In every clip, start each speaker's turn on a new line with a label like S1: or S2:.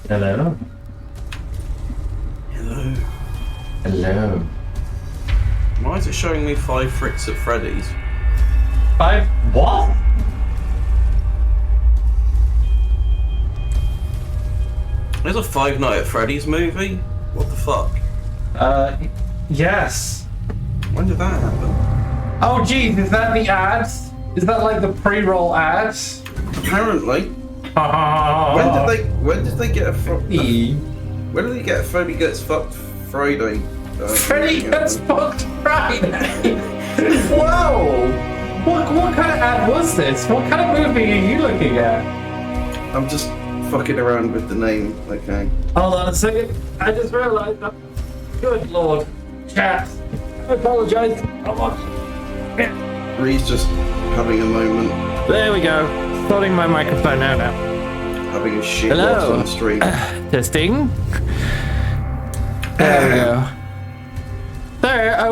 S1: Hello.
S2: Hello.
S1: Hello.
S2: Why is it showing me 5 Fricks at Freddy's?
S1: 5 what?
S2: There's a 5 Nights at Freddy's movie? What the fuck?
S1: Yes.
S2: When did that happen?
S1: Oh geez, is that the ads? Is that like the pre-roll ads?
S2: Apparently. When did they get a when did they get a Freddy Gets Fucked Friday?
S1: Freddy Gets Fucked Friday! Whoa! What kind of ad was this? What kind of movie are you looking at?
S2: I'm just fucking around with the name, okay?
S1: Hold on a second. I just realized that. Good lord. Chat. I apologize. Hold on.
S2: Ree's just having a moment.
S1: There we go. Starting my microphone now.
S2: Having a shit
S1: Hello.
S2: whilst on the street.
S1: Testing. There we go. There, I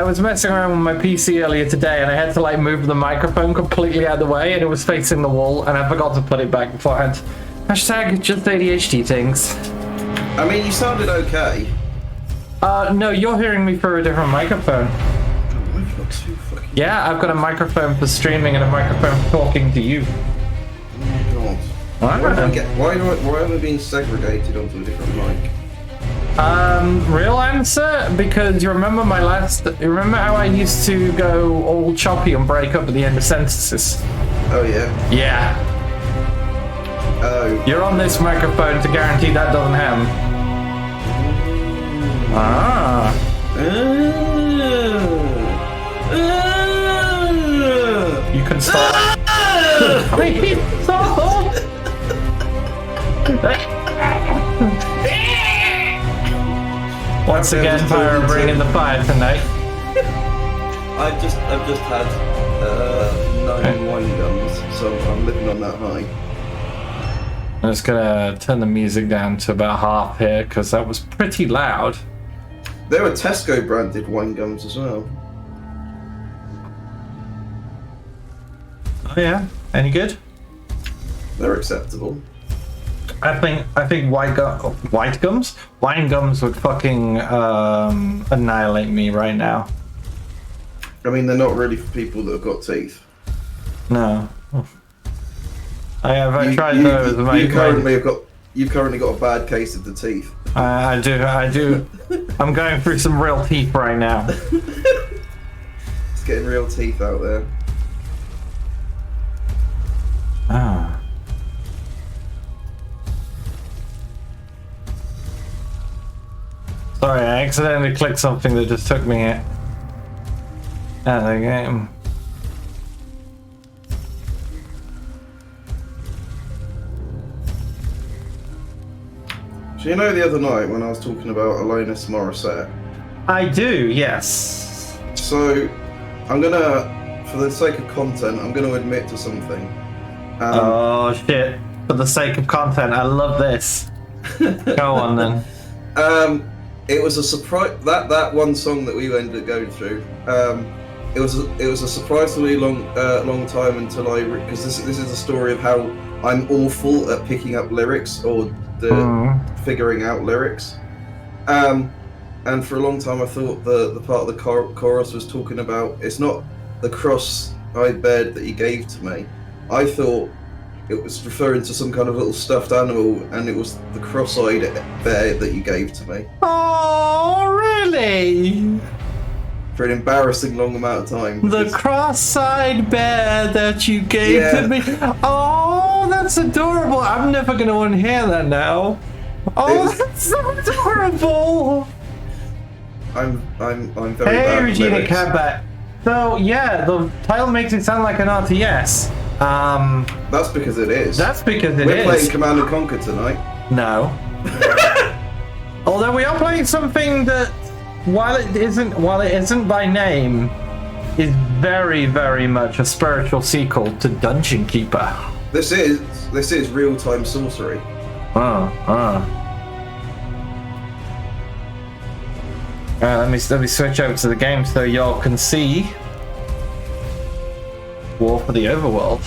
S1: was messing around with my PC earlier today, and I had to like move the microphone completely out of the way, and it was facing the wall, and I forgot to put it back beforehand. Hashtag just ADHD things.
S2: I mean, you sounded okay.
S1: No, you're hearing me through a different microphone.
S2: Oh, I've got 2 fucking...
S1: Yeah, I've got a microphone for streaming and a microphone for talking to you.
S2: Oh my god. Why am I being segregated onto a different mic?
S1: Real answer, because you remember remember how I used to go all choppy and break up at the end of sentences?
S2: Oh yeah.
S1: Yeah.
S2: Oh.
S1: You're on this microphone to guarantee that doesn't happen. Ah. You can stop. Please stop. Once again, Pyro bringing the fire tonight.
S2: I've just had 9 wine gums, so I'm living on that high.
S1: I'm just gonna turn the music down to about half here because that was pretty loud.
S2: There were Tesco branded wine gums as well.
S1: Oh yeah, any good?
S2: They're acceptable.
S1: I think wine gums would fucking annihilate me right now.
S2: I mean, they're not really for people that have got teeth.
S1: No. I tried those.
S2: You've currently got a bad case of the teeth.
S1: I do. I'm going through some real teeth right now.
S2: It's getting real teeth out there.
S1: Ah. Sorry, I accidentally clicked something that just took me out of the game.
S2: So you know the other night when I was talking about Alanis Morissette?
S1: I do, yes.
S2: So, I'm gonna, for the sake of content, I'm gonna admit to something.
S1: Oh shit. For the sake of content, I love this. Go on then.
S2: It was a surprise, that one song that we ended up going through, it was a surprisingly long time until because this is a story of how I'm awful at picking up lyrics or figuring out lyrics. And for a long time I thought the part of the chorus was talking about, it's not the cross-eyed bird that you gave to me. I thought it was referring to some kind of little stuffed animal, and it was the cross-eyed bear that you gave to me.
S1: Oh, really?
S2: For an embarrassing long amount of time.
S1: The cross-eyed bear that you gave to me. Oh, that's adorable. I'm never going to want to hear that now. Oh, that's so adorable.
S2: I'm very
S1: Hey,
S2: bad at
S1: Regina
S2: lyrics.
S1: Catback. So, yeah, the title makes it sound like an RTS.
S2: That's because it is.
S1: That's because
S2: We're playing Command & Conquer tonight.
S1: No. Although we are playing something that, while it isn't by name, is very, very much a spiritual sequel to Dungeon Keeper.
S2: This is real-time sorcery.
S1: Let me switch over to the game so y'all can see War for the Overworld.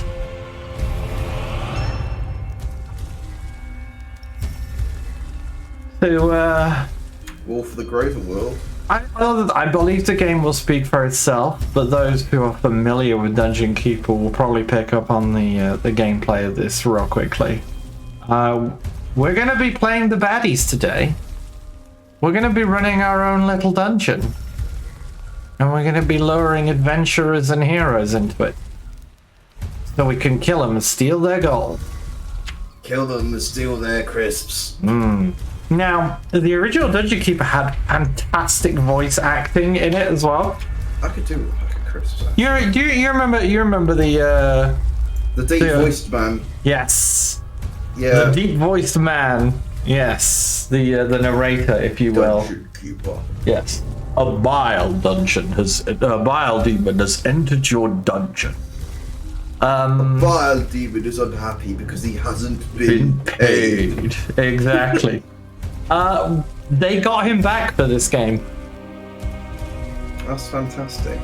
S2: War for the greater world.
S1: I believe the game will speak for itself, but those who are familiar with Dungeon Keeper will probably pick up on the gameplay of this real quickly. We're going to be playing the baddies today. We're going to be running our own little dungeon. And we're going to be luring adventurers and heroes into it. So we can kill them and steal their gold.
S2: Kill them and steal their crisps.
S1: Now, the original Dungeon Keeper had fantastic voice acting in it as well.
S2: I could do with like a crisp.
S1: You remember the
S2: deep-voiced man.
S1: Yes.
S2: Yeah.
S1: The deep-voiced man. Yes. The narrator, if you will.
S2: Dungeon Keeper.
S1: Yes. A bile demon has entered your dungeon.
S2: Vile demon is unhappy because he hasn't been paid.
S1: Exactly. They got him back for this game.
S2: That's fantastic.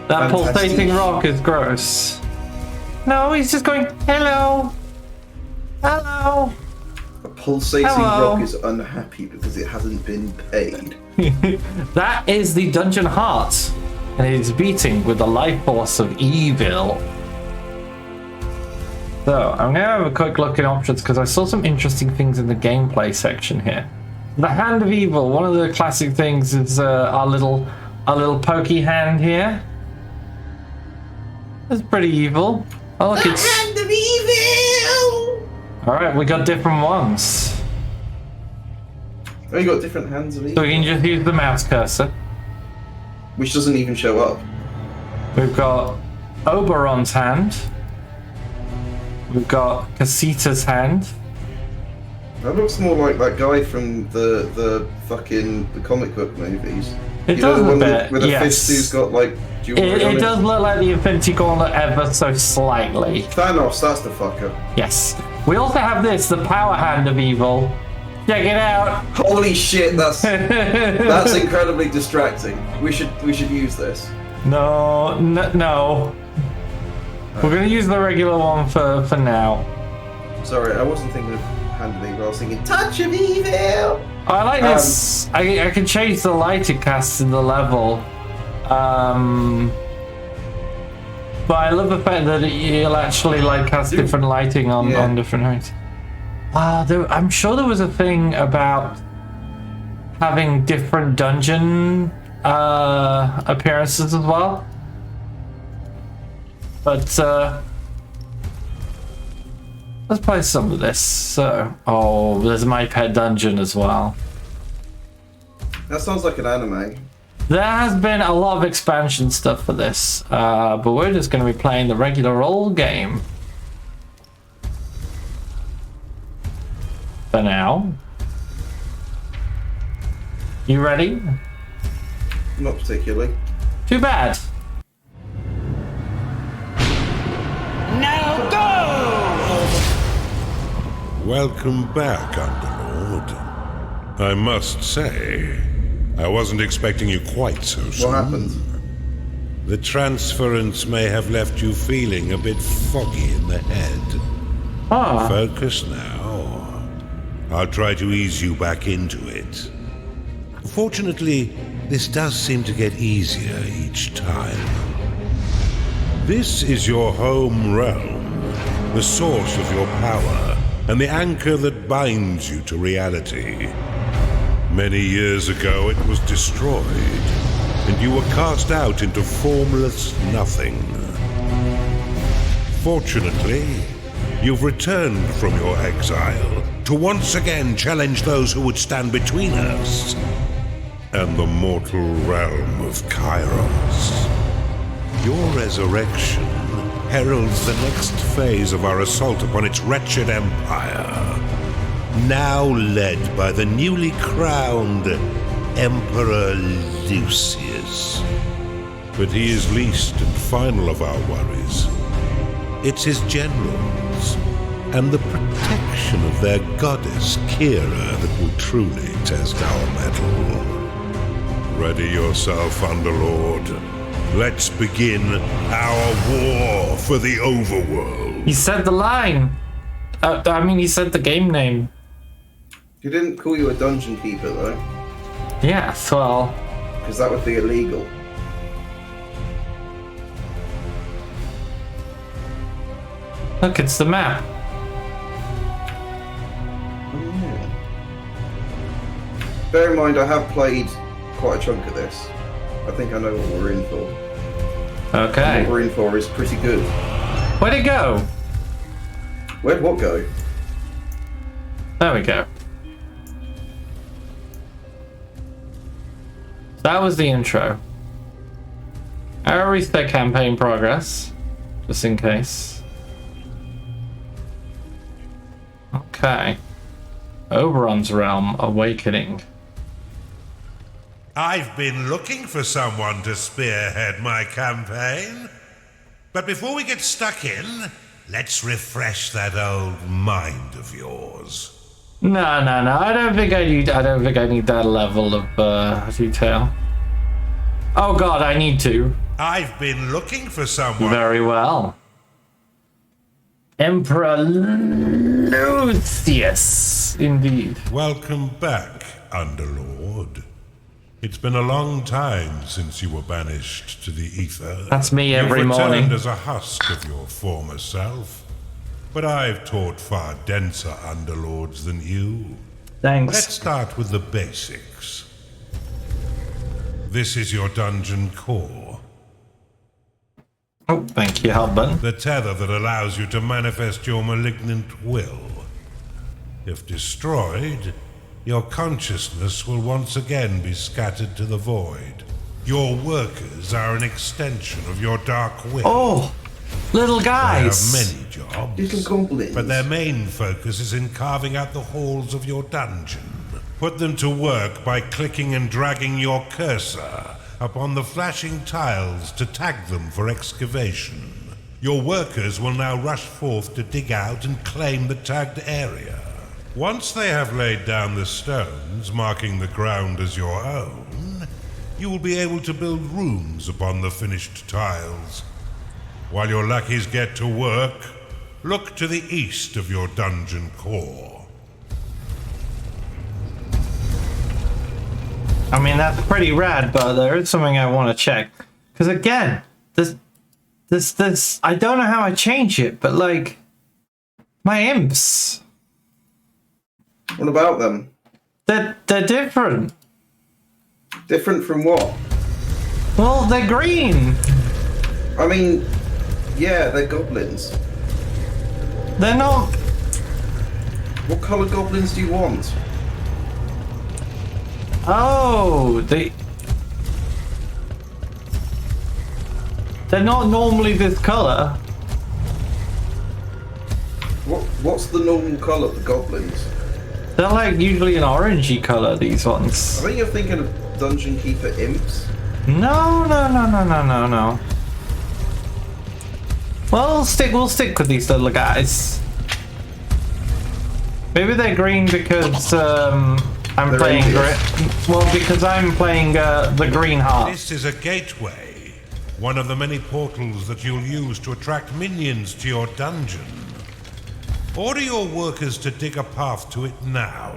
S1: That pulsating rock is gross. No, he's just going, hello. Hello.
S2: A pulsating rock is unhappy because it hasn't been paid.
S1: That is the dungeon heart, and it is beating with the life force of evil. So, I'm going to have a quick look in options because I saw some interesting things in the gameplay section here. The Hand of Evil, one of the classic things is our little pokey hand here. It's pretty evil. Oh, look, it's...
S2: Hand of Evil!
S1: Alright, we got different ones.
S2: Oh, you got different hands of evil?
S1: So we can just use the mouse cursor.
S2: Which doesn't even show up.
S1: We've got Oberon's hand. We've got Casita's hand.
S2: That looks more like that guy from the comic book movies.
S1: It does a bit,
S2: with a fist who's got like
S1: it does look like the Infinity Gauntlet ever so slightly.
S2: Thanos, that's the fucker.
S1: Yes. We also have this, the Power Hand of Evil. Check it out.
S2: Holy shit, that's incredibly distracting. We should use this.
S1: No. We're gonna use the regular one for now.
S2: Sorry, I wasn't thinking of Hand of Evil, I was thinking Touch of Evil!
S1: I like this. I can change the light it casts in the level. But I love the fact that you'll actually like cast different lighting on different heights. I'm sure there was a thing about having different dungeon appearances as well. But let's play some of this. So, there's My Pet Dungeon as well.
S2: That sounds like an anime.
S1: There has been a lot of expansion stuff for this, but we're just going to be playing the regular old game for now. You ready?
S2: Not particularly.
S1: Too bad.
S3: Now go!
S4: Welcome back, Underlord. I must say, I wasn't expecting you quite so soon.
S2: What happened?
S4: The transference may have left you feeling a bit foggy in the head. Focus now. I'll try to ease you back into it. Fortunately, this does seem to get easier each time. This is your home realm, the source of your power, and the anchor that binds you to reality. Many years ago, it was destroyed, and you were cast out into formless nothing. Fortunately, you've returned from your exile to once again challenge those who would stand between us and the mortal realm of Kairos. Your resurrection heralds the next phase of our assault upon its wretched empire, now led by the newly crowned Emperor Lucius. But he is least and final of our worries. It's his generals and the protection of their goddess Kira that will truly test our mettle. Ready yourself, Underlord. Let's begin our war for the Overworld.
S1: He said the line. He said the game name.
S2: You didn't call you a dungeon keeper, though.
S1: Yes, well...
S2: Because that would be illegal.
S1: Look, it's the map.
S2: Bear in mind, I have played quite a chunk of this. I think I know what we're in for.
S1: Okay.
S2: And what we're in for is pretty good.
S1: Where'd it go?
S2: Where'd what go?
S1: There we go. That was the intro. I'll reset campaign progress, just in case. Okay. Oberon's Realm Awakening.
S4: I've been looking for someone to spearhead my campaign. But before we get stuck in, let's refresh that old mind of yours.
S1: No. I don't think I need that level of detail. Oh god, I need to.
S4: I've been looking for someone.
S1: Very well. Emperor Lucius, indeed.
S4: Welcome back, Underlord. It's been a long time since you were banished to the ether.
S1: That's me every
S4: You've returned
S1: morning.
S4: as a husk of your former self. But I've taught far denser Underlords than you.
S1: Thanks.
S4: Let's start with the basics. This is your dungeon core.
S1: Oh, thank you, Hubban.
S4: The tether that allows you to manifest your malignant will. If destroyed, your consciousness will once again be scattered to the void. Your workers are an extension of your dark will.
S1: Oh, little
S4: They
S1: guys.
S4: have many jobs,
S2: Little goblins.
S4: but their main focus is in carving out the halls of your dungeon. Put them to work by clicking and dragging your cursor upon the flashing tiles to tag them for excavation. Your workers will now rush forth to dig out and claim the tagged area. Once they have laid down the stones, marking the ground as your own, you will be able to build rooms upon the finished tiles. While your lackeys get to work, look to the east of your dungeon core.
S1: I mean, that's pretty rad, but there is something I want to check. Because again, this, I don't know how I change it, but like, my imps,
S2: What about them?
S1: they're different.
S2: Different from what?
S1: Well, they're green.
S2: I mean, yeah, they're goblins.
S1: They're not.
S2: What colour goblins do you want?
S1: Oh, they're not normally this color.
S2: What's the normal colour for goblins?
S1: They're like usually an orangey color, these ones.
S2: I think you're thinking of Dungeon Keeper imps.
S1: No. Well, we'll stick with these little guys. Maybe they're green because I'm playing because I'm playing the green heart.
S4: This is a gateway, one of the many portals that you'll use to attract minions to your dungeon. Order your workers to dig a path to it now.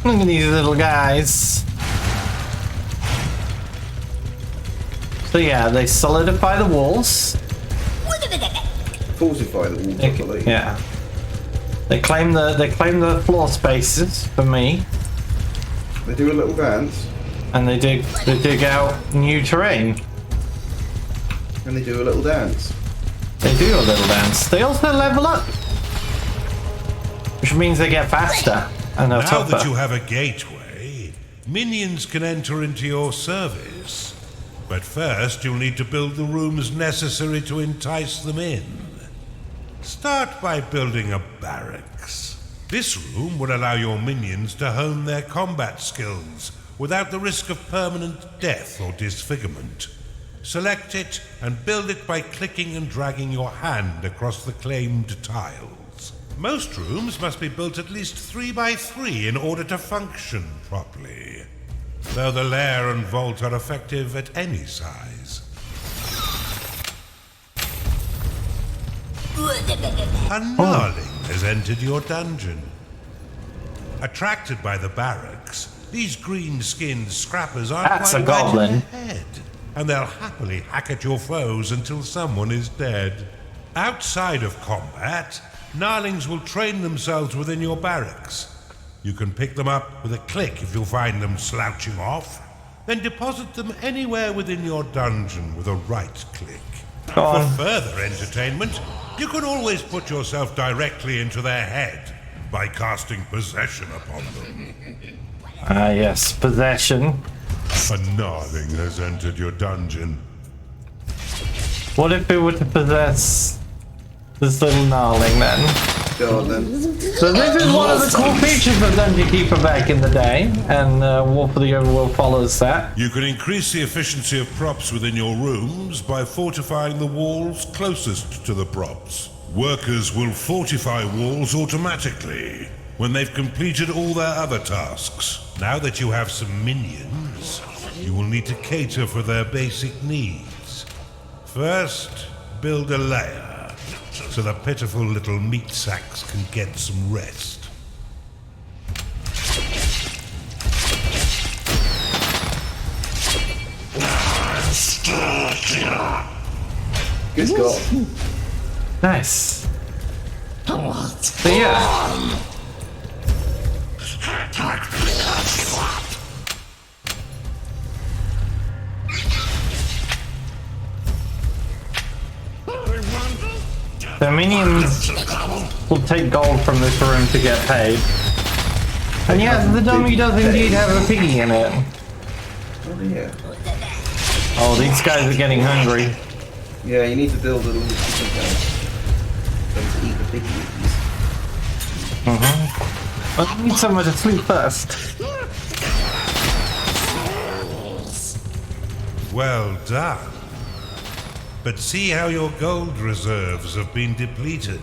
S1: Look at these little guys. So yeah, they solidify the walls.
S2: Fortify the walls, I believe.
S1: Yeah. They claim the floor spaces for me,
S2: They do a little dance,
S1: and they dig out new terrain.
S2: and they do a little dance.
S1: They do a little dance. They also level up, which means they get faster and they're
S4: Now
S1: tougher.
S4: that you have a gateway, minions can enter into your service. But first, you'll need to build the rooms necessary to entice them in. Start by building a barracks. This room will allow your minions to hone their combat skills without the risk of permanent death or disfigurement. Select it and build it by clicking and dragging your hand across the claimed tiles. Most rooms must be built at least 3 by 3 in order to function properly, though the lair and vault are effective at any size. A gnarling has entered your dungeon. Attracted by the barracks, these green-skinned scrappers aren't
S1: That's
S4: quite
S1: a
S4: right in
S1: goblin.
S4: the head, and they'll happily hack at your foes until someone is dead. Outside of combat, gnarlings will train themselves within your barracks. You can pick them up with a click if you find them slouching off, then deposit them anywhere within your dungeon with a right click.
S1: Go on.
S4: For further entertainment, you can always put yourself directly into their head by casting possession upon them.
S1: Ah, yes, possession.
S4: A gnarling has entered your dungeon.
S1: What if we were to possess this little gnarling then?
S2: Go on then.
S1: So this is one of the cool features of Dungeon Keeper back in the day, and War for the Overworld follows that.
S4: You can increase the efficiency of props within your rooms by fortifying the walls closest to the props. Workers will fortify walls automatically when they've completed all their other tasks. Now that you have some minions, you will need to cater for their basic needs. First, build a lair, so the pitiful little meat sacks can get some rest.
S2: Good God.
S1: Nice. So yeah. The minions will take gold from this room to get paid. And yes, the dummy does indeed have a piggy in it.
S2: Oh yeah.
S1: Oh, these guys are getting hungry.
S2: Yeah, you need to build a little chicken house. Don't eat the piggies.
S1: But I need somewhere to sleep first.
S4: Well done. But see how your gold reserves have been depleted.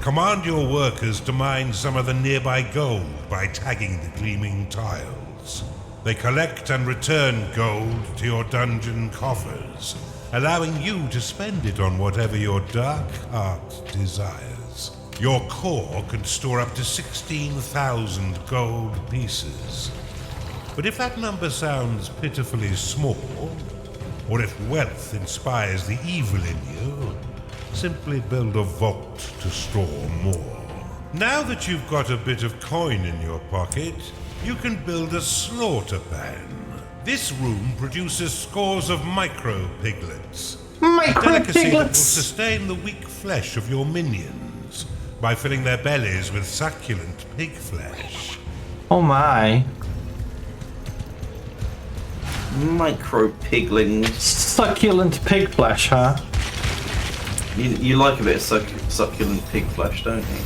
S4: Command your workers to mine some of the nearby gold by tagging the gleaming tiles. They collect and return gold to your dungeon coffers, allowing you to spend it on whatever your dark heart desires. Your core can store up to 16,000 gold pieces. But if that number sounds pitifully small, or if wealth inspires the evil in you, simply build a vault to store more. Now that you've got a bit of coin in your pocket, you can build a slaughter pan. This room produces scores of micro-piglets. A delicacy that will sustain the weak flesh of your minions by filling their bellies with succulent pig flesh.
S1: Oh my.
S2: Micro piglings.
S1: Succulent pig flesh, huh?
S2: You like a bit of succulent pig flesh, don't you?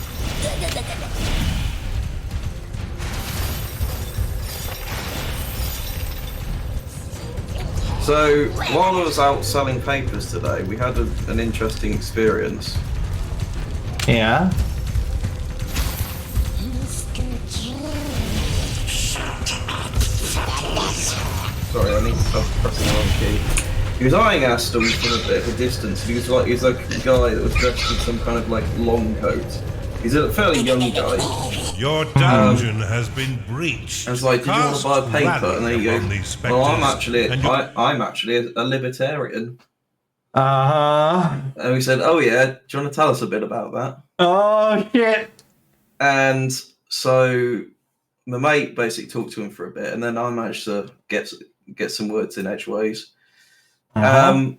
S2: So, while I was out selling papers today, we had an interesting experience.
S1: Yeah.
S2: Sorry, I need to stop pressing the wrong key. He was eyeing our stall from a bit of a distance. He was like a guy that was dressed in some kind of like long coat. He's a fairly young guy.
S4: Your dungeon has been breached.
S2: I was like, "Did you want to buy a paper?" And then you go, "Well, I'm actually a libertarian." And we said, "Oh yeah, do you want to tell us a bit about that?"
S1: Oh shit.
S2: And so my mate basically talked to him for a bit, and then I managed to get some words in edgeways. And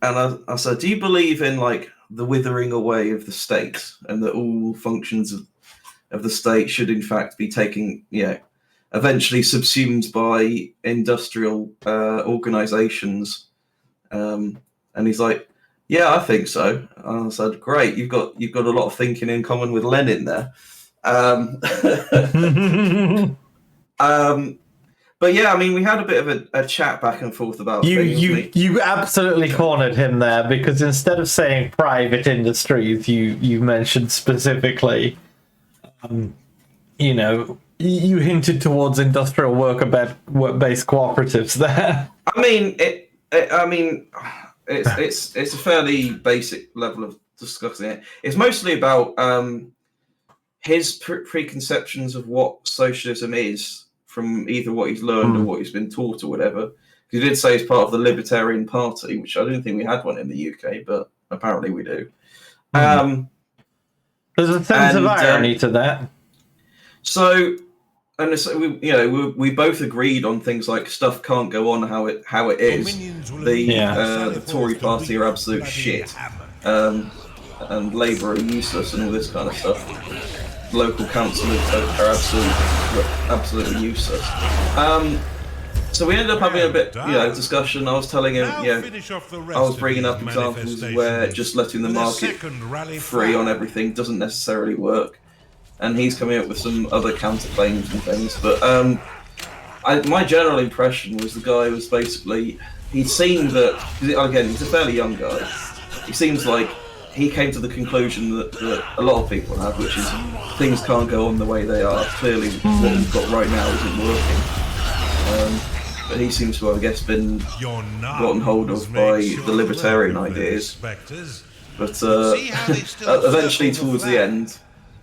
S2: I said, "Do you believe in like the withering away of the state, and that all functions of the state should in fact be taken, eventually subsumed by industrial organizations?" And he's like, "Yeah, I think so." And I said, "Great, you've got a lot of thinking in common with Lenin there." But yeah, I mean, we had a bit of a chat back and forth about things.
S1: You absolutely cornered him there, because instead of saying private industries, you mentioned specifically, you hinted towards industrial work-based cooperatives there.
S2: I mean, it's a fairly basic level of discussing it. It's mostly about his preconceptions of what socialism is from either what he's learned or what he's been taught or whatever. He did say he's part of the Libertarian Party, which I didn't think we had one in the UK, but apparently we do.
S1: There's a sense of irony to that.
S2: So, and so we both agreed on things like stuff can't go on how it is. The Tory Party are absolute shit, and Labour are useless and all this kind of stuff. Local councillors are absolutely useless. So we ended up having a bit, discussion. I was telling him, I was bringing up examples where just letting the market free on everything doesn't necessarily work, and he's coming up with some other counterclaims and things. But my general impression was the guy was basically, he seemed that, again, he's a fairly young guy. He seems like he came to the conclusion that a lot of people have, which is things can't go on the way they are. Clearly, what we've got right now isn't working. But he seems to have, I guess, been gotten hold of by the libertarian ideas. But eventually, towards the end,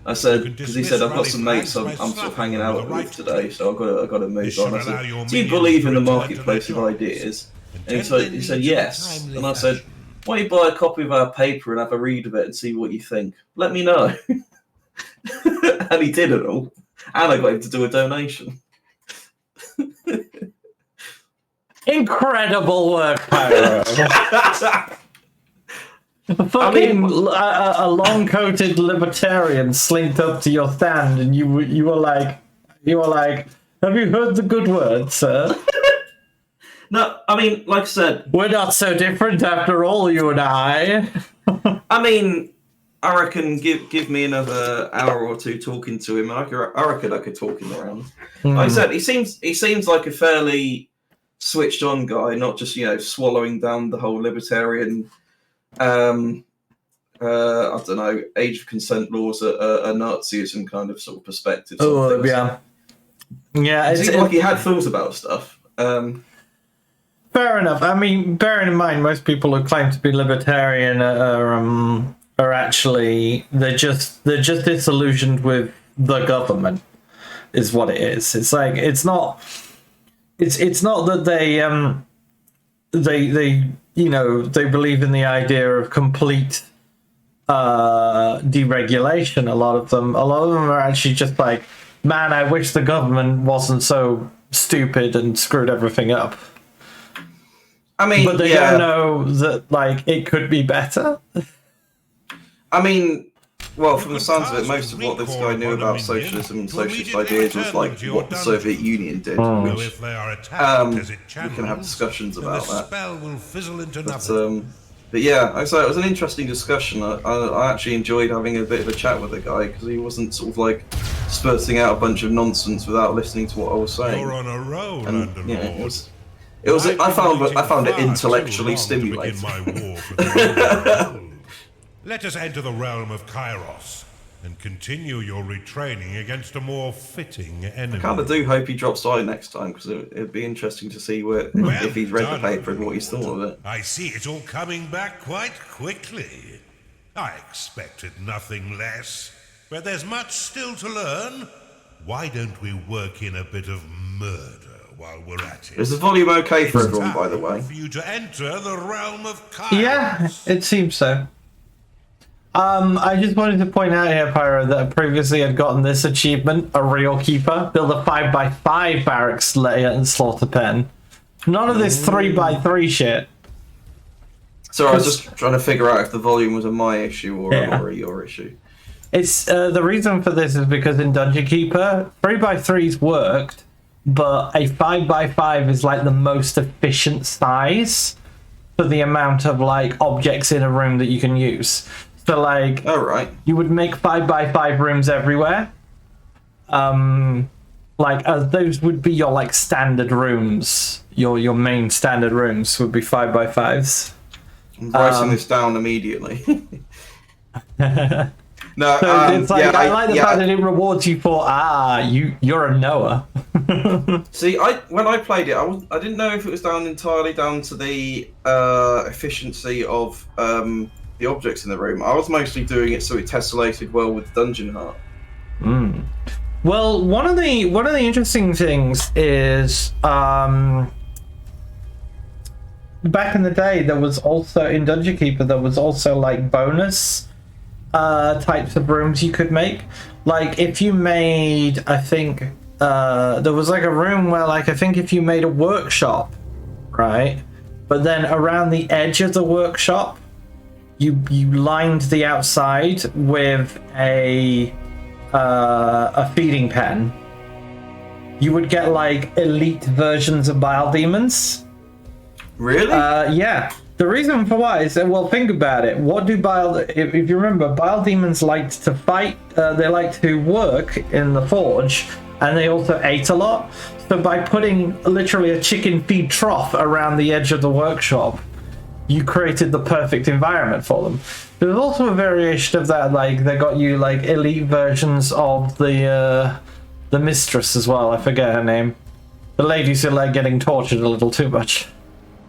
S2: I said, because he said, I've got some mates I'm sort of hanging out with today, so I've got to move on. I said, do you believe in the marketplace of ideas? And he said, yes. And I said, why don't you buy a copy of our paper and have a read of it and see what you think? Let me know. And he did it all. And I got him to do a donation.
S1: Incredible work, Pyro. A long-coated libertarian slinked up to your stand, and you were like, have you heard the good word, sir?
S2: No, I mean, like I said,
S1: we're not so different after all, you and I.
S2: I mean, I reckon give me another hour or two talking to him. I reckon I could talk him around. Like I said, he seems like a fairly switched on guy, not just swallowing down the whole libertarian I don't know, age of consent laws are Nazism kind of sort of perspective.
S1: Yeah,
S2: it seemed like he had thoughts about stuff.
S1: Fair enough. I mean, bearing in mind most people who claim to be libertarian are actually they're just disillusioned with the government, is what it is. It's like it's not that they believe in the idea of complete deregulation. A lot of them are actually just like, man, I wish the government wasn't so stupid and screwed everything up.
S2: I mean,
S1: but they don't know that it could be better.
S2: I mean, well, from the sounds of it, most of what this guy knew about socialism and socialist ideas was what the Soviet Union did, which we can have discussions about that. But yeah, so it was an interesting discussion. I actually enjoyed having a bit of a chat with the guy because he wasn't sort of spurting out a bunch of nonsense without listening to what I was saying.
S4: You're on a roll,
S2: it was. I found it intellectually stimulating.
S4: Let us enter the realm of Kairos and continue your retraining against a more fitting enemy.
S2: I kind of do hope he drops by next time, because it'd be interesting to see if he's read the paper and what he's thought of it.
S4: I see it's all coming back quite quickly. I expected nothing less, but there's much still to learn. Why don't we work in a bit of murder while we're at it?
S2: Is the volume okay for everyone, by the way?
S4: For you to enter the realm of Kairos.
S1: Yeah, it seems so. I just wanted to point out here, Pyro, that I previously had gotten this achievement, a real keeper. Build a 5x5 barracks slayer and slaughter pen. None of this 3x3 shit.
S2: So I was just trying to figure out if the volume was a my issue or a your issue.
S1: It's the reason for this is because in Dungeon Keeper, 3x3's worked, but a 5x5 is the most efficient size for the amount of objects in a room that you can use. So you would make 5x5 rooms everywhere. Those would be your standard rooms. Your main standard rooms would be 5x5s.
S2: I'm writing this down immediately. No,
S1: so it's I like the fact that it rewards you for you're a knower.
S2: See, when I played it, I didn't know if it was entirely down to the efficiency of the objects in the room. I was mostly doing it so it tessellated well with Dungeon Heart.
S1: Well, one of the interesting things is back in the day there was also in Dungeon Keeper there was also like bonus types of rooms you could make. Like if you made, I think there was like a room where like I think if you made a workshop, right? But then around the edge of the workshop you lined the outside with a feeding pen, you would get like elite versions of bile demons.
S2: Really?
S1: Yeah. The reason for why is that, well, think about it. What do if you remember, bile demons liked to fight, they liked to work in the forge, and they also ate a lot. So by putting literally a chicken feed trough around the edge of the workshop, you created the perfect environment for them. There's also a variation of that, like they got you like elite versions of the mistress as well. I forget her name. The ladies who like getting tortured a little too much.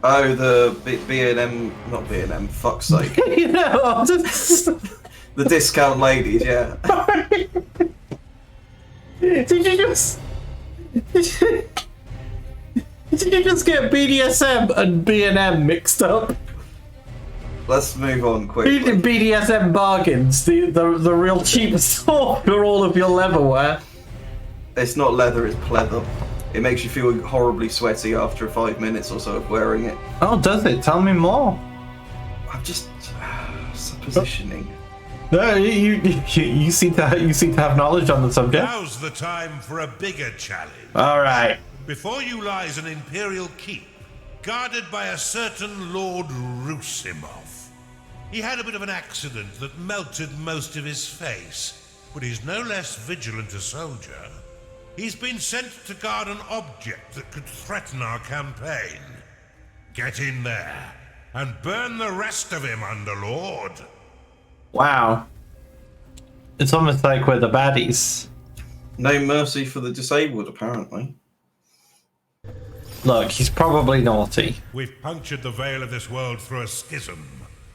S2: Oh, the B&M, not B&M, fuck's sake.
S1: You know,
S2: The discount ladies, yeah.
S1: Did you just get BDSM and B&M mixed up?
S2: Let's move on quickly.
S1: BDSM bargains, the real cheap store for all of your leatherware.
S2: It's not leather, it's pleather. It makes you feel horribly sweaty after 5 minutes or so of wearing it.
S1: Oh, does it? Tell me more.
S2: I'm just suppositioning.
S1: No, you seem to have knowledge on the subject.
S4: Now's the time for a bigger challenge.
S1: All right.
S4: Before you lies an imperial keep, guarded by a certain Lord Rusimov. He had a bit of an accident that melted most of his face, but he's no less vigilant a soldier. He's been sent to guard an object that could threaten our campaign. Get in there and burn the rest of him, Underlord.
S1: Wow. It's almost like we're the baddies.
S2: No mercy for the disabled, apparently.
S1: Look, he's probably naughty.
S4: We've punctured the veil of this world through a schism,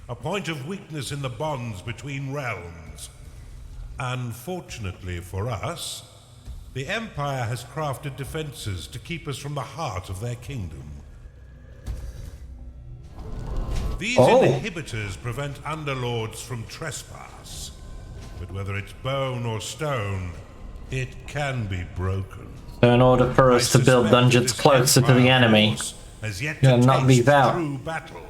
S4: a point of weakness in the bonds between realms. Unfortunately for us, the Empire has crafted defenses to keep us from the heart of their kingdom. These inhibitors prevent Underlords from trespass, but whether it's bone or stone, it can be broken.
S1: So in order for us to build dungeons closer to the enemy,
S4: has yet
S1: yeah,
S4: to
S1: knock these out.
S4: True battle.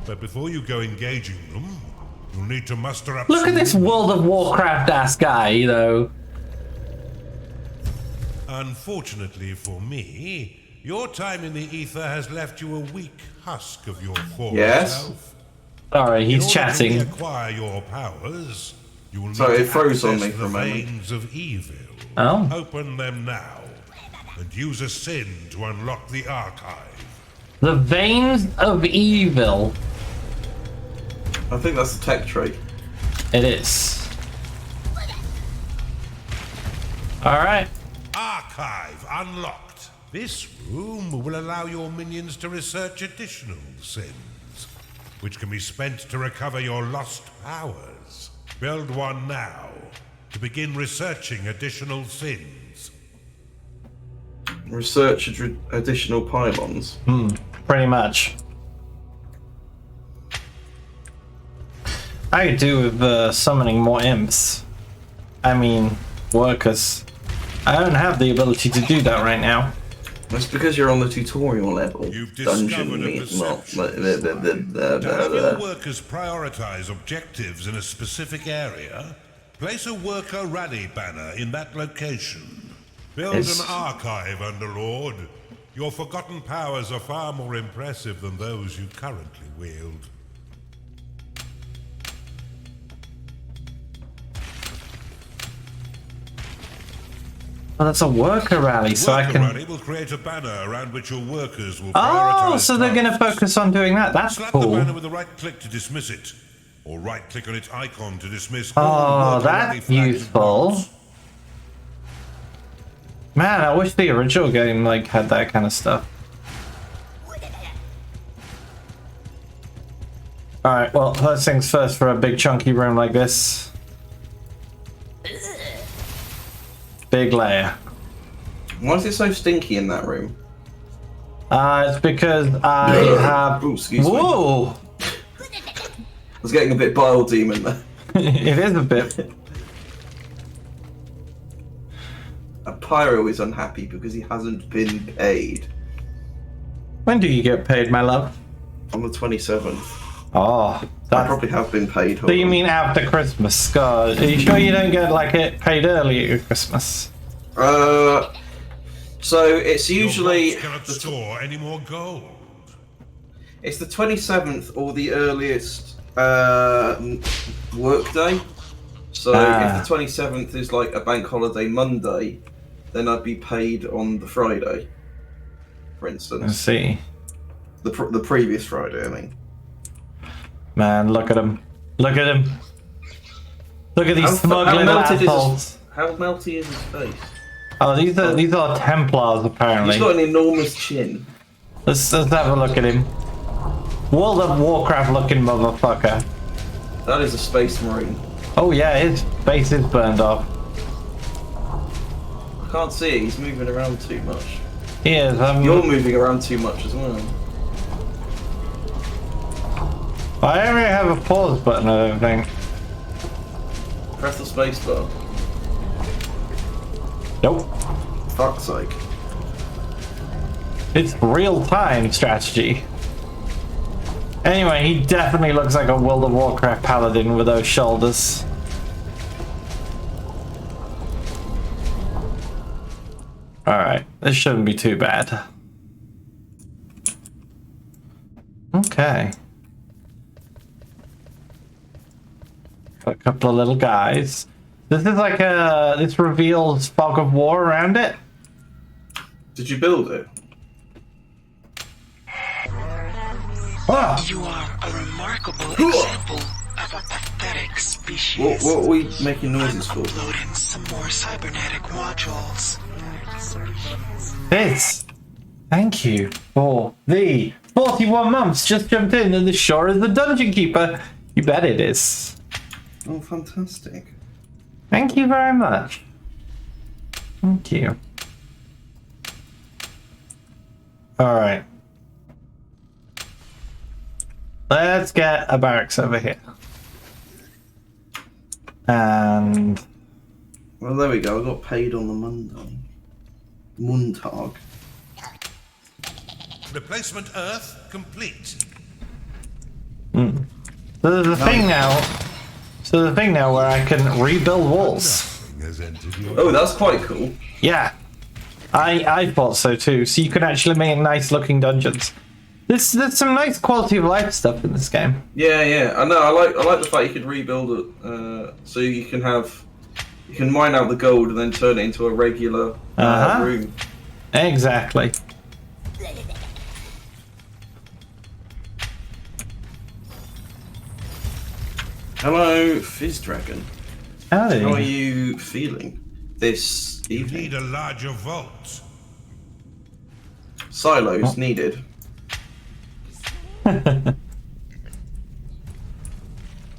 S4: But before you go engaging them, you'll need to muster up.
S1: Look at this World of Warcraft ass guy, you know.
S4: Unfortunately for me, your time in the ether has left you a weak husk of your former self.
S1: Sorry, he's chatting.
S4: In order to acquire your powers, you will need
S2: Sorry,
S4: to
S2: it froze on
S4: access
S2: me for
S4: the
S2: a moment.
S4: veins of evil.
S1: Oh.
S4: Open them now, and use a sin to unlock the archive.
S1: The veins of evil.
S2: I think that's the tech tree.
S1: It is. Alright.
S4: Archive unlocked. This room will allow your minions to research additional sins, which can be spent to recover your lost powers. Build one now to begin researching additional sins.
S2: Research additional pylons.
S1: Pretty much. I could do with summoning more imps. I mean, workers. I don't have the ability to do that right now.
S2: That's because you're on the tutorial level.
S4: You've discovered a perception. To have your workers prioritize objectives in a specific area, place a worker rally banner in that location. Build an archive, Underlord. Your forgotten powers are far more impressive than those you currently wield.
S1: Oh, that's a worker rally, so I can...
S4: rally will create a banner around which your workers will prioritize.
S1: Oh, so they're going to focus on doing that. That's
S4: Slap
S1: cool.
S4: the banner with a right click to dismiss it, or right click on its icon to dismiss.
S1: Oh, that's useful. Man, I wish the original game like had that kind of stuff. Alright, well, first things first for a big chunky room like this. Big layer.
S2: Why is it so stinky in that room?
S1: It's because I have...
S2: Ooh, excuse me.
S1: Whoa!
S2: I was getting a bit bile demon there.
S1: It is a bit.
S2: A Pyro is unhappy because he hasn't been paid.
S1: When do you get paid, my love?
S2: On the 27th.
S1: Oh,
S2: I
S1: that's...
S2: probably have been paid.
S1: So you mean after Christmas? God, are you sure you don't get like it paid early at Christmas?
S2: So it's usually
S4: Your vaults cannot store any more gold.
S2: it's the 27th or the earliest work day. So if the 27th is like a bank holiday Monday, then I'd be paid on the Friday, for
S1: Let's
S2: instance.
S1: see.
S2: The previous Friday, I mean.
S1: Man, look at him. Look at him. Look at these
S2: How
S1: smug little
S2: melted is
S1: assholes.
S2: How melty is his face?
S1: Oh, these are Templars apparently.
S2: He's got an enormous chin.
S1: Let's have a look at him. World of Warcraft looking motherfucker.
S2: That is a space marine.
S1: Oh yeah, his face is burned off.
S2: I can't see it. He's moving around too much.
S1: He is.
S2: You're moving around too much as well.
S1: I don't really have a pause button, I don't think.
S2: Press the space bar.
S1: Nope.
S2: Fuck's sake.
S1: It's real-time strategy. Anyway, he definitely looks like a World of Warcraft paladin with those shoulders. Alright, this shouldn't be too bad. Okay. A couple of little guys. This is like this reveals fog of war around it.
S2: Did you build it?
S1: Ah!
S3: You are a remarkable example of a pathetic species.
S2: What are we making noises for?
S3: Uploading some more cybernetic modules.
S1: This. Thank you for the 41 months. Just jumped in and the sure is the dungeon keeper. You bet it is.
S2: Oh, fantastic.
S1: Thank you very much. Thank you. Alright. Let's get a barracks over here. And...
S2: Well, there we go. I got paid on the Monday. Montag.
S4: Replacement Earth complete.
S1: So there's a thing now. So there's a thing now where I can rebuild walls.
S4: Nothing has entered your
S2: Oh, that's quite cool.
S1: Yeah. I thought so too. So you can actually make nice looking dungeons. There's some nice quality of life stuff in this game.
S2: Yeah. I know. I like the fact you could rebuild it, so you can mine out the gold and then turn it into a regular room.
S1: Exactly.
S2: Hello, Fizz Dragon.
S1: Howdy.
S2: How are you feeling this
S4: You
S2: evening?
S4: need a larger vault.
S2: Silos needed.
S1: It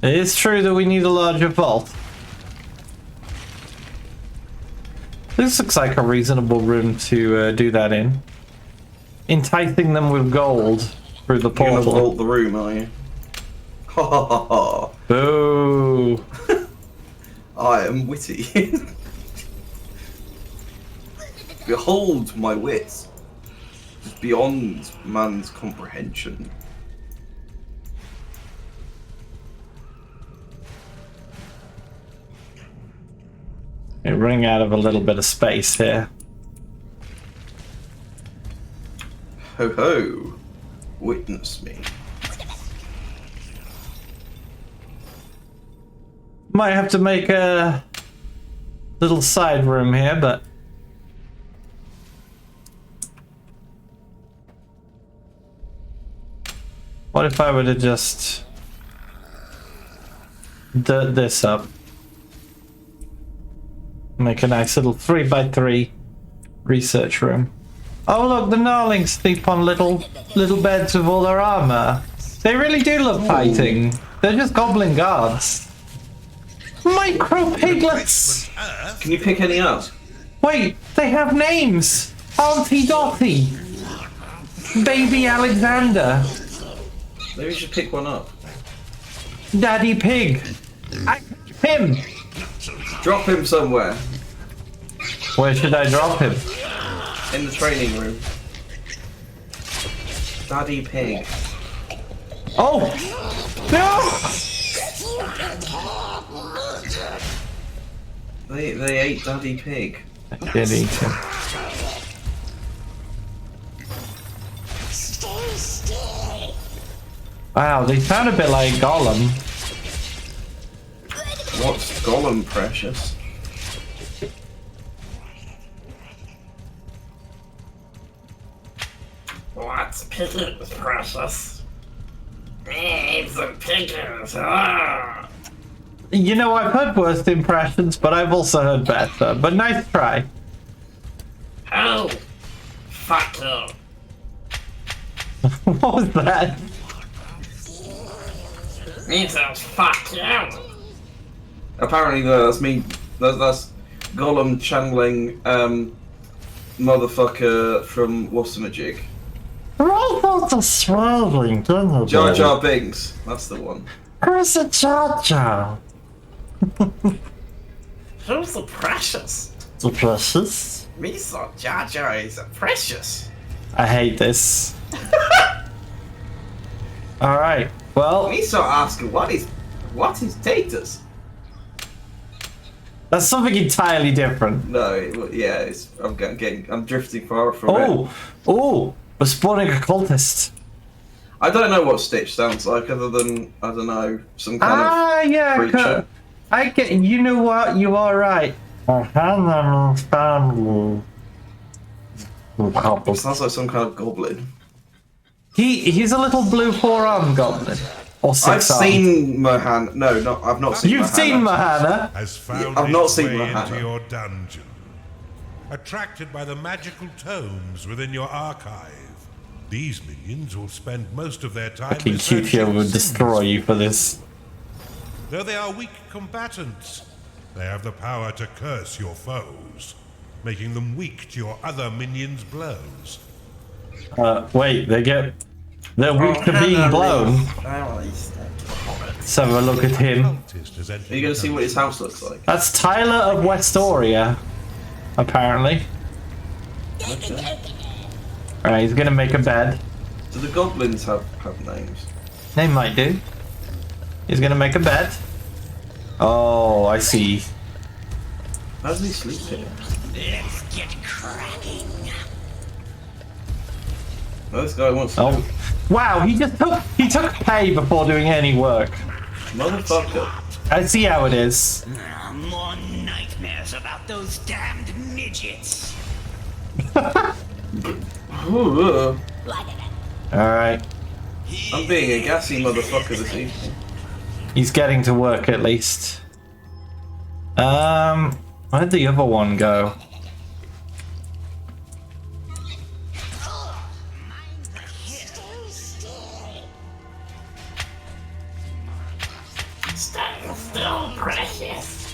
S1: is true that we need a larger vault. This looks like a reasonable room to do that in. Enticing them with gold through the
S2: You're gonna
S1: portal.
S2: vault the room, are you? Ha ha ha ha.
S1: Boo!
S2: I am witty. Behold my wit. Beyond man's comprehension.
S1: We're running out of a little bit of space here.
S2: Ho ho. Witness me.
S1: Might have to make a little side room here, but what if I were to just dirt this up? Make a nice little 3x3 research room. Oh look, the Gnarlings sleep on little beds with all their armor. They really do love fighting. They're just goblin guards. Micro piglets!
S2: Can you pick any up?
S1: Wait, they have names! Auntie Dottie! Baby Alexander!
S2: Maybe you should pick one up.
S1: Daddy Pig! Him!
S2: Drop him somewhere.
S1: Where should I drop him?
S2: In the training room. Daddy Pig.
S1: Oh! No!
S2: They ate Daddy Pig.
S1: I did eat him. Wow, they sound a bit like Gollum.
S2: What's Gollum, precious?
S5: What's Piggins, precious? It's a Piggins. Ah.
S1: You know, I've heard worse impressions, but I've also heard better. But nice try.
S5: Oh, fuck you.
S1: What was that?
S5: Me says fuck you.
S2: Apparently, that's me. That's Gollum channeling motherfucker from Wassamajig. Jar Jar Binks. That's the one.
S1: Who's a Jar Jar?
S5: Who's the precious?
S1: The precious?
S5: Me thought Jar Jar is a precious.
S1: I hate this. Alright, well,
S2: Me start asking what is taters?
S1: that's something entirely different.
S2: No, yeah, I'm drifting far from it.
S1: Oh, we're spawning a cultist.
S2: I don't know what Stitch sounds like, other than I don't know some kind of
S1: Yeah,
S2: creature.
S1: I get. You know what? You are right.
S2: Sounds like some kind of goblin.
S1: He's a little blue four-armed goblin. Or
S2: I've
S1: six-armed.
S2: seen Mohana. No, not I've not seen.
S1: You've
S2: Mohana.
S1: seen Mahana.
S4: Has found
S2: I've not
S4: its
S2: seen
S4: way
S2: Mahana.
S4: into your dungeon. Attracted by the magical tomes within your archive, these minions will spend most of their time
S1: Fucking
S4: researching
S1: QTO would
S4: symbols.
S1: destroy you for this.
S4: Though they are weak combatants, they have the power to curse your foes, making them weak to your other minions' blows.
S1: Wait, they're weak to being blown. Let's have a look at him.
S4: Cultist has entered
S2: Are you going to see
S4: the
S2: what his house looks like?
S1: That's Tyler of Westoria, apparently. Alright, he's gonna make a bed.
S2: Do the goblins have names?
S1: They might do. He's gonna make a bed. Oh, I see.
S2: How does he sleep here?
S3: Let's get cracking.
S2: Oh, this guy wants to.
S1: Oh, wow! He took pay before doing any work.
S2: Motherfucker.
S1: I see how it is.
S3: More nightmares about those damned midgets.
S2: Ooh,
S1: All right,
S2: I'm being a gassy motherfucker this evening.
S1: he's getting to work at least. Where'd the other one go?
S5: Stand still, precious.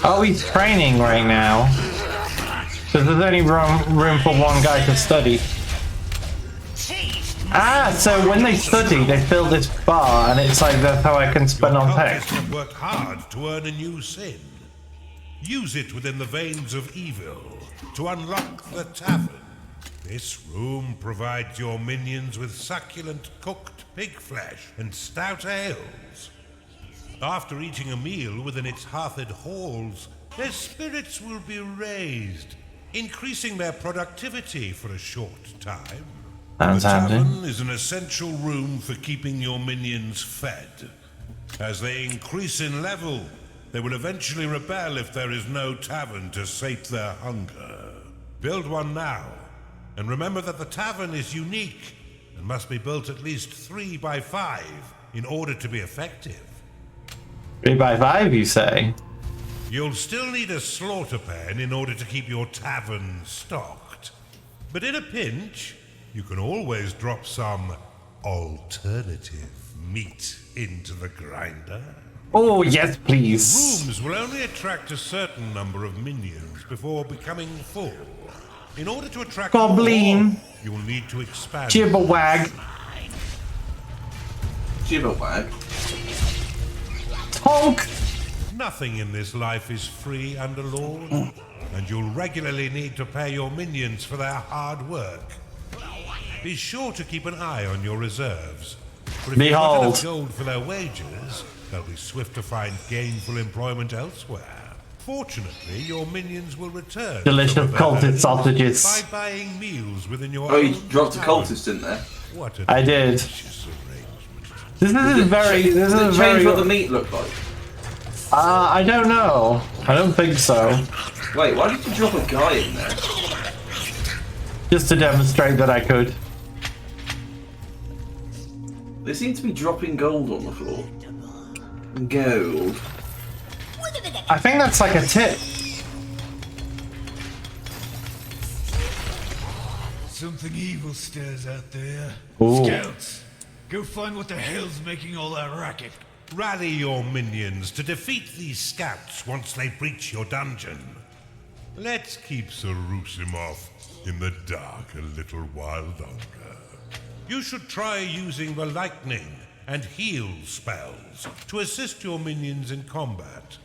S1: Oh, he's training right now. Because there's only room for one guy to study. Ah, so when they study, they fill this bar, and it's like that's how I can spend
S4: Your
S1: on
S4: cultists
S1: text.
S4: have worked hard to earn a new sin. Use it within the veins of evil to unlock the tavern. This room provides your minions with succulent cooked pig flesh and stout ales. After eating a meal within its hearthed halls, their spirits will be raised, increasing their productivity for a short time.
S1: Sounds
S4: The
S1: handy.
S4: tavern is an essential room for keeping your minions fed. As they increase in level, they will eventually rebel if there is no tavern to sate their hunger. Build one now, and remember that the tavern is unique and must be built at least 3 by 5 in order to be effective.
S1: 3 by 5, you say?
S4: You'll still need a slaughter pen in order to keep your tavern stocked. But in a pinch, you can always drop some alternative meat into the grinder.
S1: Oh, yes, please.
S4: Rooms will only attract a certain number of minions before becoming full. In order to attract
S1: Goblin.
S4: more, you'll need to expand.
S1: Jibberwag.
S2: Jibberwag.
S1: Tonk.
S4: Nothing in this life is free, Underlord, and you'll regularly need to pay your minions for their hard work. Be sure to keep an eye on your reserves. For if you've got
S1: Behold.
S4: enough gold for their wages, they'll be swift to find gainful employment elsewhere. Fortunately, your minions will return.
S1: Delicious
S4: some of their
S1: cultist
S4: earnings
S1: sausages.
S4: by buying meals within your
S2: Oh, you
S4: own
S2: dropped a
S4: town.
S2: cultist in there.
S4: What a
S1: I did.
S4: delicious arrangement.
S1: This is very. This
S2: Does
S1: is
S2: it
S1: a
S2: change
S1: very.
S2: what the meat looked like?
S1: I don't know. I don't think so.
S2: Wait, why did you drop a guy in there?
S1: Just to demonstrate that I could.
S2: They seem to be dropping gold on the floor. Gold.
S1: I think that's like a tip.
S6: Something evil stirs out there.
S1: Ooh.
S6: Scouts, go find what the hell's making all that racket.
S4: Rally your minions to defeat these scouts once they breach your dungeon. Let's keep Sarusimov in the dark a little while longer. You should try using the lightning and heal spells to assist your minions in combat.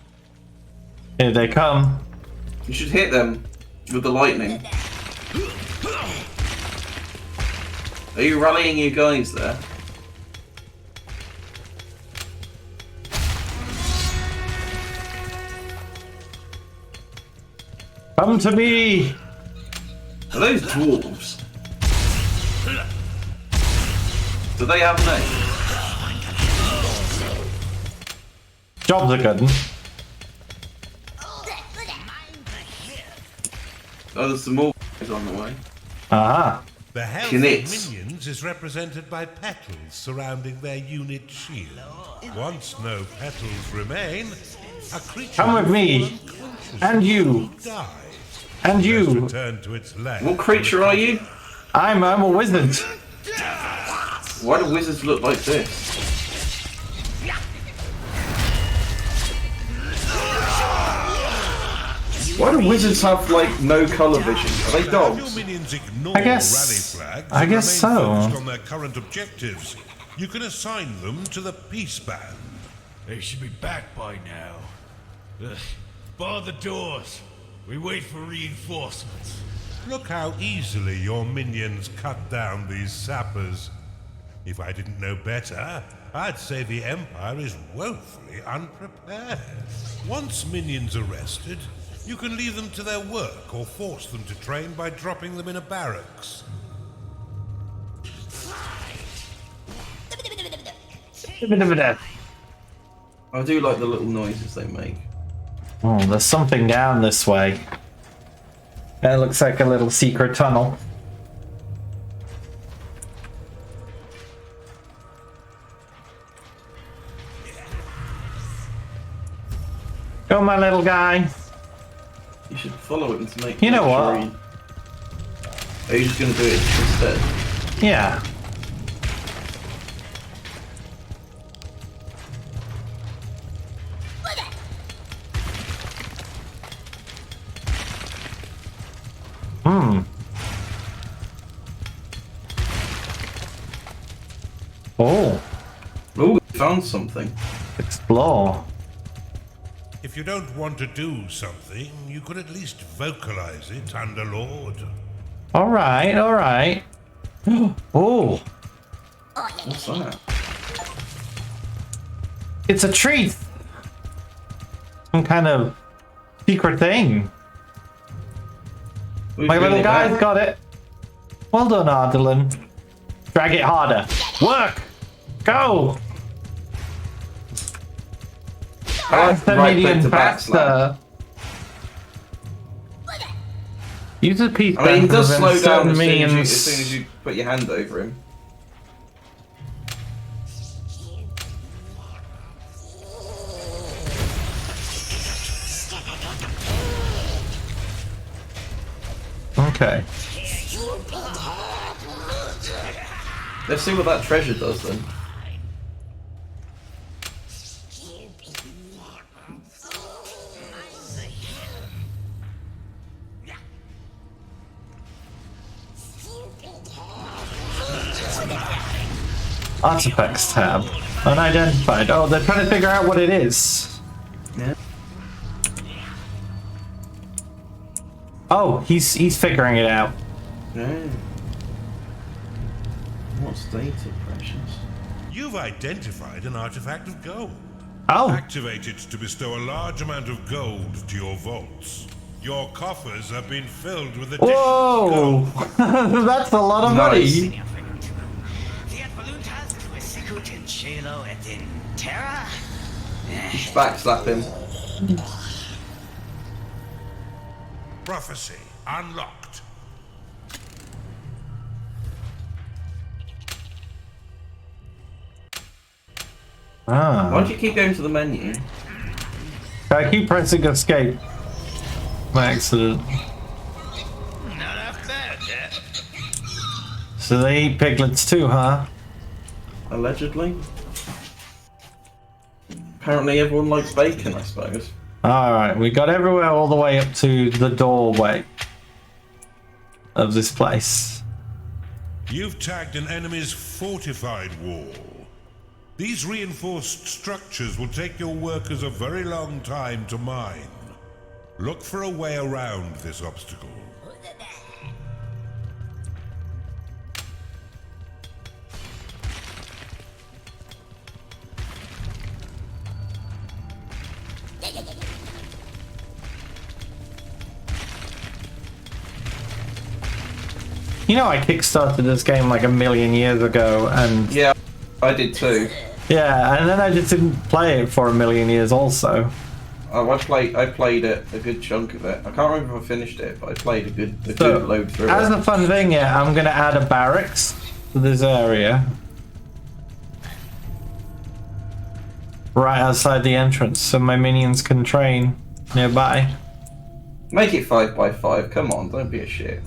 S1: Here they come.
S2: You should hit them with the lightning. Are you rallying your guys there?
S1: Come to me.
S2: Are those dwarves? Do they have names?
S1: Jobs are good.
S2: Oh, there's some more guys on the way.
S1: Aha.
S4: The health
S2: Knits.
S4: of minions is represented by petals surrounding their unit shield. Once no petals remain, a creature
S1: Come with me.
S4: will fall unconscious
S1: And you.
S4: die.
S1: And
S4: Must
S1: you.
S4: return to its lair.
S2: What creature are you?
S1: I'm a wizard.
S2: Why do wizards look like this? Why do wizards have, like, no colour vision? Are they
S4: If your
S2: dogs?
S4: minions ignore
S1: I guess-
S4: rally flags
S1: I
S4: and
S1: guess
S4: remain
S1: so.
S4: focused on their current objectives, you can assign them to the peace band.
S6: They should be back by now. Ugh. Bar the doors. We wait for reinforcements.
S4: Look how easily your minions cut down these sappers. If I didn't know better, I'd say the Empire is woefully unprepared. Once minions are rested, you can leave them to their work or force them to train by dropping them in a barracks.
S2: I do like the little noises they make.
S1: Oh, there's something down this way. It looks like a little secret tunnel. Go, my little guy.
S2: You should follow it to make.
S1: You know
S2: make
S1: what?
S2: sure you- Are you just going to do it instead?
S1: Yeah. Hmm. Oh,
S2: Oh, found something.
S1: explore.
S4: If you don't want to do something, you could at least vocalize it, Underlord.
S1: All right, all right. Oh,
S2: What's that?
S1: it's a treat. Some kind of secret thing.
S2: Who's
S1: My little
S2: bringing it
S1: guy's
S2: back?
S1: got it. Well done, Ardelin. Drag it harder. Work! Go!
S2: I like
S1: Faster,
S2: right
S1: medium,
S2: click to backslap.
S1: faster. Use a piece
S2: I mean, he does
S1: to
S2: slow
S1: prevent
S2: down
S1: certain
S2: as soon
S1: minions.
S2: as you put your hand over him.
S1: Okay.
S2: Let's see what that treasure does then.
S1: Artifacts tab. Unidentified. Oh, they're trying to figure out what it is.
S2: Yeah.
S1: Oh, he's figuring it out.
S2: Yeah. What's data, precious?
S4: You've identified an artifact of gold.
S1: Oh.
S4: Activate it to bestow a large amount of gold to your vaults. Your coffers have been filled with additional
S1: Whoa!
S4: gold.
S1: That's a lot of money.
S2: Backslap him.
S4: Prophecy unlocked.
S1: Ah.
S2: Why do you keep going to the menu?
S1: I keep pressing escape. By accident.
S6: Not after that, Dad.
S1: So they eat piglets too, huh?
S2: Allegedly. Apparently everyone likes bacon, I suppose.
S1: Alright, we got everywhere all the way up to the doorway of this place.
S4: You've tagged an enemy's fortified wall. These reinforced structures will take your workers a very long time to mine. Look for a way around this obstacle.
S1: You know, I kickstarted this game like a million years ago, and
S2: Yeah, I did too.
S1: yeah, and then I just didn't play it for a million years also.
S2: Oh, I played it, a good chunk of it. I can't remember if I finished it, but I played a good
S1: So,
S2: load through
S1: as
S2: it.
S1: a fun thing, yeah, I'm gonna add a barracks to this area. Right outside the entrance, so my minions can train nearby.
S2: Make it 5x5. Come on, don't be a shit.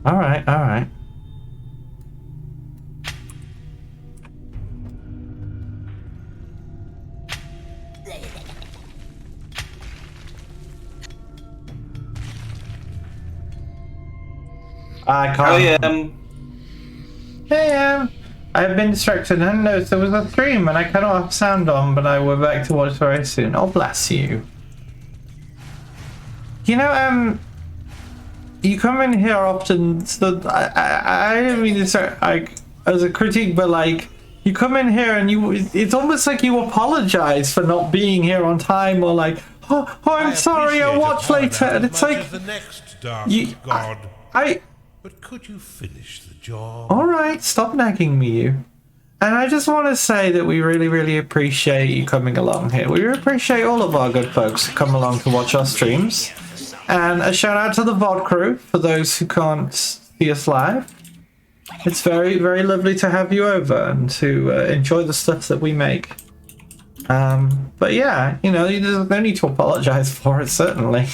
S1: Alright, alright. I can't. Hey, I've been distracted and noticed there was a stream and I cannot have sound on, but I will be back to watch very soon. Oh, bless you. You know, you come in here often, so I didn't mean to start, like, as a critique, but, like, you come in here and it's almost like you apologize for not being here on time, or like, oh I'm sorry, I'll watch later, and it's like,
S4: the next dark
S1: you,
S4: god. But could you finish the job?
S1: Alright, stop nagging me, you. And I just want to say that we really, really appreciate you coming along here. We appreciate all of our good folks who come along to watch our streams. And a shout out to the VOD crew, for those who can't see us live. It's very, very lovely to have you over and to enjoy the stuff that we make. But yeah, you know, there's no need to apologize for it, certainly.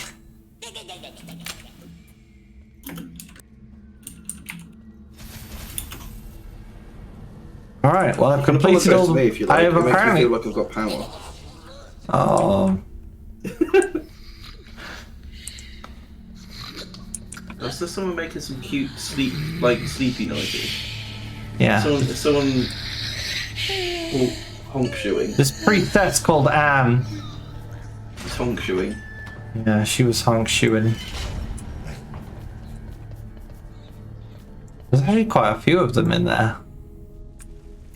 S1: Alright, well I've completed all
S2: me if you like.
S1: I have
S2: It makes me
S1: apparently...
S2: feel like I've got power.
S1: Oh...
S2: Is there someone making some cute sleepy noises?
S1: Yeah.
S2: Someone honk shoeing.
S1: This priestess called Anne.
S2: It's honk shoeing.
S1: Yeah, she was honk shoeing. There's actually quite a few of them in there.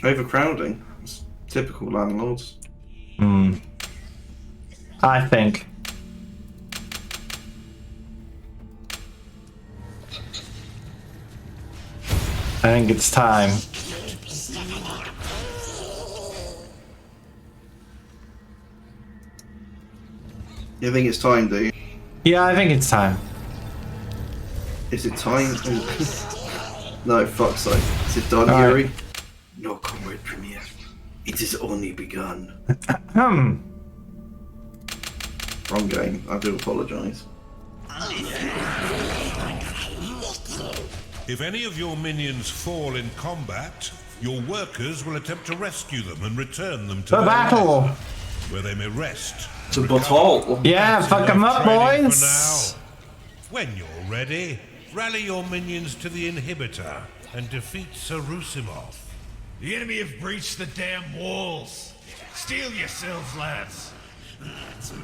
S2: Overcrowding. It's typical landlords.
S1: I think. I think it's time.
S2: You think it's time, do you?
S1: Yeah, I think it's time.
S2: Is it time? No, fuck's sake. Is it done,
S1: All
S2: Yuri?
S1: right.
S2: No, comrade Premier. It has only begun. Wrong game. I do apologise.
S4: If any of your minions fall in combat, Your workers will attempt to rescue them and return them to
S1: The
S4: their
S1: battle.
S4: lair, where they may rest.
S2: To battle.
S1: Yeah,
S4: That's
S1: fuck 'em
S4: enough
S1: up,
S4: training
S1: boys.
S4: for now. When you're ready, rally your minions to the inhibitor and defeat Sarusimov.
S6: The enemy have breached the damn walls. Steel yourselves, lads.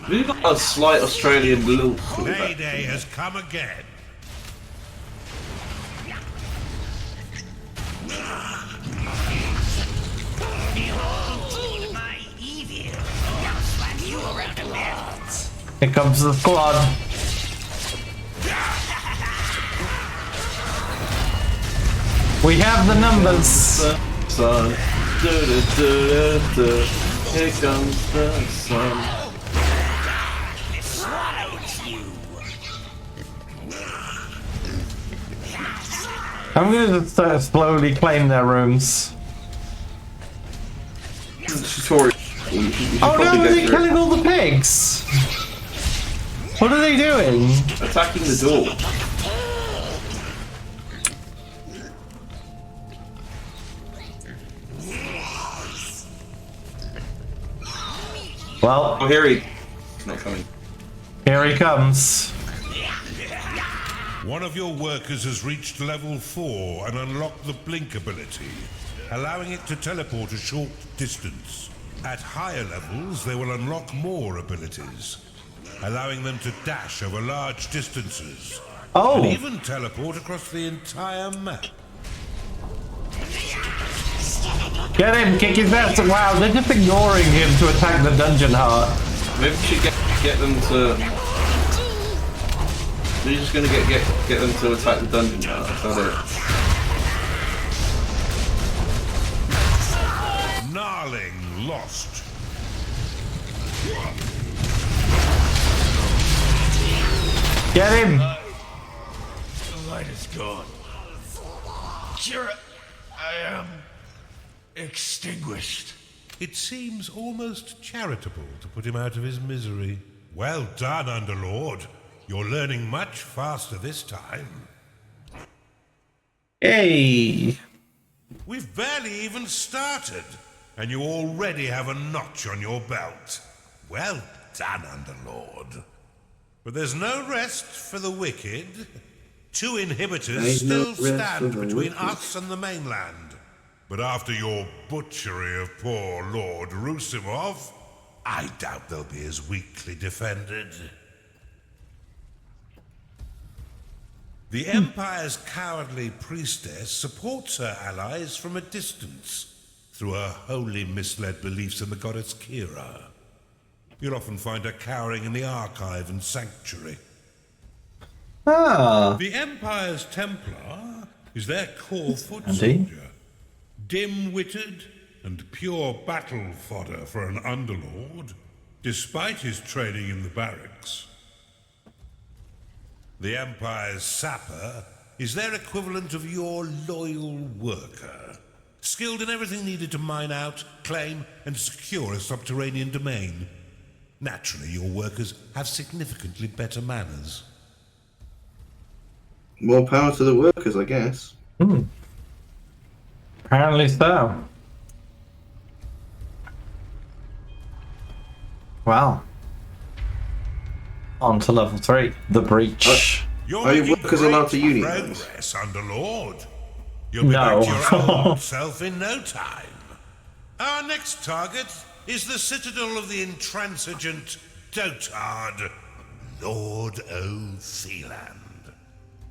S2: We've got a slight Australian look.
S4: Mayday has come again.
S3: Behold my evil. I'll slap you around a bit.
S1: Here comes the squad. We have the numbers.
S2: Sun. Here comes the sun.
S1: I'm gonna just slowly claim their rooms.
S2: Tutorial. You should
S1: Oh no,
S2: probably
S1: are
S2: go
S1: they
S2: through
S1: killing all the pigs? What are they doing?
S2: attacking the door.
S1: Well,
S2: Oh, Harry. Not coming.
S1: here he comes.
S4: One of your workers has reached level 4 and unlocked the blink ability, allowing it to teleport a short distance. At higher levels, they will unlock more abilities, allowing them to dash over large distances, and
S1: Oh,
S4: even teleport across the entire map.
S1: get him, kick his ass. Wow, they're just ignoring him to attack the dungeon heart.
S2: Maybe we should get them to. We're just gonna get them to attack the dungeon now. That's about it.
S4: Gnarling lost.
S1: Get him.
S6: The light is gone. Kira, I am extinguished.
S4: It seems almost charitable to put him out of his misery. Well done, Underlord. You're learning much faster this time.
S1: Hey.
S4: We've barely even started, and you already have a notch on your belt. Well done, Underlord. But there's no rest for the wicked. 2 inhibitors
S2: Ain't no
S4: still
S2: rest for
S4: stand
S2: the
S4: between
S2: wicked.
S4: us and the mainland. But after your butchery of poor Lord Rusimov, I doubt they'll be as weakly defended. The Empire's cowardly priestess supports her allies from a distance through her wholly misled beliefs in the goddess Kira. You'll often find her cowering in the archive and sanctuary.
S1: Ah.
S4: The Empire's Templar is their core foot
S1: Andy?
S4: soldier, dim-witted and pure battle fodder for an underlord, despite his training in the barracks. The Empire's sapper is their equivalent of your loyal worker, skilled in everything needed to mine out, claim, and secure a subterranean domain. Naturally, your workers have significantly better manners.
S2: More power to the workers, I guess.
S1: Apparently so. Wow. On to level 3, the breach.
S4: You're
S2: Are your
S4: making
S2: workers allowed to
S4: great
S2: unionize?
S4: progress, Underlord. You'll be
S1: No.
S4: back to your old self in no time. Our next target is the citadel of the intransigent Dotard, Lord O'Theland.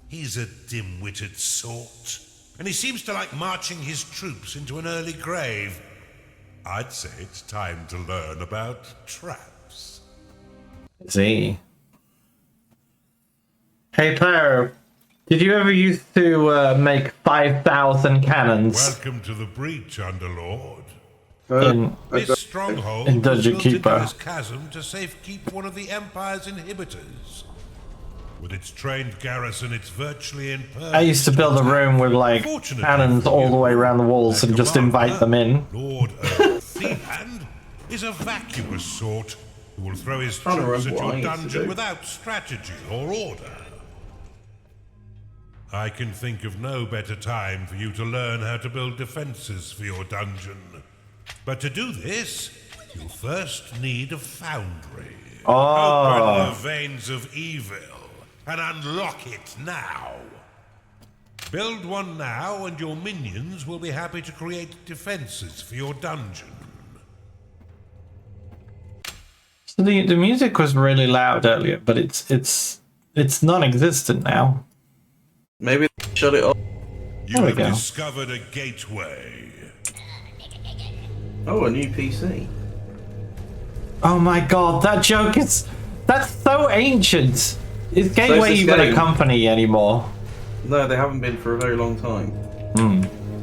S4: He's a dim-witted sort, and he seems to like marching his troops into an early grave. I'd say it's time to learn about traps.
S1: See. Hey player, did you ever used to make 5,000 cannons
S4: Welcome to the breach, Underlord.
S1: in
S4: This stronghold
S1: in Dungeon
S4: was built
S1: Keeper?
S4: into this chasm to safekeep one of the Empire's inhibitors. With its trained garrison, it's virtually impervious.
S1: I used to build a room with like
S4: Fortunately
S1: cannons
S4: for
S1: all
S4: you,
S1: the way around the walls
S4: their
S1: and just
S4: commander,
S1: invite them in.
S4: Lord O'Theland is a vacuous sort who will throw his
S2: Trying to
S4: troops at
S2: remember what I
S4: your
S2: used to
S4: dungeon
S2: do.
S4: without strategy or order. I can think of no better time for you to learn how to build defenses for your dungeon. But to do this, you'll first need a foundry. Open the veins of evil and unlock it now. Build one now and your minions will be happy to create defenses for your dungeon.
S1: So the music was really loud earlier, but it's non-existent now.
S2: Maybe shut it off.
S4: You
S1: There we
S4: have
S1: go.
S4: discovered a gateway.
S2: Oh, a new PC.
S1: Oh my god, that joke that's so ancient. Is Gateway
S2: this
S1: even a
S2: game.
S1: company anymore?
S2: No, they haven't been for a very long time.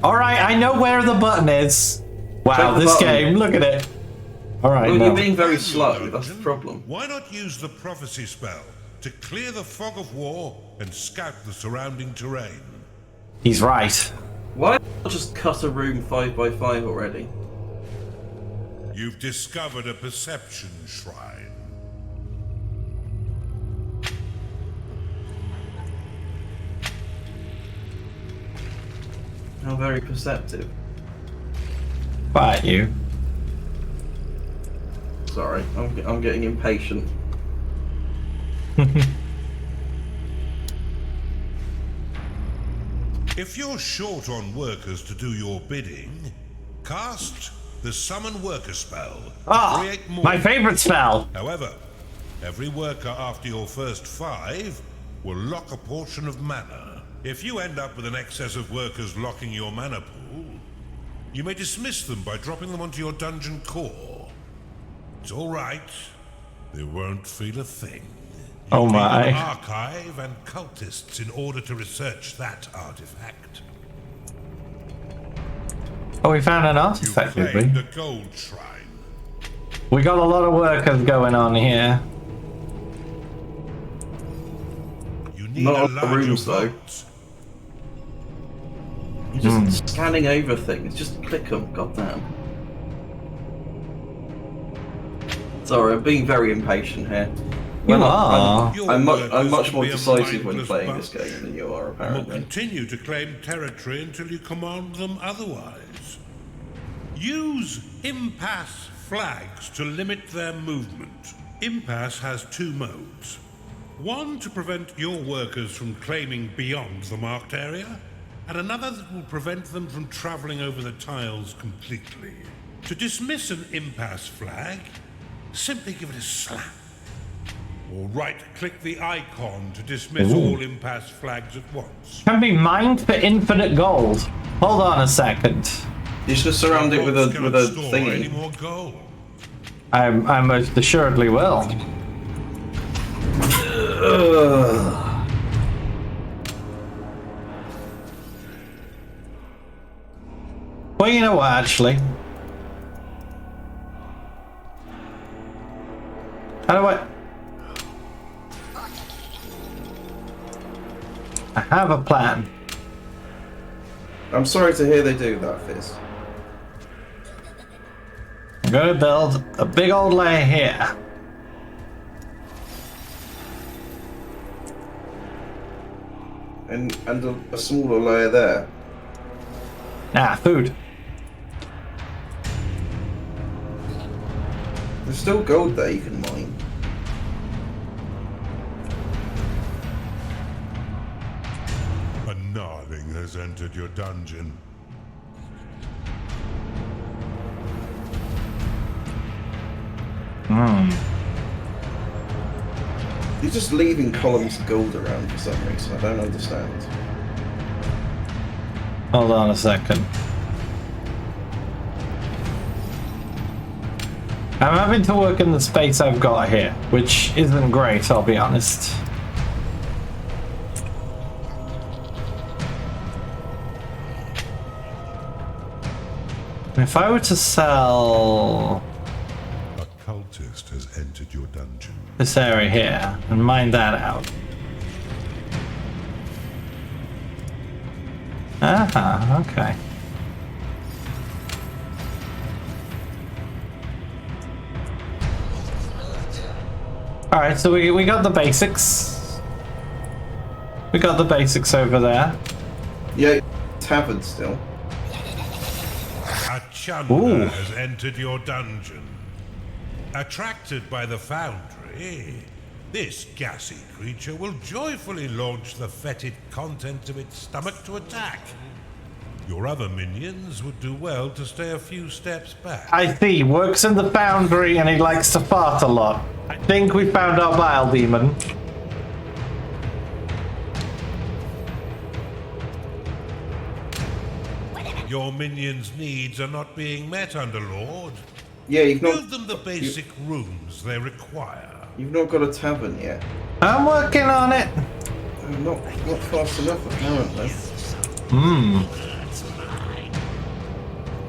S1: Alright, I know where the button is. Wow,
S2: Check the
S1: this
S2: button.
S1: game, look at it. Alright,
S2: Well,
S1: no.
S2: you're being very slow. That's the problem.
S4: Why not use the prophecy spell to clear the fog of war and scout the surrounding terrain?
S1: He's right.
S2: Why not just cut a room 5x5 already?
S4: You've discovered a perception shrine.
S2: How very perceptive.
S1: Quiet you.
S2: Sorry, I'm getting impatient.
S4: If you're short on workers to do your bidding, cast the summon worker spell to
S1: Ah,
S4: create more.
S1: my favorite spell.
S4: However, every worker after your first 5 will lock a portion of mana. If you end up with an excess of workers locking your mana pool, you may dismiss them by dropping them onto your dungeon core. It's all right. They won't feel a thing.
S1: Oh
S4: You'll need
S1: my.
S4: an archive and cultists in order to research that artifact.
S1: Oh, we found an
S4: You've
S1: artifact, did
S4: claimed
S1: we?
S4: a gold shrine.
S1: We got a lot of workers going on here.
S4: You need
S2: Not
S4: a
S2: all the
S4: larger
S2: rooms, though.
S4: vault.
S2: You're just scanning over things. Just click them. Goddamn. Sorry, I'm being very impatient here.
S1: You
S2: When
S1: are.
S4: Your
S2: I'm
S4: workers
S2: much
S4: can
S2: more
S4: be a
S2: decisive when
S4: mindless
S2: playing
S4: bunch.
S2: this game than you are,
S4: And will
S2: apparently.
S4: continue to claim territory until you command them otherwise. Use impasse flags to limit their movement. Impasse has 2 modes. One to prevent your workers from claiming beyond the marked area, and another that will prevent them from traveling over the tiles completely. To dismiss an impasse flag, simply give it a slap. Or right-click the icon to dismiss all impasse flags at once.
S1: Can be mined for infinite gold. Hold on a second.
S2: You should surround it with
S4: Vaults
S2: a
S4: cannot store any
S2: thingy.
S4: more gold.
S1: I most assuredly will. Well, you know what, actually? How do I have a plan.
S2: I'm sorry to hear they do that, Fizz.
S1: I'm gonna build a big old layer here.
S2: And a smaller layer there.
S1: Food.
S2: There's still gold there you can mine.
S4: A gnarling has entered your dungeon.
S2: You're just leaving columns of gold around for some reason. I don't understand.
S1: Hold on a second. I'm having to work in the space I've got here, which isn't great, I'll be honest. If I were to sell
S4: A cultist has entered your dungeon.
S1: this area here and mine that out. Aha, okay. Alright, so we got the basics. We got the basics over there.
S2: Yeah, tavern still.
S4: A Chandler has entered your dungeon. Attracted by the foundry, this gassy creature will joyfully launch the fetid contents of its stomach to attack. Your other minions would do well to stay a few steps back.
S1: I see. Works in the foundry and he likes to fart a lot. I think we found our bile demon.
S4: Your minions' needs are not being met, Underlord.
S2: Yeah, you've
S4: Build
S2: not.
S4: them the basic rooms they require.
S2: You've not got a tavern yet.
S1: I'm working on it.
S2: Not fast enough, apparently.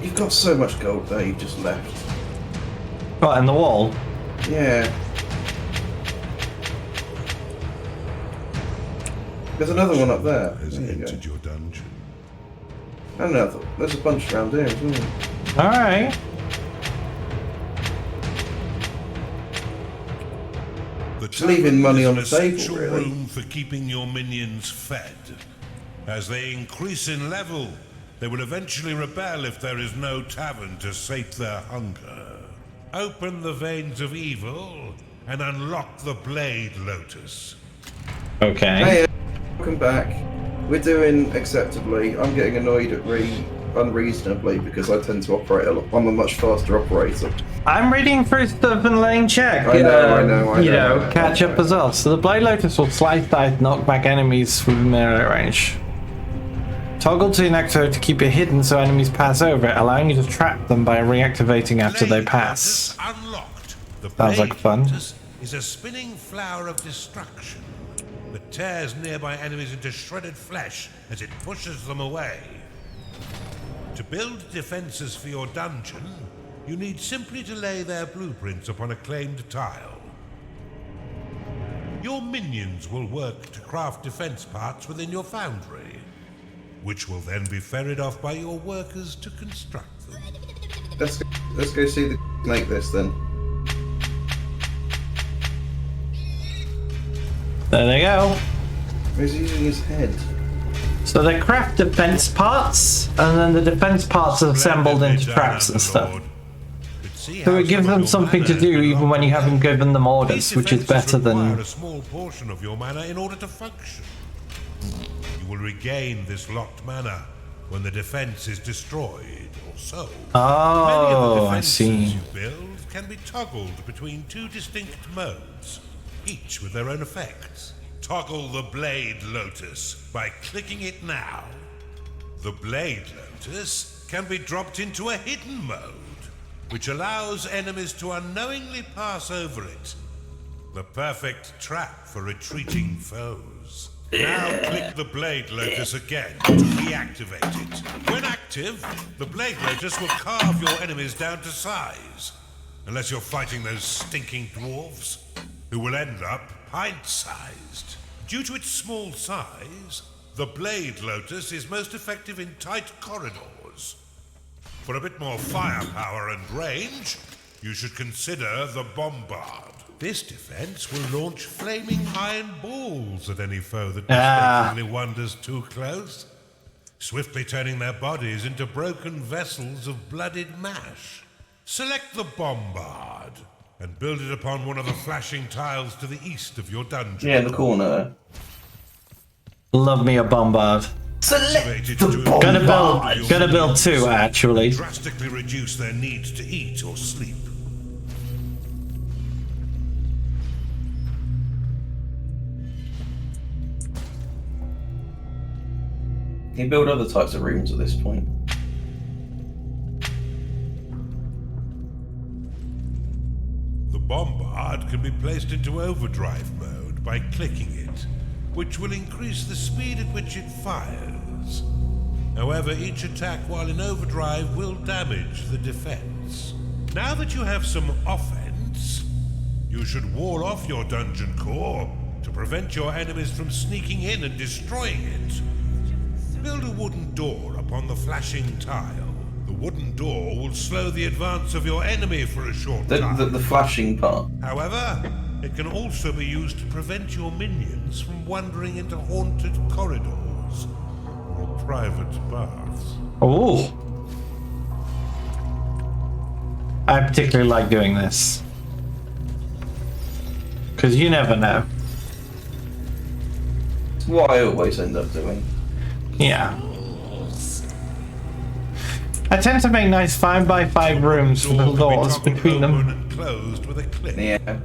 S2: You've got so much gold there. You just left.
S1: What, in the wall?
S2: Yeah. There's another one up there.
S4: Has
S2: There you go.
S4: entered your dungeon.
S2: I don't know. There's a bunch around here as well.
S1: Alright.
S4: The
S2: leaving money
S4: tavern
S2: on the
S4: is an
S2: table,
S4: essential
S2: really.
S4: room for keeping your minions fed. As they increase in level, they will eventually rebel if there is no tavern to sate their hunger. Open the veins of evil and unlock the Blade Lotus.
S1: Okay.
S2: Hey, welcome back. We're doing acceptably. I'm getting annoyed at unreasonably because I tend to operate a lot. I'm a much faster operator.
S1: I'm reading through stuff and laying check.
S2: I know.
S1: Catch up as well. So the Blade Lotus will slice, dice, knock back enemies within melee range. Toggle to inactivate to keep it hidden so enemies pass over it, allowing you to trap them by reactivating after they
S4: Blade
S1: pass.
S4: Lotus unlocked. The
S1: Sounds like
S4: Blade
S1: fun.
S4: Lotus is a spinning flower of destruction that tears nearby enemies into shredded flesh as it pushes them away. To build defenses for your dungeon, you need simply to lay their blueprints upon a claimed tile. Your minions will work to craft defense parts within your foundry, which will then be ferried off by your workers to construct them.
S2: Let's go see the make this then.
S1: There they go.
S2: He's using his head.
S1: So they craft defense parts, and then the defense parts are assembled into traps and stuff. So it gives them something to do even when you haven't given them orders, which is better than...
S4: a small portion of your mana in order to function. You will regain this locked mana when the defense is destroyed, or so. Many of the
S1: Oh, I
S4: defenses
S1: see.
S4: you build can be toggled between two distinct modes, each with their own effects. Toggle the Blade Lotus by clicking it now. The Blade Lotus can be dropped into a hidden mode, which allows enemies to unknowingly pass over it. The perfect trap for retreating foes. Now click the Blade Lotus again to reactivate it. When active, the Blade Lotus will carve your enemies down to size. Unless you're fighting those stinking dwarves, who will end up pint-sized. Due to its small size, the Blade Lotus is most effective in tight corridors. For a bit more firepower and range, you should consider the Bombard. This defense will launch flaming iron balls at any foe that mistakenly wanders too close, swiftly turning their bodies into broken vessels of blooded mash. Select the Bombard and build it upon one of the flashing tiles to the east of your dungeon.
S2: Yeah, in the corner.
S1: Love me a bombard.
S4: Activated to
S1: Gonna build two, actually.
S4: drastically reduce their need to eat or sleep.
S2: He built other types of rooms at this point.
S4: The Bombard can be placed into overdrive mode by clicking it, which will increase the speed at which it fires. However, each attack while in overdrive will damage the defense. Now that you have some offense, you should wall off your dungeon core to prevent your enemies from sneaking in and destroying it. Build a wooden door upon the flashing tile. The wooden door will slow the advance of your enemy for a short time.
S2: The flashing part.
S4: However, It can also be used to prevent your minions from wandering into haunted corridors or private baths.
S1: Oh. I particularly like doing this. Because you never know.
S2: It's what I always end up doing.
S1: Yeah. I tend to make nice 5x5 rooms with little doors between them.
S4: And closed with a click.
S2: Yeah.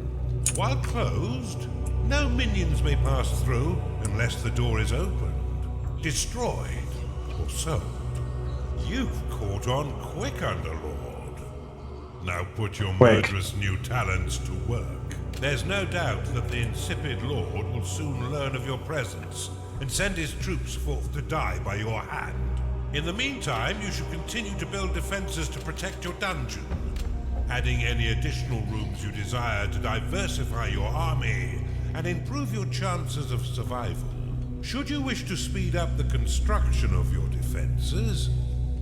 S4: While closed, no minions may pass through unless the door is opened, destroyed, or sold. You've caught on quick, Underlord. Now put your
S1: Quick.
S4: murderous new talents to work. There's no doubt that the insipid Lord will soon learn of your presence and send his troops forth to die by your hand. In the meantime, you should continue to build defenses to protect your dungeon, adding any additional rooms you desire to diversify your army and improve your chances of survival. Should you wish to speed up the construction of your defenses,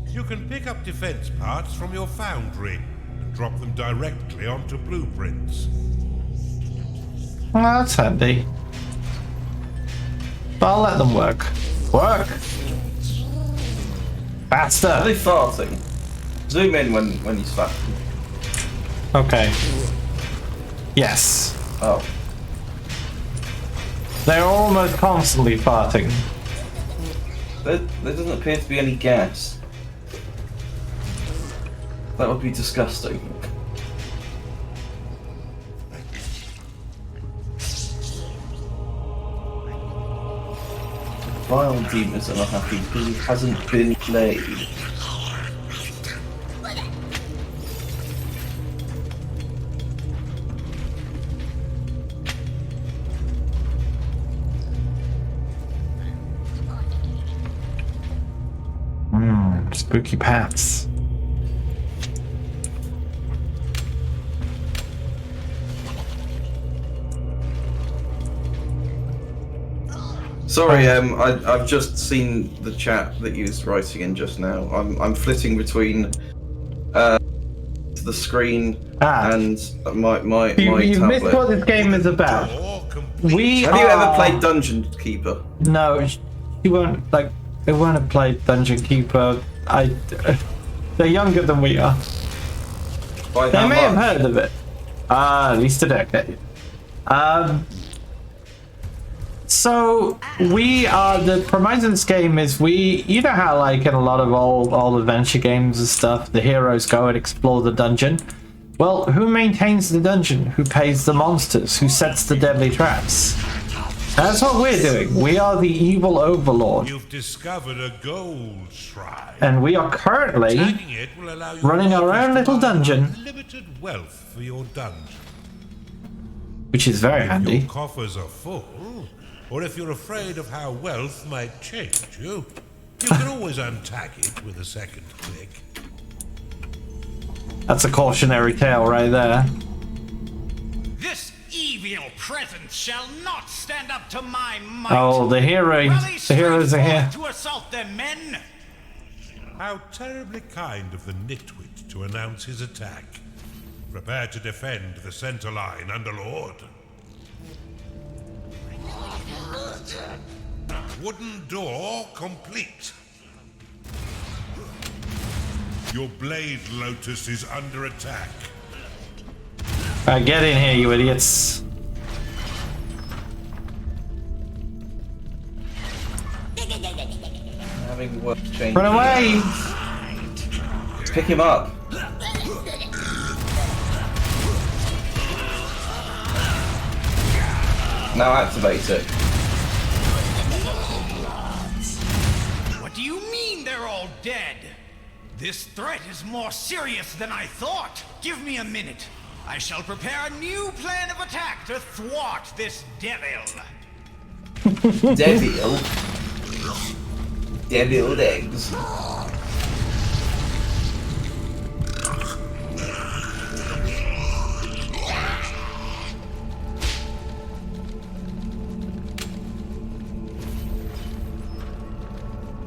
S4: you can pick up defense parts from your foundry and drop them directly onto blueprints.
S1: Well, that's handy. But I'll let them work. Work!
S2: Are
S1: Faster!
S2: they farting? Zoom in when he's farting.
S1: Okay. Yes.
S2: Oh.
S1: They're almost constantly farting.
S2: There doesn't appear to be any gas. That would be disgusting. Vile demons are not happy because he hasn't been played.
S1: Spooky paths.
S2: Sorry, I've just seen the chat that you was writing in just now. I'm flitting between the screen and my
S1: You've missed
S2: tablet.
S1: what this game is about. We
S2: Have you
S1: are...
S2: ever played Dungeon Keeper?
S1: No, you won't, like, they won't have played Dungeon Keeper. They're younger than we are.
S2: By
S1: They
S2: how
S1: may have
S2: much?
S1: heard of it. At least a decade. So we are the premise of this game is you know how like in a lot of old adventure games and stuff, the heroes go and explore the dungeon. Well, who maintains the dungeon? Who pays the monsters? Who sets the deadly traps? That's what we're doing. We are the evil overlord.
S4: You've discovered a gold shrine.
S1: And we are currently
S4: Attacking it will allow you
S1: running our own little dungeon,
S4: unlimited wealth for your dungeon.
S1: which is very
S4: If
S1: handy.
S4: your coffers are full, or if you're afraid of how wealth might change you, you can always untag it with a second click.
S1: That's a cautionary tale right there.
S6: This evil presence shall not stand up to my might.
S1: Oh, the
S6: Rally
S1: heroes are here.
S6: to assault them, men.
S4: How terribly kind of the nitwit to announce his attack. Prepare to defend the center line, Underlord. Wooden door complete. Your blade lotus is under attack.
S1: Alright, get in here, you idiots.
S2: Having work change.
S1: Run away!
S2: Pick him up. Now activate it.
S6: What do you mean they're all dead? This threat is more serious than I thought. Give me a minute. I shall prepare a new plan of attack to thwart this devil.
S2: Devil. Deviled eggs.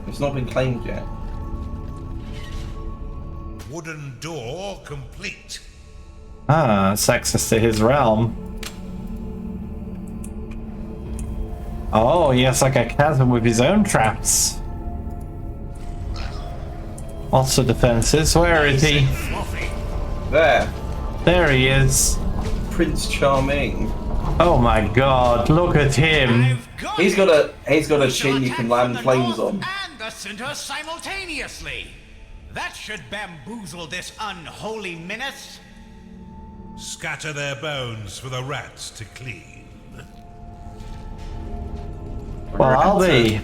S2: It's not been claimed yet.
S4: Wooden door complete.
S1: Ah, it's access to his realm. Oh, he has like a chasm with his own traps. Lots of defenses. Where is he?
S2: There,
S1: There he is.
S2: Prince Charming.
S1: Oh my god, look at him.
S2: He's got a chin you can land planes on.
S6: And the center simultaneously. That should bamboozle this unholy menace.
S4: Scatter their bones for the rats to clean.
S1: Well, I'll be.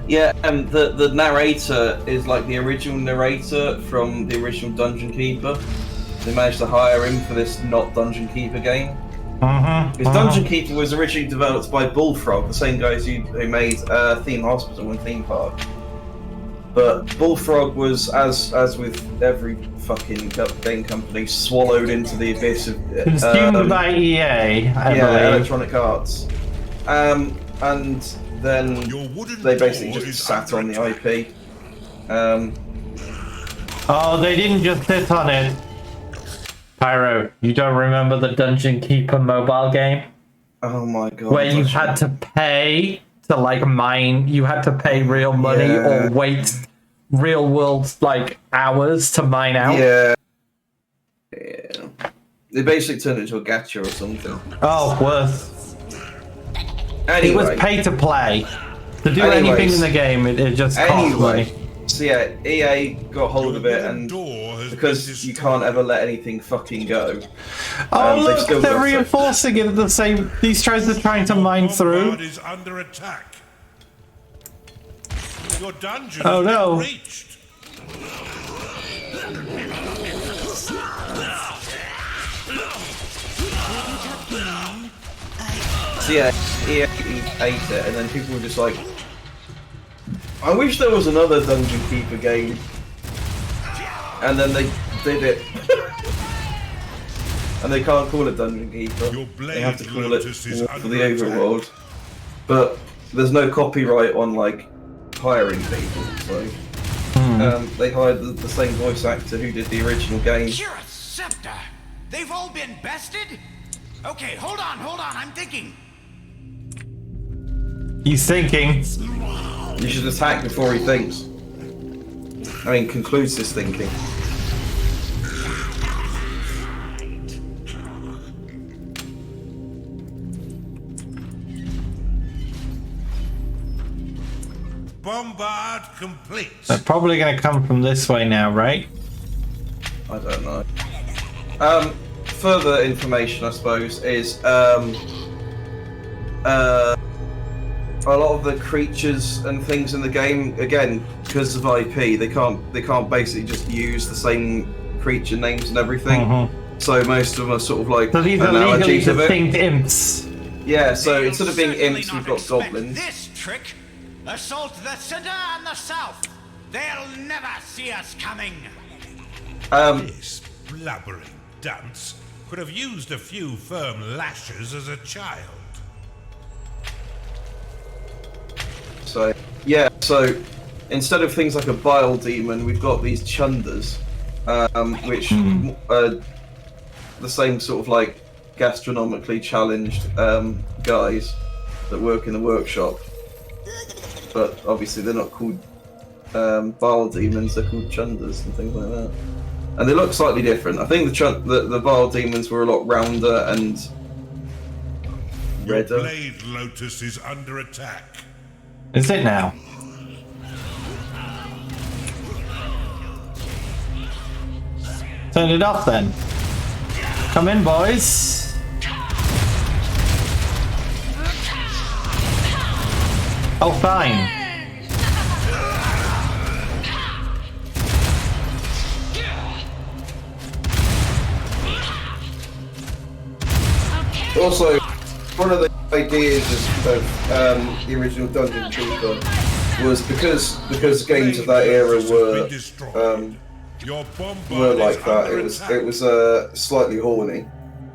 S2: Yeah, the narrator is like the original narrator from the original Dungeon Keeper. They managed to hire him for this not Dungeon Keeper game. Because Dungeon Keeper was originally developed by Bullfrog, the same guys who made Theme Hospital and Theme Park. But Bullfrog was, as with every fucking game company, swallowed into the abyss of
S1: Consumed by EA, I believe.
S2: Electronic Arts. And then they basically just sat on the IP.
S1: Oh, they didn't just sit on it. Pyro, you don't remember the Dungeon Keeper mobile game?
S2: Oh my god.
S1: Where you had to pay to like mine, you had to pay real money or wait real world like hours to mine out?
S2: Yeah. They basically turned it into a gacha or something.
S1: Oh, worse.
S2: Anyway.
S1: It was pay to play. To do anything in the game, it just cost money.
S2: So yeah, EA got hold of it, and because you can't ever let anything fucking go.
S1: Oh look, they're reinforcing it at the same. These trains are trying to mine through.
S4: Is under attack. Your dungeon
S1: Oh no!
S4: reached.
S2: So yeah, EA ate it, and then people were just like, I wish there was another Dungeon Keeper game. And then they did it. And they can't call it Dungeon Keeper. They have to call it War for the Overworld. But there's no copyright on like hiring people, so they hired the same voice actor who did the original game.
S6: You're a scepter. They've all been bested? Okay, hold on, I'm thinking.
S1: He's thinking.
S2: You should attack before he thinks. I mean, concludes his thinking.
S4: Bombard complete.
S1: They're probably going to come from this way now, right?
S2: I don't know. Further information, I suppose, is a lot of the creatures and things in the game, again, because of IP, they can't basically just use the same creature names and everything. So most of them are sort of like
S1: so these are legally
S2: analogies of it.
S1: distinct imps.
S2: Yeah, so instead of being imps, we've got goblins.
S6: This trick, assault the center and the south. They'll never see us coming.
S4: This blubbering dunce could have used a few firm lashes as a child.
S2: So yeah, so instead of things like a bile demon, we've got these chundas, which are the same sort of like gastronomically challenged guys that work in the workshop. But obviously they're not called bile demons; they're called chundas and things like that. And they look slightly different. I think the bile demons were a lot rounder and redder.
S4: Your blade lotus is under attack.
S1: Is it now? Turn it off then. Come in, boys. Oh, fine.
S2: Also, one of the ideas of the original Dungeon Keeper was because games of that era were like that. It was slightly horny.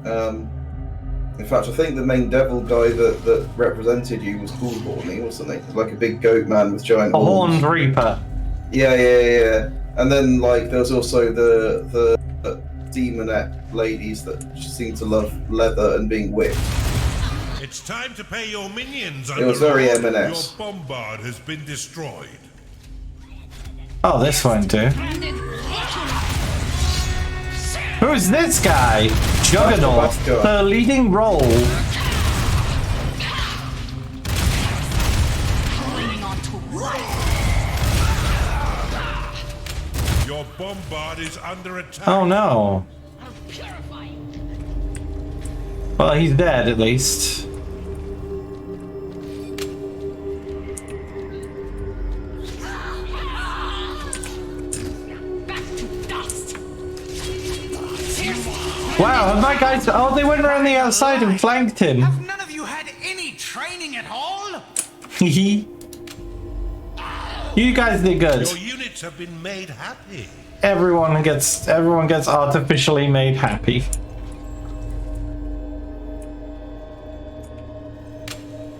S2: In fact, I think the main devil guy that represented you was called Horny, wasn't he? Like a big goat man with giant
S1: A
S2: horns.
S1: horned reaper.
S2: Yeah. And then like there was also the demonette ladies that seemed to love leather and being whipped.
S4: It's time to pay your minions.
S2: It was very
S4: Underlord.
S2: M&S.
S4: Your bombard has been destroyed.
S1: Oh, this won't do. Who's this guy? Juggernaut, the leading role.
S4: Your bombard is under attack.
S1: Oh no. Well, he's dead at least. Wow, have my guys... Oh, they went around the outside and flanked him.
S6: Have none of you had any training at all?
S1: You guys did good.
S4: Your units have been made happy.
S1: Everyone gets artificially made happy.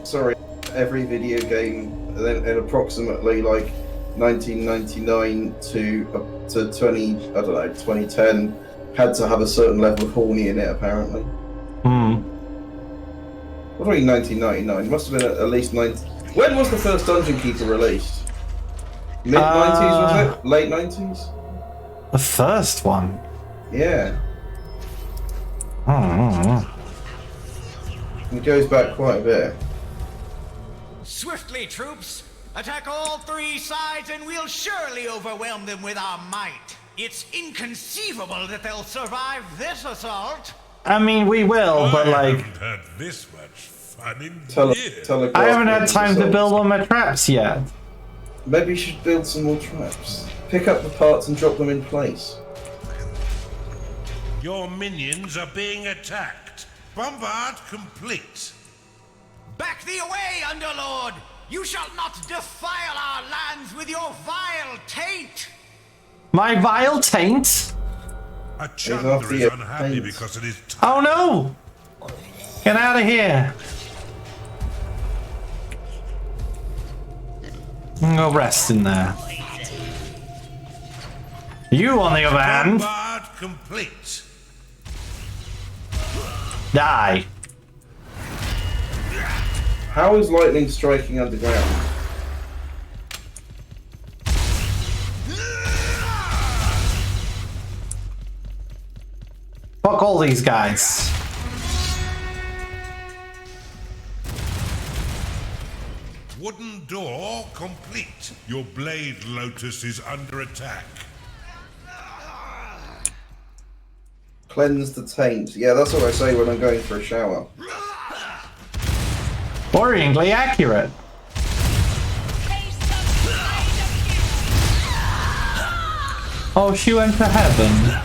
S2: Sorry, every video game in approximately like 1999 to 2010 had to have a certain level of horny in it, apparently. What about 1999? It must have been at least 90. When was the first Dungeon Keeper released? Mid 90s, was it? Late 90s?
S1: The first one?
S2: Yeah.
S1: Hmm.
S2: It goes back quite a bit.
S6: Swiftly, troops! Attack all three sides and we'll surely overwhelm them with our might. It's inconceivable that they'll survive this assault.
S1: I mean, we will, but
S4: I
S1: like...
S4: haven't had this much fun in years.
S1: I haven't had time to build all my traps yet.
S2: Maybe you should build some more traps. Pick up the parts and drop them in place.
S4: Your minions are being attacked. Bombard complete.
S6: Back thee away, Underlord! You shall not defile our lands with your vile taint!
S1: My vile taint?
S4: A Chandra is unhappy because it is
S1: Oh no! Get out of here! Go rest in there. You, on the other hand,
S4: Bombard complete.
S1: die.
S2: How is lightning striking underground?
S1: Fuck all these guys.
S4: Wooden door complete. Your blade lotus is under attack.
S2: Cleanse the taint. Yeah, that's what I say when I'm going for a shower.
S1: Worryingly accurate. Oh, she went to heaven.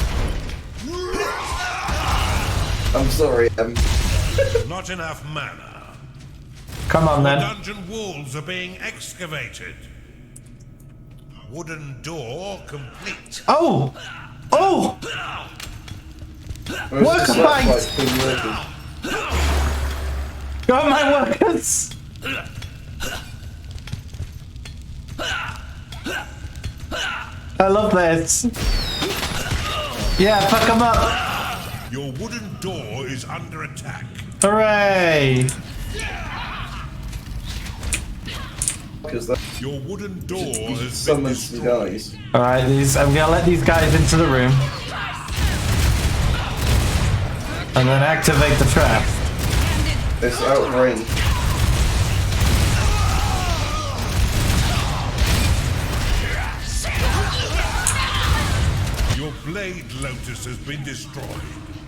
S2: I'm sorry,
S4: Not enough mana.
S1: Come on then.
S4: Dungeon walls are being excavated. Wooden door complete.
S1: Oh! Oh! Work fight! Go on, my workers! I love this. Yeah, fuck them up.
S4: Your wooden door is under attack.
S1: Hooray!
S4: Your wooden door has been
S2: Summons the
S4: destroyed.
S2: guys.
S1: Alright, I'm gonna let these guys into the room. And then activate the trap.
S2: It's out of range.
S4: Your blade lotus has been destroyed.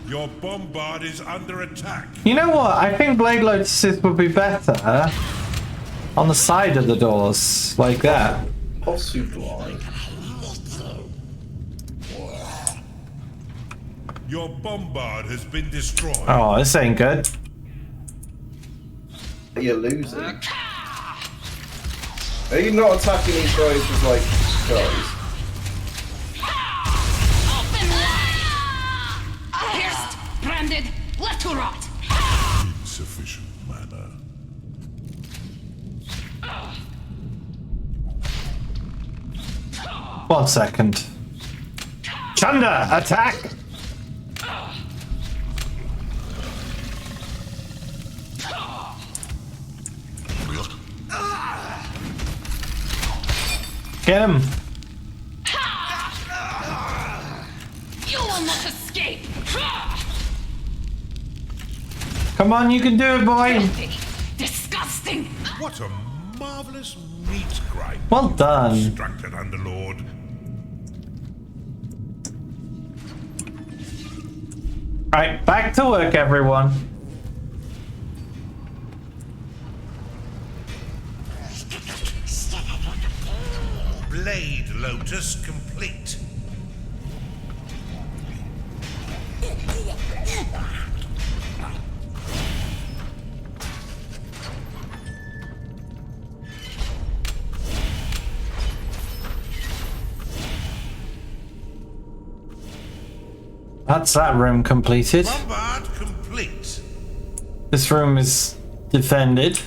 S4: Your bombard is under attack.
S1: You know what? I think Blade Lotuses would be better on the side of the doors, like that.
S2: Possibly.
S4: Your bombard has been destroyed.
S1: Oh, this ain't good.
S2: You're losing. Are you not attacking these guys with like guys?
S7: Pierced, branded, left to rot.
S4: Insufficient mana.
S1: One second. Chanda, attack! Get him.
S7: You will not escape!
S1: Come on, you can do it, boy.
S7: Filthy! Disgusting!
S4: What a marvelous meat grind.
S1: Well done.
S4: Instructed Underlord.
S1: Right, back to work, everyone.
S4: Blade Lotus complete.
S1: That's that room completed.
S4: Bombard complete.
S1: This room is defended.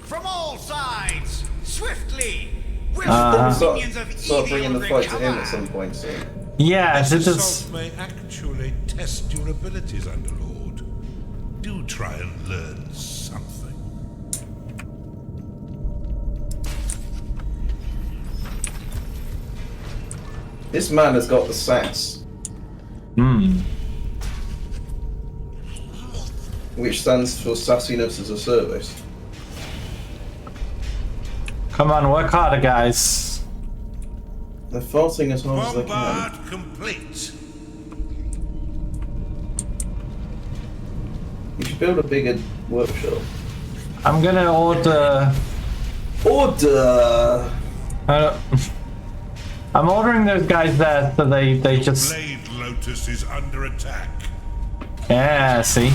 S6: From all sides, swiftly. With
S2: Start,
S6: minions of
S2: start
S6: evil
S2: bringing the fight to him
S6: recover.
S2: at some point soon.
S1: Yeah,
S4: This
S1: it is.
S4: assault may actually test your abilities, Underlord. Do try and learn something.
S2: This man has got the sass, which stands for sassiness as a service.
S1: Come on, work harder, guys.
S2: They're farting as hard as they
S4: Bombard
S2: can.
S4: complete.
S2: You should build a bigger workshop.
S1: I'm gonna order.
S2: Order!
S1: I'm ordering those guys there so they just.
S4: Blade Lotus is under attack.
S1: Yeah, see.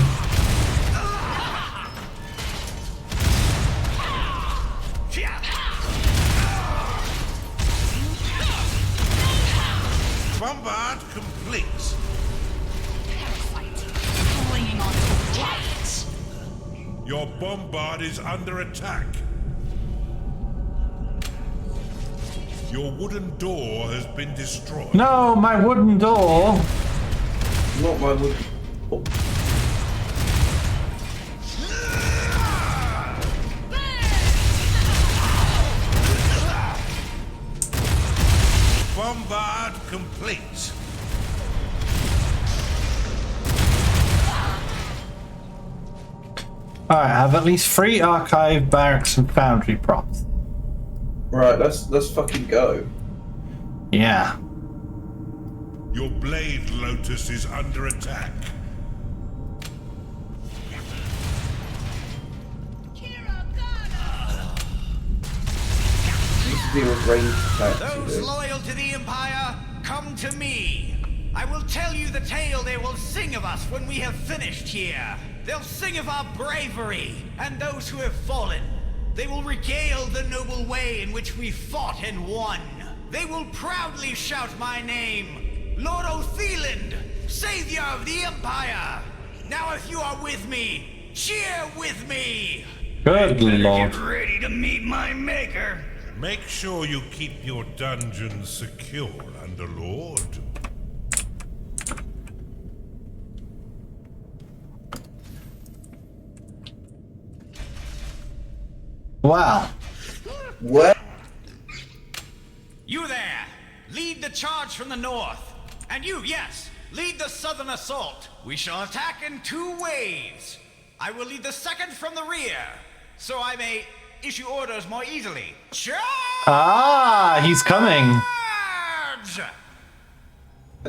S4: Bombard complete.
S7: Clinging on to diet!
S4: Your bombard is under attack. Your wooden door has been destroyed.
S1: No, my wooden door.
S2: Not my wood. Oh.
S4: Bombard complete.
S1: Alright, I have at least 3 archive, barracks, and foundry props.
S2: Right, let's fucking go.
S1: Yeah.
S4: Your Blade Lotus is under attack.
S2: This would be a ranged attack.
S6: Those loyal to the Empire, come to me. I will tell you the tale they will sing of us when we have finished here. They'll sing of our bravery and those who have fallen. They will regale the noble way in which we fought and won. They will proudly shout my name, Lord Otheland, Savior of the Empire. Now if you are with me, cheer with me.
S1: Good lord.
S6: Get ready to meet my maker.
S4: Make sure you keep your dungeon secure, Underlord.
S1: Wow.
S2: What?
S6: You there! Lead the charge from the north. And you, yes, lead the southern assault. We shall attack in 2 ways. I will lead the second from the rear, so I may issue orders more easily. Charge!
S1: Ah, he's coming.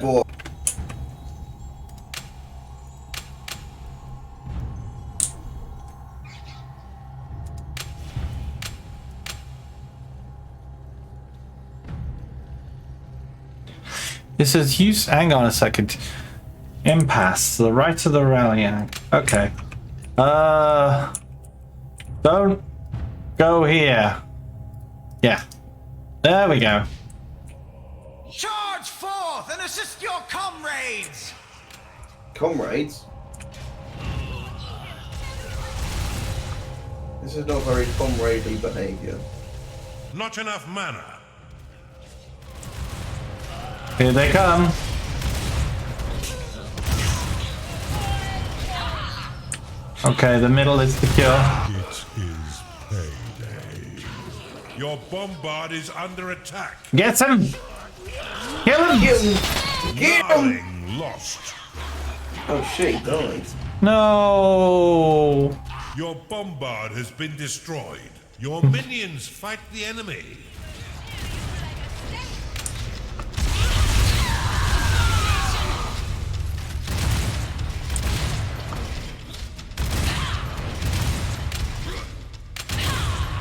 S2: Boy.
S1: It says use. Hang on a second. Impasse. To the right of the rallying. Okay. Don't go here. Yeah. There we go.
S6: Charge forth and assist your comrades!
S2: Comrades? This is not very comradely behaviour.
S4: Not enough mana.
S1: Here they come. Okay, the middle is secure.
S4: It is payday. Your bombard is under attack.
S1: Get him! Kill him!
S2: Get him!
S4: Gnarling lost.
S2: Oh shit, he died.
S1: No!
S4: Your bombard has been destroyed. Your minions fight the enemy.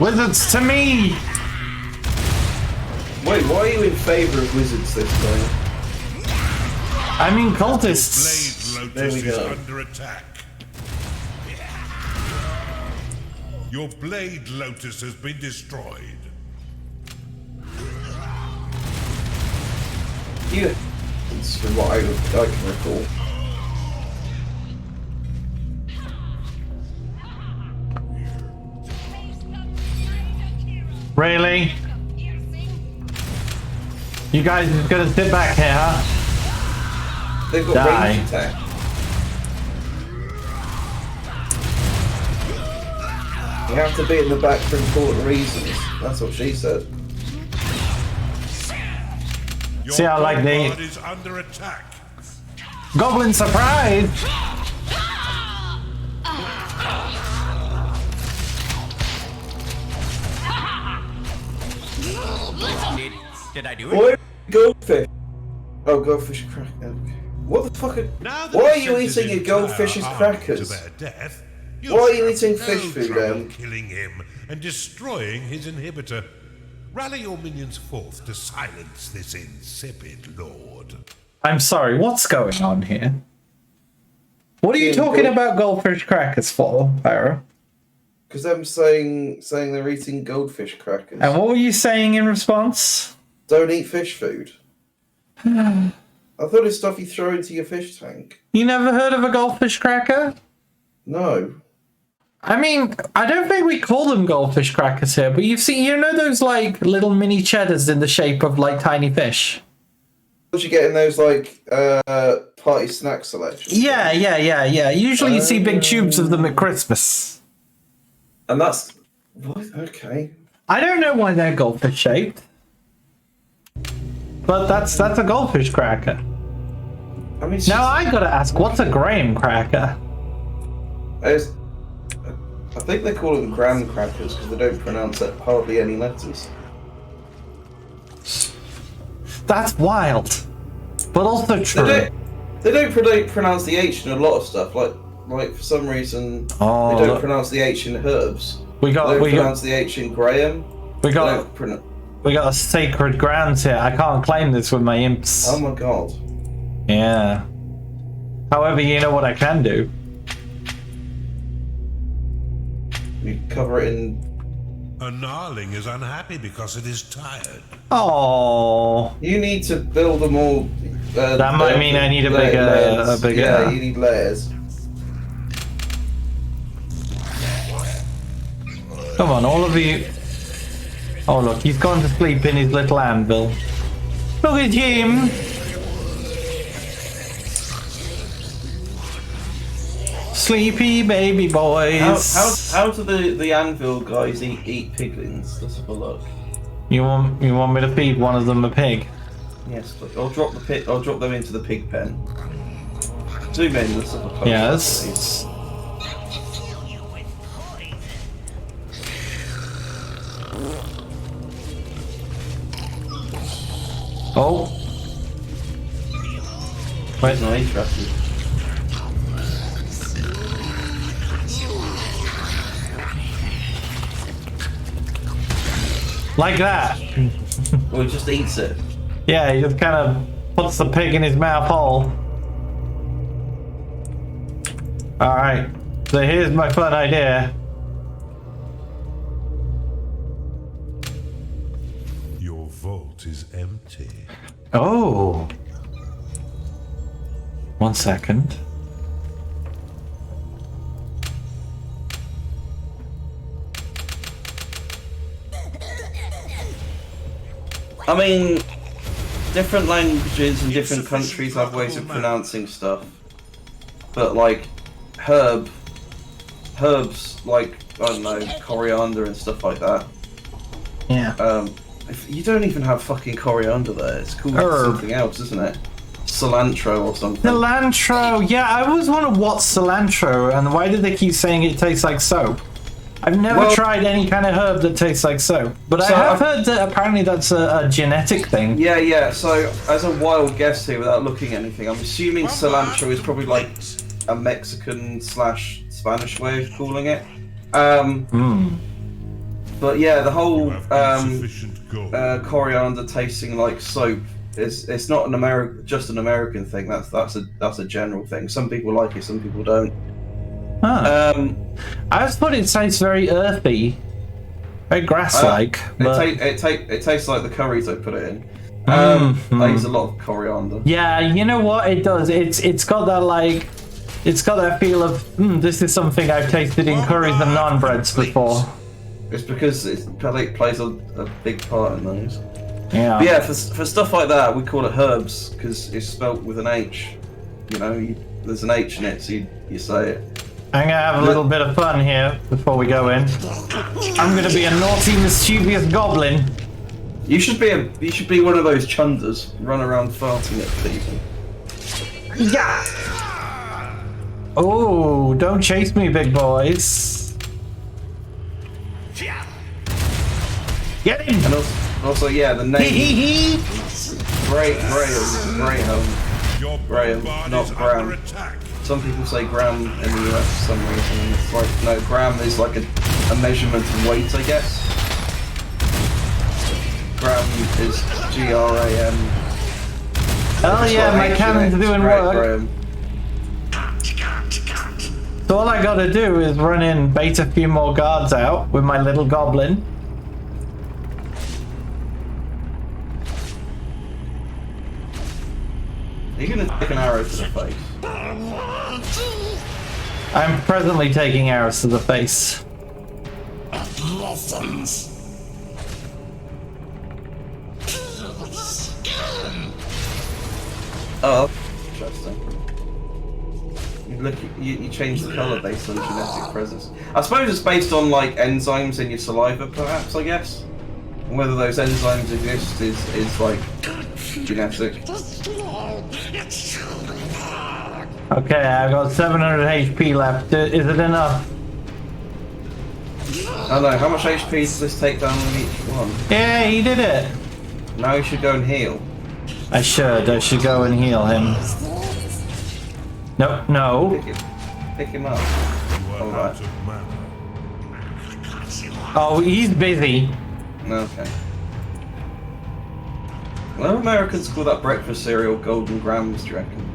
S1: Wizards to me!
S2: Wait, why are you in favour of wizards this time?
S1: I mean cultists.
S4: Blade
S2: There
S4: Lotus
S2: we
S4: is
S2: go.
S4: under attack. Your Blade Lotus has been destroyed.
S2: You. It's from what I can recall.
S1: Really? You guys are gonna sit back here, huh?
S2: They've got
S1: Die.
S2: range attack. You have to be in the back for important reasons. That's what she said.
S4: Your
S1: See, I like the-
S4: bombard is under attack.
S1: Goblin surprise!
S6: Did I do it?
S2: Why goldfish? Oh, goldfish crackers. Okay. What the fuck?
S4: Now that
S2: Why are
S4: you've
S2: you
S4: sent his
S2: eating your
S4: entire
S2: goldfish's
S4: army
S2: crackers?
S4: To their death, you
S2: Why are you
S4: shall
S2: eating
S4: have
S2: fish
S4: no
S2: food,
S4: trouble
S2: then?
S4: killing him and destroying his inhibitor. Rally your minions forth to silence this insipid lord.
S1: I'm sorry, what's going on here? What are you
S2: Yeah,
S1: talking
S2: gold-
S1: about goldfish crackers for, Pyro?
S2: Because I'm saying they're eating goldfish crackers.
S1: And what were you saying in response?
S2: Don't eat fish food. I thought it's stuff you throw into your fish tank.
S1: You never heard of a goldfish cracker?
S2: No.
S1: I mean, I don't think we call them goldfish crackers here, but you know those like little mini cheddars in the shape of like tiny fish?
S2: What you get in those like party snack selections?
S1: Yeah. Usually you see big tubes of them at Christmas.
S2: And that's what? Okay.
S1: I don't know why they're goldfish shaped, but that's a goldfish cracker.
S2: I mean,
S1: Now I gotta ask, what's a graham cracker?
S2: I think they call them graham crackers because they don't pronounce it hardly any letters.
S1: That's wild, but also true.
S2: They don't pronounce the H in a lot of stuff. Like for some reason,
S1: Oh,
S2: they don't
S1: look.
S2: pronounce the H in herbs.
S1: We
S2: They
S1: got
S2: don't
S1: we
S2: pronounce
S1: got
S2: the H in Graham.
S1: we
S2: They
S1: got
S2: don't pronounce.
S1: we got a sacred ground here. I can't claim this with my imps.
S2: Oh my god.
S1: Yeah. However, you know what I can do.
S2: We cover it in.
S4: A gnarling is unhappy because it is tired.
S1: Oh,
S2: You need to build them all.
S1: That might mean I need a bigger-
S2: layers.
S1: a bigger-
S2: Yeah, you need layers.
S1: come on, all of you. Oh look, he's gone to sleep in his little anvil. Look at him. Sleepy baby boys.
S2: How do the anvil guys eat piglins? Let's have a look.
S1: You want me to feed one of them a pig?
S2: Yes, but I'll drop them into the pig pen. Zoom in. Let's have a close
S1: Yes.
S2: look, please.
S1: Oh. Wait.
S2: Not interested.
S1: Like that.
S2: Or he just eats it.
S1: Yeah, he just kind of puts the pig in his mouth hole. Alright, so here's my fun idea.
S4: Your vault is empty.
S1: Oh. 1 second.
S2: I mean, different languages and different countries have ways of pronouncing stuff. But like, herbs like, I don't know, coriander and stuff like that.
S1: Yeah.
S2: If you don't even have fucking coriander there. It's called something else, isn't it? Cilantro or something.
S1: Cilantro. Yeah, I always wondered what's cilantro and why do they keep saying it tastes like soap? I've never tried any kind of herb that tastes like soap, but I have heard that apparently that's a genetic thing.
S2: Yeah. So, as a wild guess here, without looking at anything, I'm assuming cilantro is probably like a Mexican / Spanish way of calling it. But yeah, the whole coriander tasting like soap it's not just an American thing. That's a general thing. Some people like it, some people don't.
S1: Huh. I just thought it tastes very earthy, very grass-like.
S2: It tastes like the curries I put it in. I use a lot of coriander.
S1: Yeah, you know what it does? It's got that it's got that feel of this is something I've tasted in curries and naan breads before.
S2: It's because it plays a big part in those.
S1: Yeah.
S2: But yeah, for stuff like that, we call it herbs because it's spelt with an H. You know, there's an H in it, so you say it.
S1: I'm gonna have a little bit of fun here before we go in. I'm gonna be a naughty, mischievous goblin.
S2: You should be one of those chundas, run around farting at people.
S1: Yeah. Oh, don't chase me, big boys. Get him.
S2: And also, yeah, the name. Graham, not Graham. Some people say gram in the US for some reason, and it's like, no, gram is like a measurement of weight, I guess. Gram is G-R-A-M.
S1: Oh yeah, my cannon's doing work.
S2: Graham.
S1: So all I gotta do is run in, bait a few more guards out with my little goblin.
S2: Are you gonna take an arrow to the face?
S1: I'm presently taking arrows to the face.
S2: Oh, interesting. You change the colour based on genetic presence. I suppose it's based on like enzymes in your saliva, perhaps. I guess. And whether those enzymes exist is like genetic.
S1: Okay, I've got 700 HP left. Is it enough?
S2: I don't know. How much HP does this take down on each one?
S1: Yeah, he did it.
S2: Now you should go and heal.
S1: I should go and heal him. No.
S2: Pick him up. Alright.
S1: Oh, he's busy.
S2: Okay. Well, Americans call that breakfast cereal golden grams, do you reckon?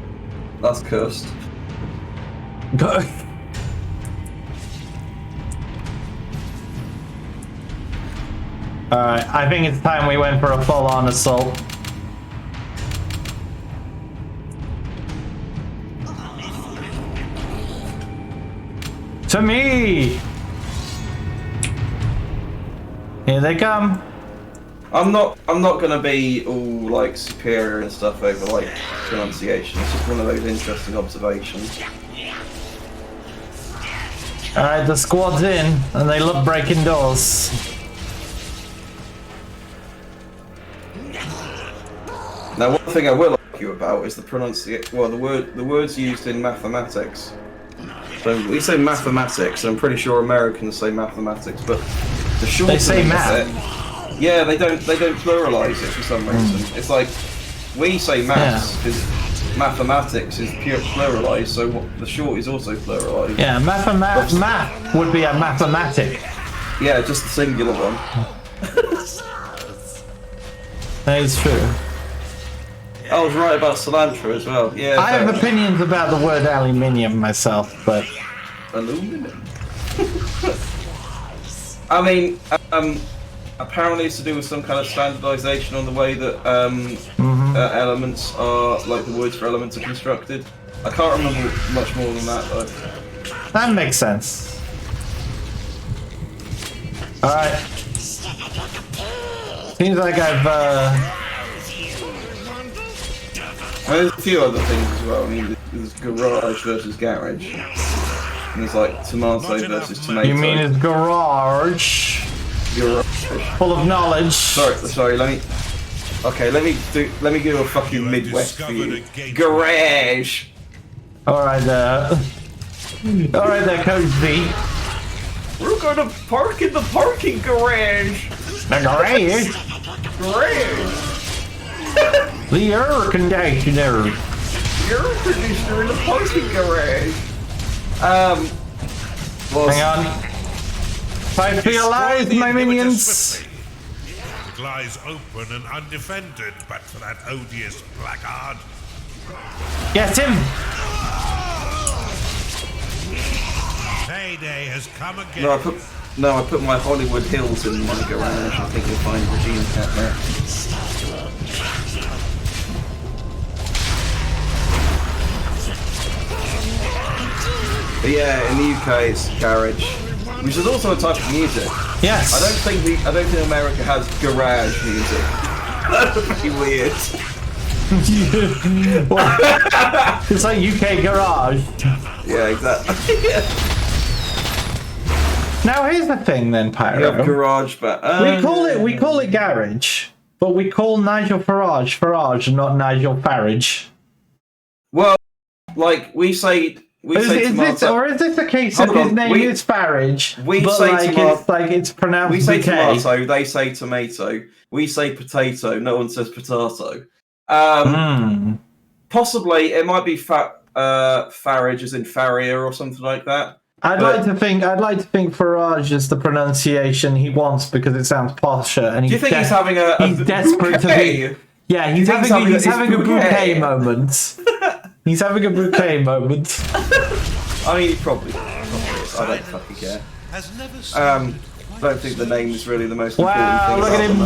S2: That's cursed.
S1: Go. Alright, I think it's time we went for a full-on assault. To me! Here they come.
S2: I'm not gonna be all like superior and stuff over like pronunciation. It's just one of those interesting observations.
S1: Alright, the squad's in, and they look breaking doors.
S2: Now, one thing I will argue about is the pronunciation. Well, the words used in mathematics. So we say mathematics. I'm pretty sure Americans say mathematics, but the short.
S1: They say math.
S2: Yeah, they don't pluralize it for some reason. It's like we say maths because mathematics is pure pluralized, so the short is also pluralized.
S1: Yeah, math would be a mathematic.
S2: Yeah, just the singular one.
S1: That is true.
S2: I was right about cilantro as well. Yeah.
S1: I have opinions about the word aluminium myself, but
S2: aluminum. I mean, apparently it's to do with some kind of standardization on the way that elements are, like the words for elements are constructed. I can't remember much more than that though.
S1: That makes sense. Alright. Seems like
S2: There's a few other things as well. I mean, there's garage versus garage. And there's like tomato versus tomato.
S1: You mean it's garage?
S2: Garage.
S1: full of knowledge.
S2: Sorry. Let me do a fucking
S4: have
S2: Midwest
S4: discovered
S2: view.
S4: a gateway.
S2: Garage.
S1: All right there. All right there, Coach Z.
S2: We're gonna park in the parking garage.
S1: The garage.
S2: Garage.
S1: The air conditioner.
S2: Air conditioner in the parking garage. Well,
S1: Hang on. Fight for your lives, my minions.
S4: Swiftly. It lies open and undefended, but for that odious blackguard.
S1: Get him.
S4: Payday has come again.
S2: I put my Hollywood Hills in my garage. I think you'll find Regina Cat there. But yeah, in the UK it's garage, which is also a type of music.
S1: Yes.
S2: I don't think America has garage music. That would be weird.
S1: It's like UK garage.
S2: Yeah, exactly.
S1: Now here's the thing, then,
S2: You
S1: Pyro.
S2: have garage, but
S1: We call it garage, but we call Nigel Farage, not Nigel Farage.
S2: well, like we say
S1: Is this,
S2: tomato.
S1: or is this a case of
S2: Hold
S1: his
S2: on,
S1: name
S2: we-
S1: is Farage,
S2: we
S1: but
S2: say
S1: it's pronounced
S2: We say
S1: bouquet?
S2: tomato, they say tomato. We say potato, no one says potato. Possibly it might be Farage as in Farrier or something like that.
S1: I'd like to think Farage is the pronunciation he wants because it sounds posher, and
S2: Do you think he's having a
S1: he's desperate to
S2: bouquet?
S1: be. Yeah, he's
S2: think
S1: having
S2: he's having
S1: a
S2: his
S1: bouquet
S2: bouquet?
S1: moment. He's having a bouquet moment.
S2: I mean, he probably is. I don't fucking care.
S4: Has never
S2: I don't think the name is really the most important
S1: Wow,
S2: thing
S1: look
S2: about
S1: at
S2: the
S1: him.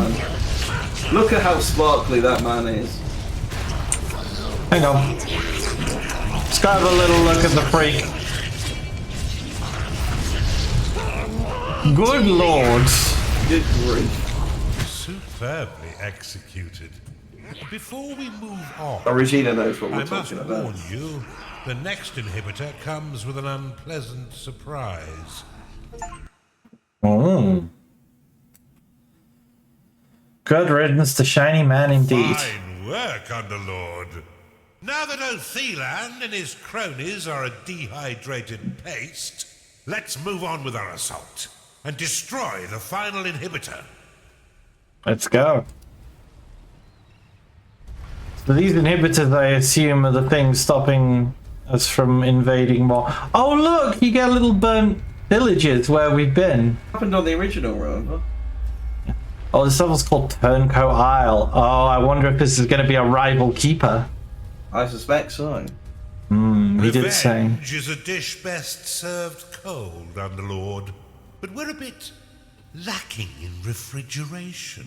S2: man. Look at how sparkly that man is.
S1: Hang on. Let's go have a little look at the freak. Good lord.
S2: Good grief.
S4: superbly executed. Before we move on,
S2: Regina knows what
S4: I
S2: we're
S4: must
S2: talking about.
S4: warn you, the next inhibitor comes with an unpleasant surprise.
S1: Oh. Good riddance to shiny man indeed.
S4: Fine work, Underlord. Now that Othelan and his cronies are a dehydrated paste, let's move on with our assault and destroy the final inhibitor.
S1: Let's go. So these inhibitors, I assume, are the things stopping us from invading more. Oh look, you get little burnt villages where we've been.
S2: Happened on the original run, huh?
S1: Oh, this level's called Turncoat Isle. Oh, I wonder if this is going to be a rival keeper.
S2: I suspect so.
S1: He did say.
S4: Revenge is a dish best served cold, Underlord, but we're a bit lacking in refrigeration.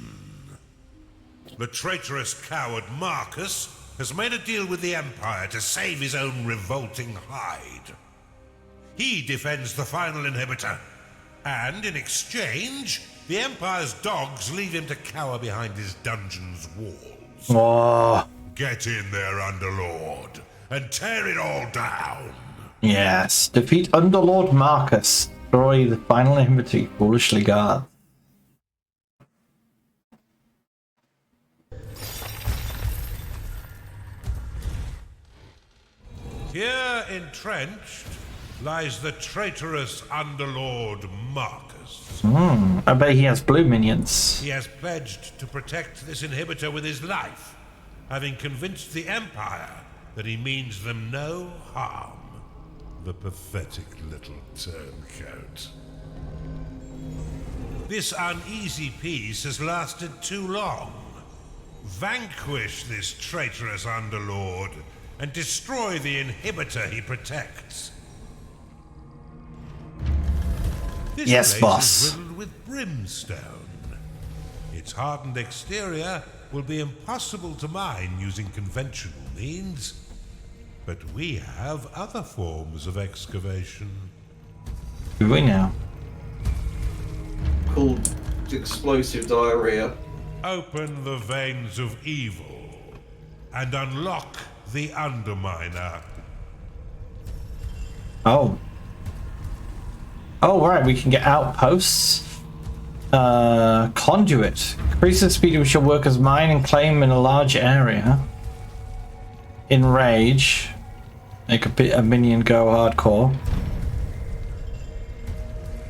S4: The traitorous coward Marcus has made a deal with the Empire to save his own revolting hide. He defends the final inhibitor, and in exchange, the Empire's dogs leave him to cower behind his dungeon's walls.
S1: Oh,
S4: Get in there, Underlord, and tear it all down.
S1: yes. Defeat Underlord Marcus. Destroy the final inhibitor you foolishly guard.
S4: Here entrenched lies the traitorous Underlord Marcus.
S1: I bet he has blue minions.
S4: He has pledged to protect this inhibitor with his life, having convinced the Empire that he means them no harm. The pathetic little turncoat. This uneasy peace has lasted too long. Vanquish this traitorous Underlord and destroy the inhibitor he protects. This
S1: Yes,
S4: place
S1: boss.
S4: is riddled with brimstone. Its hardened exterior will be impossible to mine using conventional means, but we have other forms of excavation.
S1: Do we now?
S2: Called explosive diarrhea.
S4: Open the veins of evil and unlock the Underminer.
S1: Oh. Oh, right, we can get outposts. Conduit. Increase the speed at which your workers mine and claim in a large area. Enrage. Make a minion go hardcore.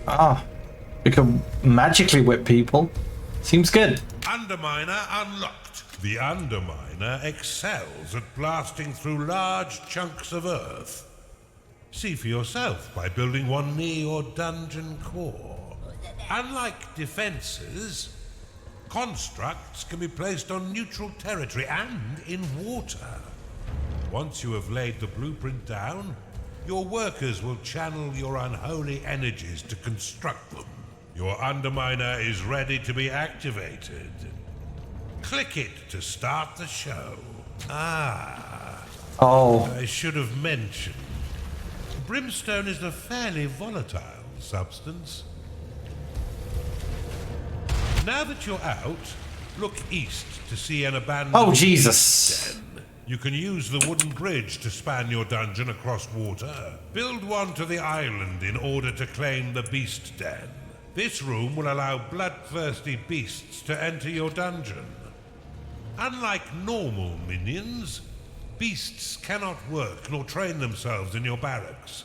S1: Ah. We can magically whip people. Seems good.
S4: Underminer unlocked. The Underminer excels at blasting through large chunks of earth. See for yourself by building one near your dungeon core. Unlike defenses, constructs can be placed on neutral territory and in water. Once you have laid the blueprint down, your workers will channel your unholy energies to construct them. Your Underminer is ready to be activated. Click it to start the show.
S1: Oh.
S4: I should have mentioned. Brimstone is a fairly volatile substance. Now that you're out, look east to see an abandoned...
S1: Oh, Jesus.
S4: den. You can use the wooden bridge to span your dungeon across water. Build one to the island in order to claim the beast den. This room will allow bloodthirsty beasts to enter your dungeon. Unlike normal minions, beasts cannot work nor train themselves in your barracks.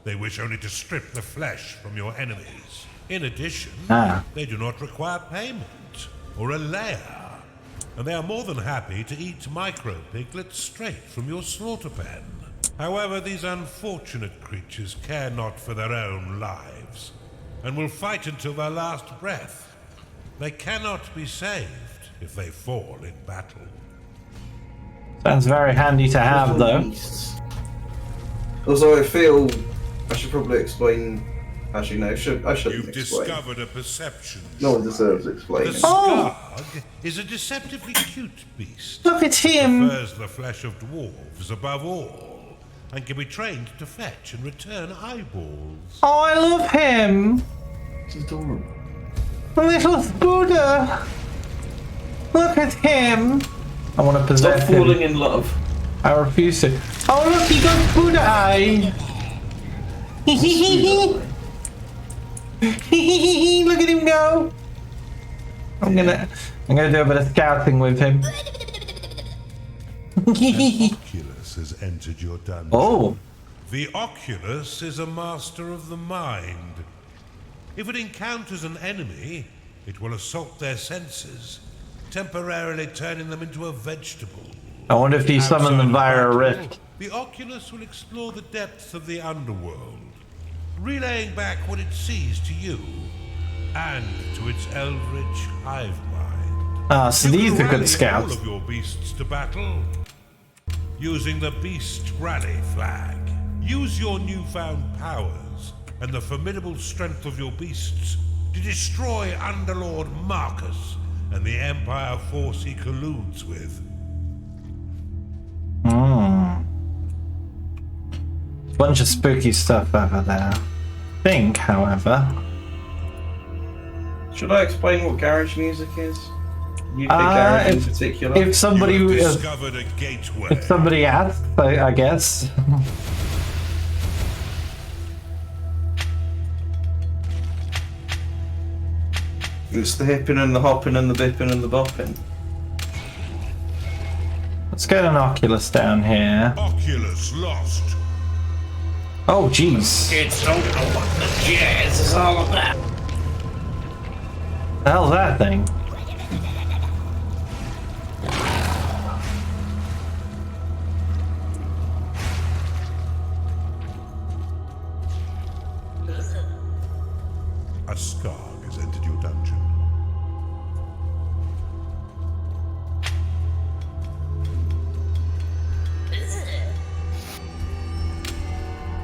S4: They wish only to strip the flesh from your enemies. In addition, they do not require payment or a lair, and they are more than happy to eat micro-piglets straight from your slaughter pen. However, these unfortunate creatures care not for their own lives, and will fight until their last breath. They cannot be saved if they fall in battle.
S1: Sounds very handy to have, though.
S2: Also, I feel I should probably explain. Actually, no, I shouldn't
S4: You've
S2: explain.
S4: discovered a perception.
S2: No one deserves explaining.
S4: The
S1: Oh!
S4: Skarg is a deceptively cute beast.
S1: Look at him.
S4: Prefers the flesh of dwarves above all, and can be trained to fetch and return eyeballs.
S1: Oh, I love him.
S2: It's adorable.
S1: Little Buddha. Look at him. I want to possess
S2: Stop
S1: him.
S2: falling in love.
S1: I refuse to. Oh, look, he got Buddha eye. Look at him go. I'm gonna do a bit of scouting with him.
S4: Oculus has entered your dungeon.
S1: Oh.
S4: The Oculus is a master of the mind. If it encounters an enemy, it will assault their senses, temporarily turning them into a vegetable.
S1: I wonder if he summoned them via a rift.
S4: The Oculus will explore the depths of the underworld, relaying back what it sees to you and to its eldritch hive mind.
S1: Ah, so
S4: You
S1: these
S4: can
S1: are good
S4: rally
S1: scouts.
S4: all of your beasts to battle using the Beast Rally flag. Use your newfound powers and the formidable strength of your beasts to destroy Underlord Marcus and the Empire force he colludes with.
S1: Bunch of spooky stuff over there. Think, however.
S2: Should I explain what garage music is? UK garage in particular.
S1: If somebody
S4: You have discovered a gateway.
S1: asks, I guess.
S2: It's the hipping and the hopping and the bipping and the bopping.
S1: Let's get an Oculus down here.
S4: Oculus lost.
S1: Oh, jeez.
S5: Kids don't know what the jazz is all about.
S1: The hell's that thing?
S4: A Skarg has entered your dungeon.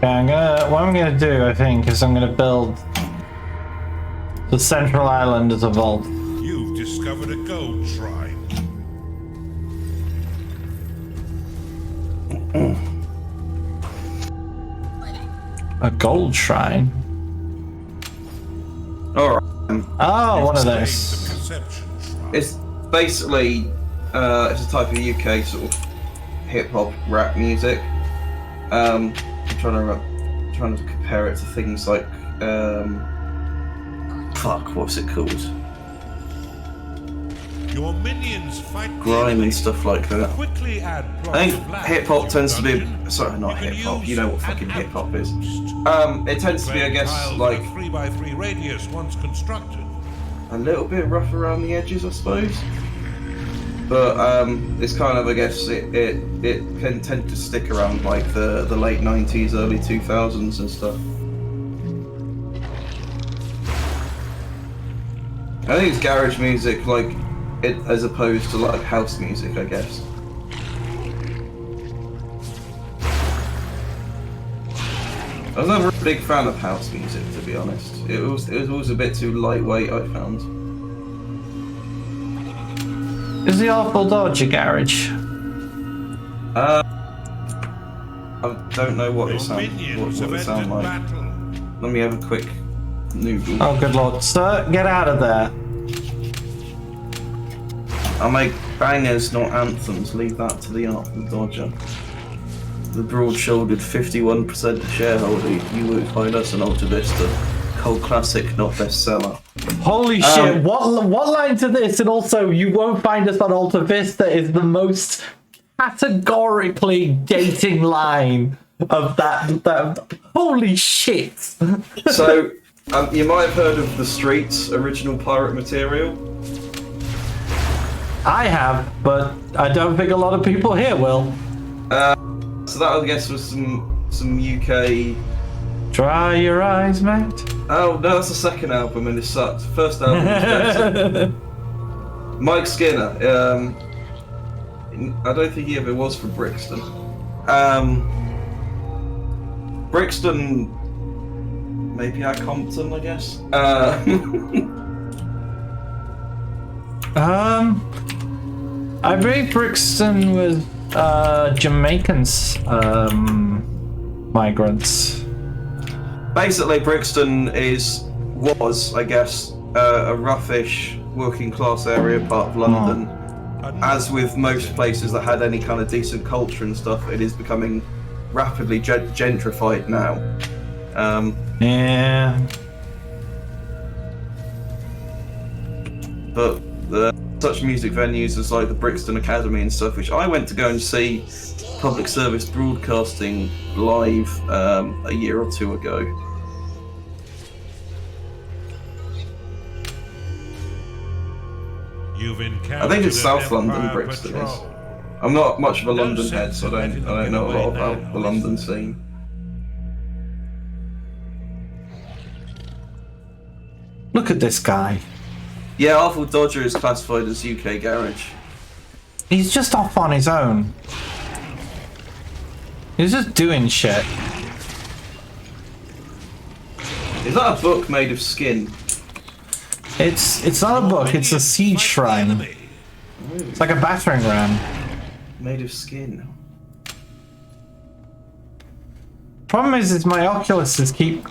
S1: Yeah, what I'm gonna do, I think, is I'm gonna build the central island as a vault.
S4: You've discovered a gold shrine.
S1: A gold shrine?
S2: Alright.
S1: Oh, one of
S4: Explain
S1: those.
S4: the perception shrine.
S2: It's basically it's a type of UK sort of hip hop rap music. I'm trying to compare it to things like fuck, what's it called?
S4: Your minions fight
S2: Grime and stuff like that.
S4: Quickly add
S2: I think hip hop tends to be. Sorry, not hip hop. You know what fucking hip hop is. It tends to be, I guess, like
S4: 3x3 radius once constructed.
S2: a little bit rough around the edges, I suppose. But it's kind of, I guess, it can tend to stick around like the late 90s, early 2000s and stuff. I think it's garage music, like it as opposed to like house music, I guess. I was never a big fan of house music, to be honest. It was always a bit too lightweight, I found.
S1: Is the Artful Dodge a garage?
S2: I don't know what it sounds like.
S4: Battle.
S2: Let me have a quick noodle.
S1: Oh, good lord. Sir, get out of there.
S2: I make bangers, not anthems. Leave that to the Artful Dodger. The broad-shouldered 51% shareholder. You won't find us an Alta Vista. Cult classic, not bestseller.
S1: Holy shit, what line to this? And also, you won't find us on Alta Vista is the most categorically dating line of that. Holy shit.
S2: So, you might have heard of The Streets, original pirate material.
S1: I have, but I don't think a lot of people here will.
S2: So that, I guess, was some UK...
S1: Dry your eyes, mate.
S2: Oh, no, that's the second album and it sucked. First album was better. Mike Skinner. I don't think he ever was from Brixton. Brixton... Maybe at Compton, I guess.
S1: I believe Brixton was Jamaicans migrants.
S2: Basically, Brixton was, I guess, a roughish working class area part of London. As with most places that had any kind of decent culture and stuff, it is becoming rapidly gentrified now.
S1: Yeah.
S2: But such music venues as like the Brixton Academy and stuff, which I went to go and see public service broadcasting live a year or two ago. I think it's South London, Brixton is. I'm not much of a London head, so I don't know a lot about the London scene.
S1: Look at this guy.
S2: Yeah, Artful Dodger is classified as UK garage.
S1: He's just off on his own. He's just doing shit.
S2: Is that a book made of skin?
S1: It's not a book, it's a siege shrine. It's like a battering ram.
S2: Made of skin.
S1: Problem is my Oculuses keep...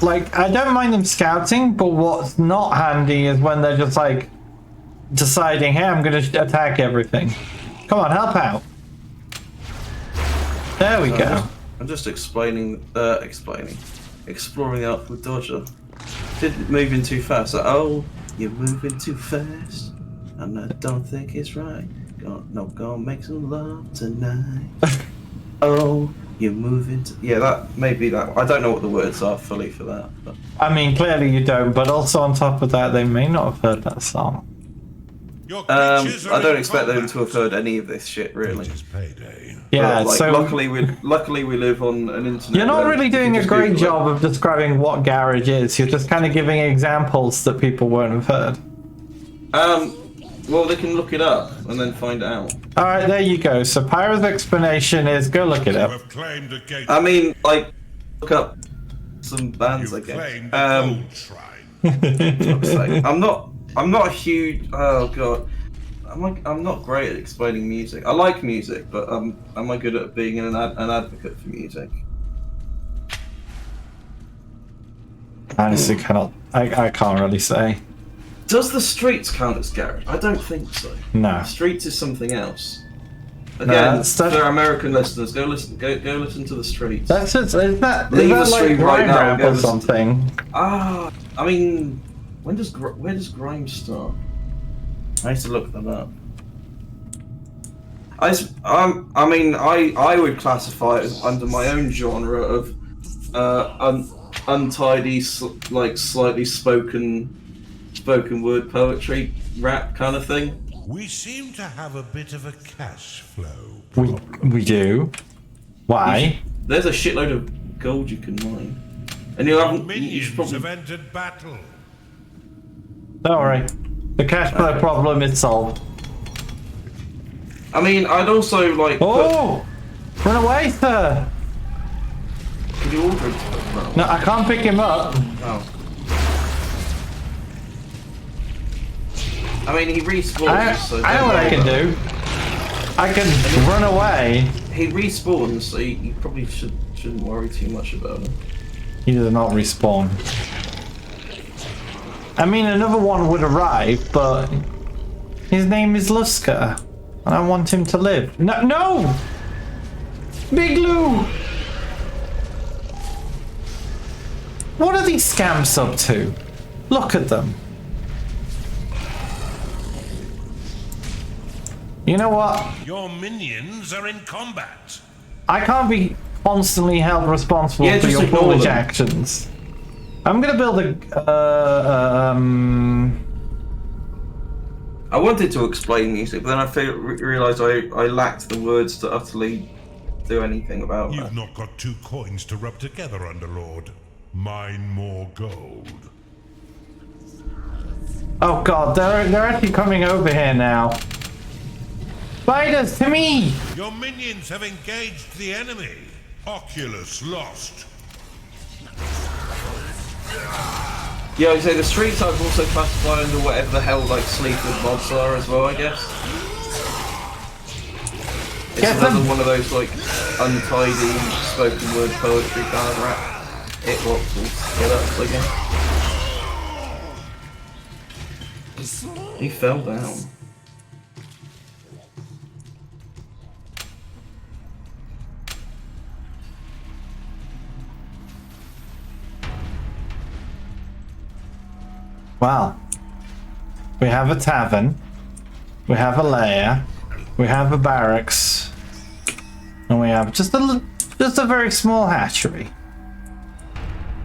S1: Like, I don't mind them scouting, but what's not handy is when they're just like deciding, hey, I'm gonna attack everything. Come on, help out. There we go.
S2: I'm just exploring the Artful Dodger. Didn't move in too fast. Like, oh, you're moving too fast, and I don't think it's right. Gonna make some love tonight. Oh, you're moving. Yeah, that maybe that. I don't know what the words are fully for that. But.
S1: I mean, clearly you don't. But also on top of that, they may not have heard that song.
S2: I don't expect them to have heard any of this shit, really.
S1: Yeah,
S2: but, like,
S1: so
S2: luckily we live on an internet.
S1: you're not really doing a great job of describing what garage is. You're just kind of giving examples that people won't have heard.
S2: Well, they can look it up and then find out.
S1: All right, there you go. So Pyro's explanation is go look it up.
S2: I mean, like, look up some bands, I guess. I'm not a huge. Oh god, I'm not great at explaining music. I like music, but am I good at being an advocate for music?
S1: Honestly, I can't really say.
S2: Does the Streets count as garage? I don't think so.
S1: No.
S2: Streets is something else. Again, for our American listeners, go listen to the Streets.
S1: That's it. Is that
S2: Leave the
S1: like
S2: stream right now
S1: rap
S2: and go
S1: or
S2: listen
S1: something?
S2: I mean, where does Grime start? I have to look that up. I mean, I would classify it as under my own genre of untidy, like slightly spoken word poetry, rap kind of thing.
S4: We seem to have a bit of a cash flow problem.
S1: We do. Why?
S2: There's a shitload of gold you can mine, and you haven't.
S4: Minions
S2: Probably...
S4: have entered battle.
S1: Don't worry. The cash flow problem is solved.
S2: I mean, I'd also like.
S1: Oh! Run away, sir!
S2: Can you order it?
S1: No, I can't pick him up.
S2: Oh. I mean, he respawns.
S1: I know what I can do. I can run away.
S2: He respawns, so you probably shouldn't worry too much about him.
S1: He does not respawn. I mean, another one would arrive, but his name is Lusker, and I want him to live. No, no! Big Lou! What are these scamps up to? Look at them. You know what?
S4: Your minions are in combat.
S1: I can't be constantly held responsible for your foolish actions. I'm gonna build a.
S2: I wanted to explain music, but then I realised I lacked the words to utterly do anything about that.
S4: You've not got 2 coins to rub together, Underlord. Mine more gold.
S1: Oh god, they're actually coming over here now. Spiders, to me!
S4: Your minions have engaged the enemy. Oculus lost.
S2: Yeah, I'd say the streets I've also classified under whatever the hell like sleepers mobs are as well, I guess. It's
S1: Get
S2: another
S1: them.
S2: one of those like untidy spoken word poetry kind of rap. It looks all together again. He fell down.
S1: Well, we have a tavern, we have a lair, we have a barracks, and we have just a very small hatchery.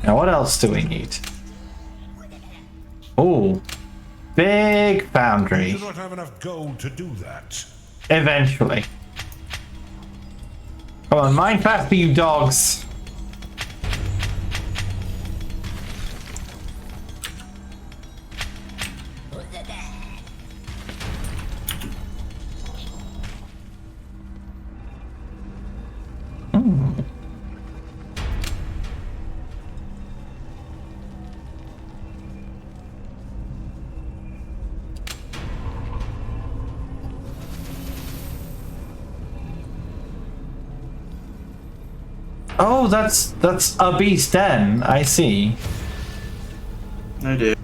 S1: Now, what else do we need? Oh, big foundry.
S4: You do not have enough gold to do that.
S1: Eventually. Come on, mine faster, you dogs. Oh, that's a beast den. I see.
S2: I do.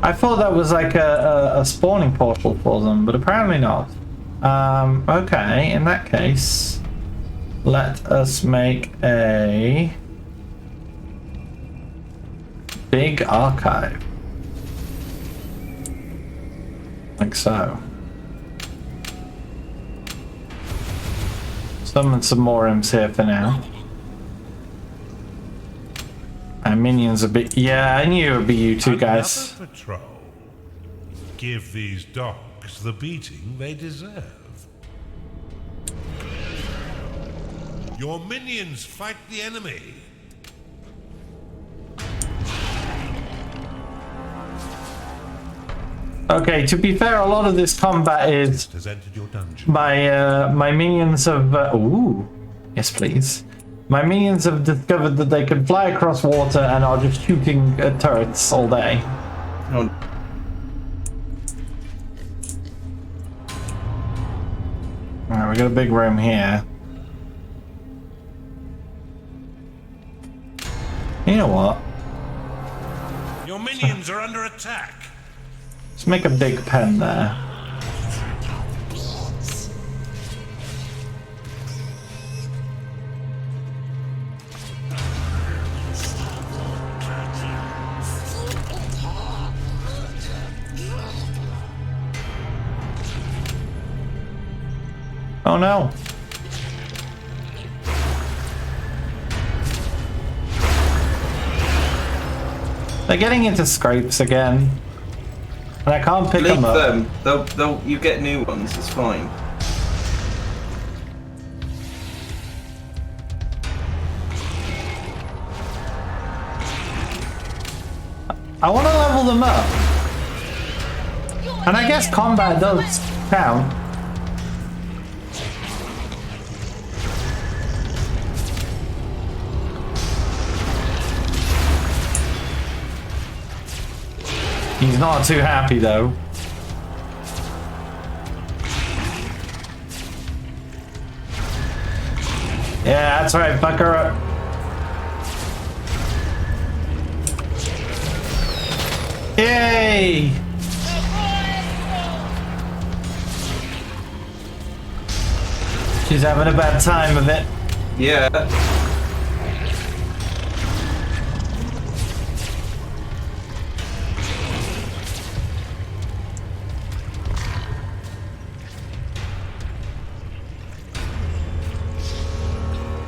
S1: I thought that was like a spawning portal for them, but apparently not. Okay, in that case, let us make a big archive. Like so. Summon some more imps here for now. And minions a bit. Yeah, I knew it would be you two guys.
S4: Another patrol. Give these dogs the beating they deserve. Your minions fight the enemy.
S1: Okay, to be fair, a lot of this combat is
S4: Has entered your dungeon.
S1: my minions have. Ooh, yes, please. My minions have discovered that they can fly across water and are just shooting at turrets all day.
S2: Oh.
S1: Alright, we got a big room here. You know what?
S4: Your minions are under attack.
S1: Let's make a big pen there. Oh no. They're getting into scrapes again. And I can't pick
S2: Leave
S1: them up.
S2: them. You get new ones. It's fine.
S1: I want to level them up. And I guess combat does count. He's not too happy though. Yeah, that's right, fucker. Yay! She's having a bad time of it.
S2: Yeah.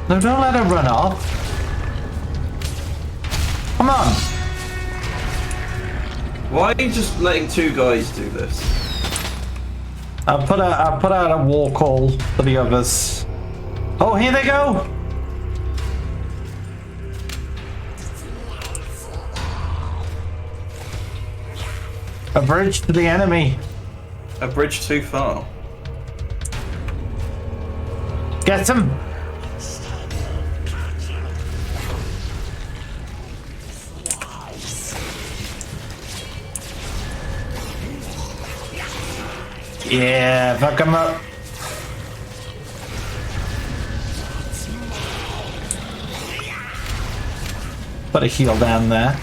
S1: No, don't let her run off. Come on.
S2: Why are you just letting two guys do this?
S1: I'll put out a war call for the others. Oh, here they go. A bridge to the enemy.
S2: A bridge too far.
S1: Get him. Yeah, fuck him up. Put a heal down there.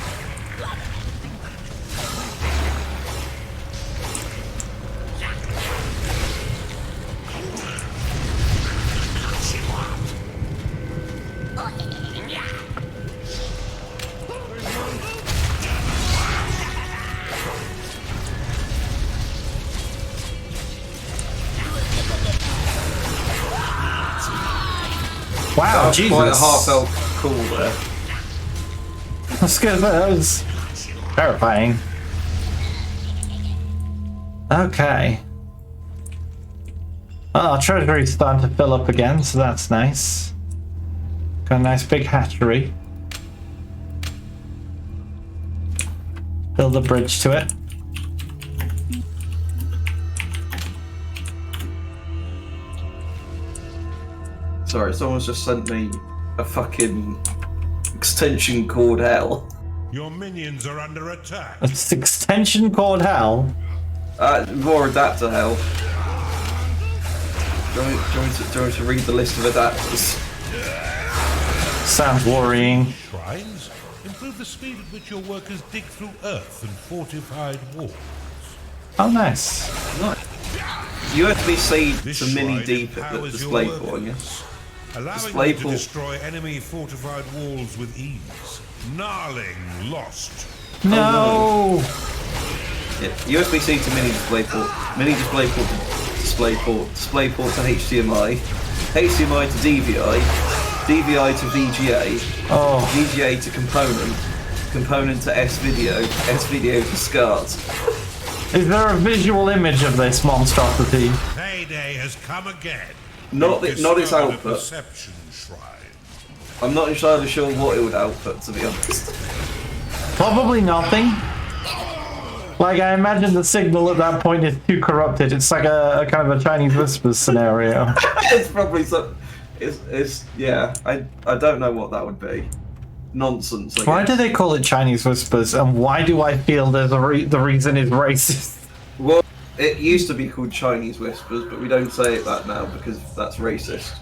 S1: Wow, Jesus.
S2: Quite a half-elf call there.
S1: That's good. That was terrifying. Okay. Oh, our treasury's starting to fill up again, so that's nice. Got a nice big hatchery. Build a bridge to it.
S2: Sorry, someone's just sent me a fucking extension cord hell.
S4: Your minions are under attack.
S1: It's extension cord hell.
S2: More adapter hell. Do you want me to read the list of adapters?
S1: Sounds worrying.
S4: Shrines improve the speed at which your workers dig through earth and fortified walls.
S1: Oh, nice.
S2: USB-C
S4: This
S2: to mini
S4: shrine
S2: deep at the
S4: empowers
S2: display
S4: your
S2: port, yeah?
S4: workers, allowing
S2: Display
S4: them to
S2: port.
S4: destroy enemy fortified walls with ease. Gnarling lost.
S1: No.
S2: Yeah, USB-C to mini display port, mini display port to display port, display port to HDMI, HDMI to DVI, DVI to VGA,
S1: Oh,
S2: VGA to component, component to S-video, S-video to SCART.
S1: is there a visual image of this monstrosity?
S4: Payday has come again.
S2: Not its output.
S4: Perception shrine.
S2: I'm not entirely sure what it would output, to be honest.
S1: Probably nothing. Like, I imagine the signal at that point is too corrupted. It's like a kind of a Chinese whispers scenario.
S2: It's probably so. It's yeah. I don't know what that would be. Nonsense. I
S1: Why
S2: guess.
S1: do they call it Chinese whispers, and why do I feel there's the reason is racist?
S2: Well, it used to be called Chinese whispers, but we don't say it that now because that's racist.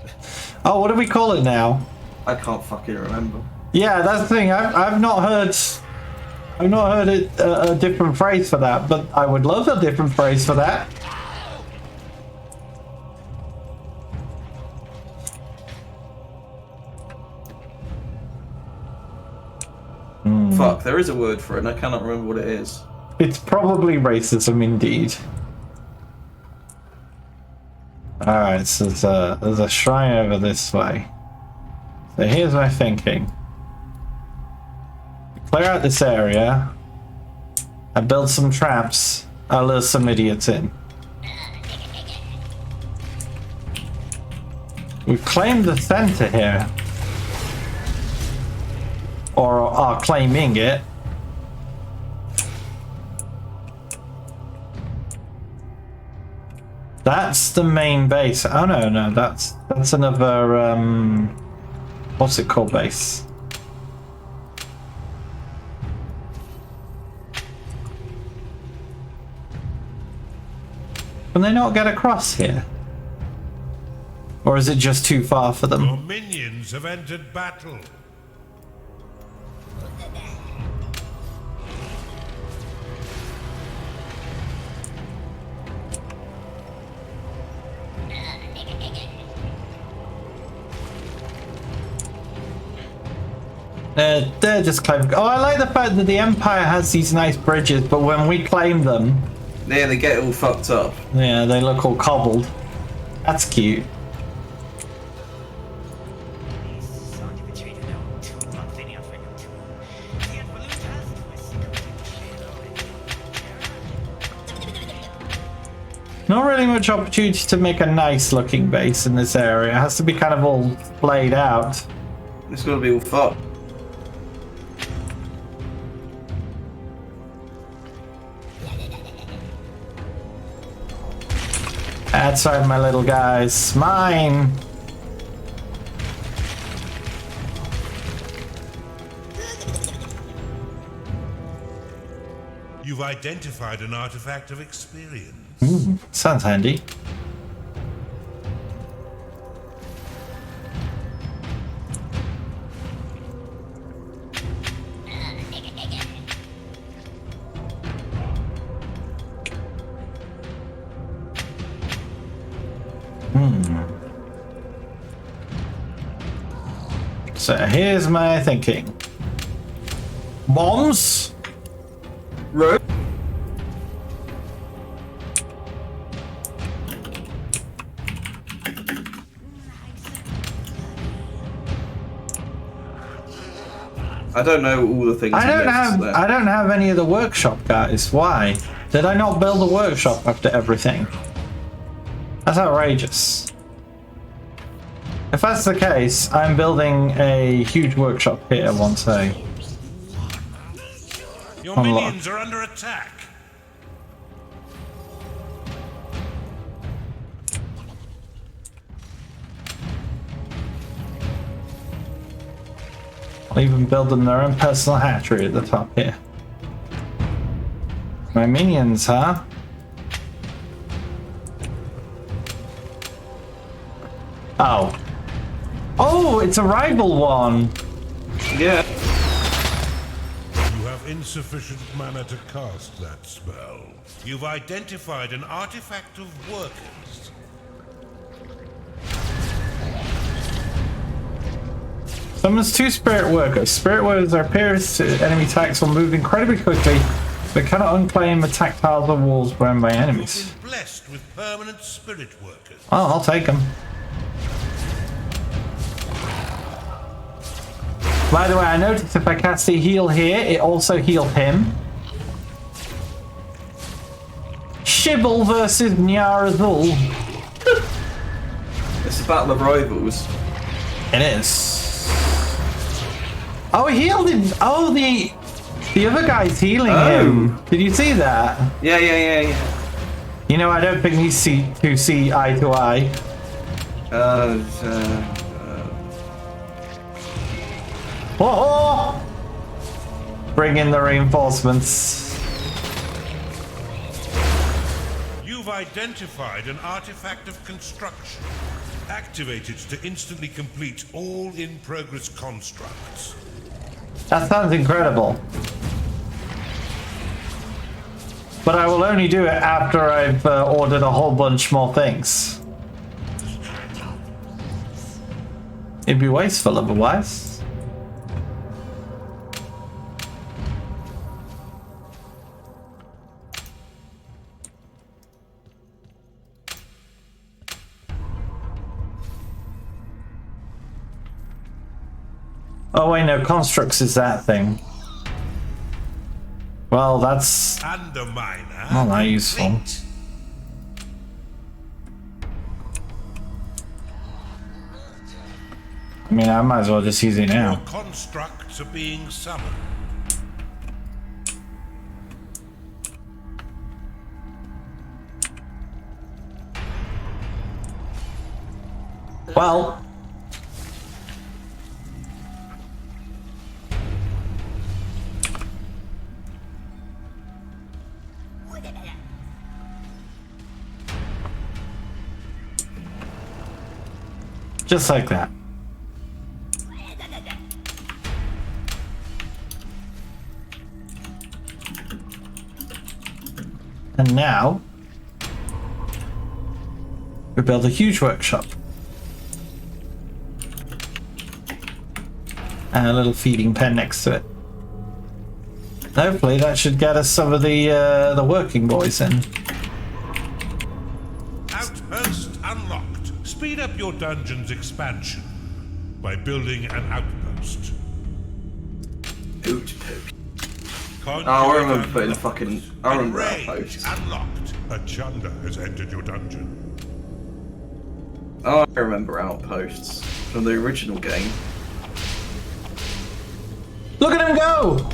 S1: Oh, what do we call it now?
S2: I can't fucking remember.
S1: Yeah, that's the thing. I've not heard it a different phrase for that, but I would love a different phrase for that.
S2: Fuck, there is a word for it, and I cannot remember what it is.
S1: It's probably racism indeed. Alright, so there's a shrine over this way. So here's my thinking. Clear out this area. I build some traps. I'll lure some idiots in. We've claimed the center here. Or are claiming it. That's the main base. Oh no, that's another what's it called base? Can they not get across here? Or is it just too far for them?
S4: Your minions have entered battle.
S1: They're just claiming. Oh, I like the fact that the Empire has these nice bridges, but when we claim them,
S2: Yeah, they get all fucked up.
S1: yeah, they look all cobbled. That's cute. Not really much opportunity to make a nice looking base in this area. It has to be kind of all played out.
S2: It's gonna be all fucked.
S1: That's right, my little guys. Mine!
S4: You've identified an artifact of experience.
S1: Sounds handy. So here's my thinking. Bombs?
S2: Right. I don't know all the things.
S1: I don't have any of the workshop guys. Why? Did I not build a workshop after everything? That's outrageous. If that's the case, I'm building a huge workshop here once I
S4: Your
S1: unlock.
S4: minions are under attack.
S1: I'll even build them their own personal hatchery at the top here. My minions, huh? Oh. Oh, it's a rival one.
S2: Yeah.
S4: You have insufficient mana to cast that spell. You've identified an artifact of workers.
S1: Summons 2 spirit workers. Spirit workers are pierced to enemy attacks or move incredibly quickly, but cannot unclaim attack tiles or walls burned by enemies.
S4: You've been blessed with permanent spirit workers.
S1: Oh, I'll take them. By the way, I noticed if I cast a heal here, it also healed him. Shibble versus Nyar-Azul.
S2: It's a battle of rivals.
S1: It is. Oh, he healed him. Oh, the other guy's healing him. Did you see that?
S2: Yeah.
S1: You know, I don't think these two see eye to eye. Oh! Bring in the reinforcements.
S4: You've identified an artifact of construction. Activate it to instantly complete all in-progress constructs.
S1: That sounds incredible. But I will only do it after I've ordered a whole bunch more things. It'd be wasteful otherwise. Oh wait, no, constructs is that thing. Well, that's
S4: Underminer.
S1: not that useful.
S4: complete.
S1: I mean, I might as well just use it
S4: Your
S1: now.
S4: constructs are being summoned.
S1: Well, just like that. And now we build a huge workshop and a little feeding pen next to it. Hopefully that should get us some of the working boys in.
S4: Outpost unlocked. Speed up your dungeon's expansion by building an outpost.
S2: Poot poot.
S4: Conjure
S2: I remember
S4: an
S2: putting
S4: outpost.
S2: fucking. I remember
S4: Enraged
S2: outposts.
S4: unlocked. A chunder has entered your dungeon.
S2: Oh, I remember outposts from the original game.
S1: Look at him go!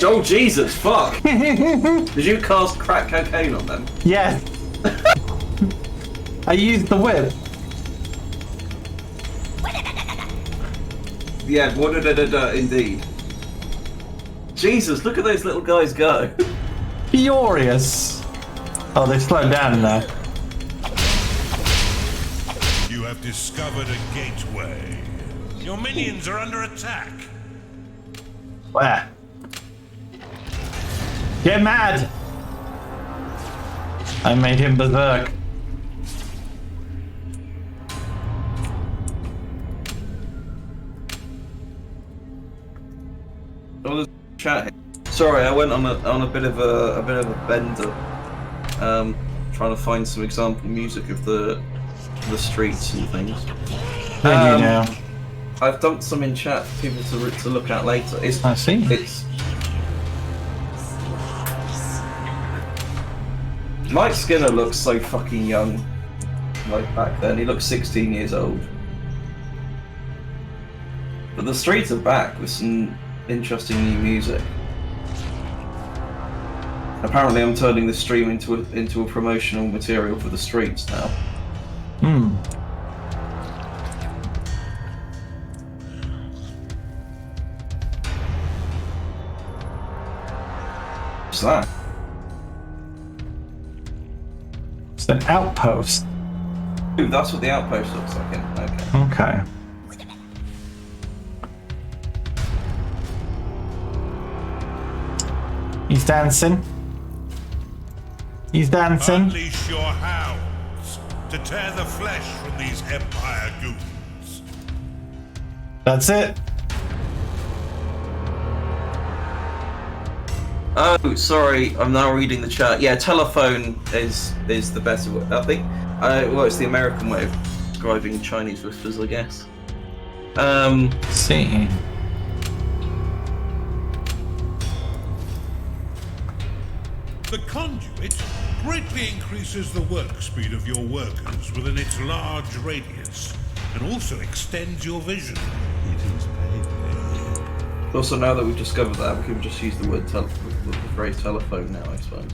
S2: Oh Jesus, fuck! Did you cast crack cocaine on them?
S1: Yes. I used the whip.
S2: Yeah, indeed. Jesus, look at those little guys go.
S1: Furious. Oh, they slowed down now.
S4: You have discovered a gateway. Your minions are under attack.
S1: Where? Get mad! I made him berserk.
S2: Oh, there's chat here. Sorry, I went on a bit of a bender, trying to find some example music of the streets and things.
S1: Then you know.
S2: I've dumped some in chat for people to look at later.
S1: I see.
S2: It's Mike Skinner looks so fucking young, like back then. He looks 16 years old. But the streets are back with some interesting new music. Apparently, I'm turning this stream into a promotional material for the streets now.
S1: Hmm.
S2: What's that?
S1: It's an outpost.
S2: Ooh, that's what the outpost looks like. Okay.
S1: Okay. He's dancing. He's dancing.
S4: Unleash your hounds to tear the flesh from these Empire goons.
S1: That's it.
S2: Oh, sorry. I'm now reading the chat. Yeah, telephone is the better way. I think. Well, it's the American way of describing Chinese whispers, I guess.
S1: See.
S4: The conduit greatly increases the work speed of your workers within its large radius, and also extends your vision. It is payday.
S2: Also, now that we've discovered that, we can just use the word the phrase telephone now, I suppose.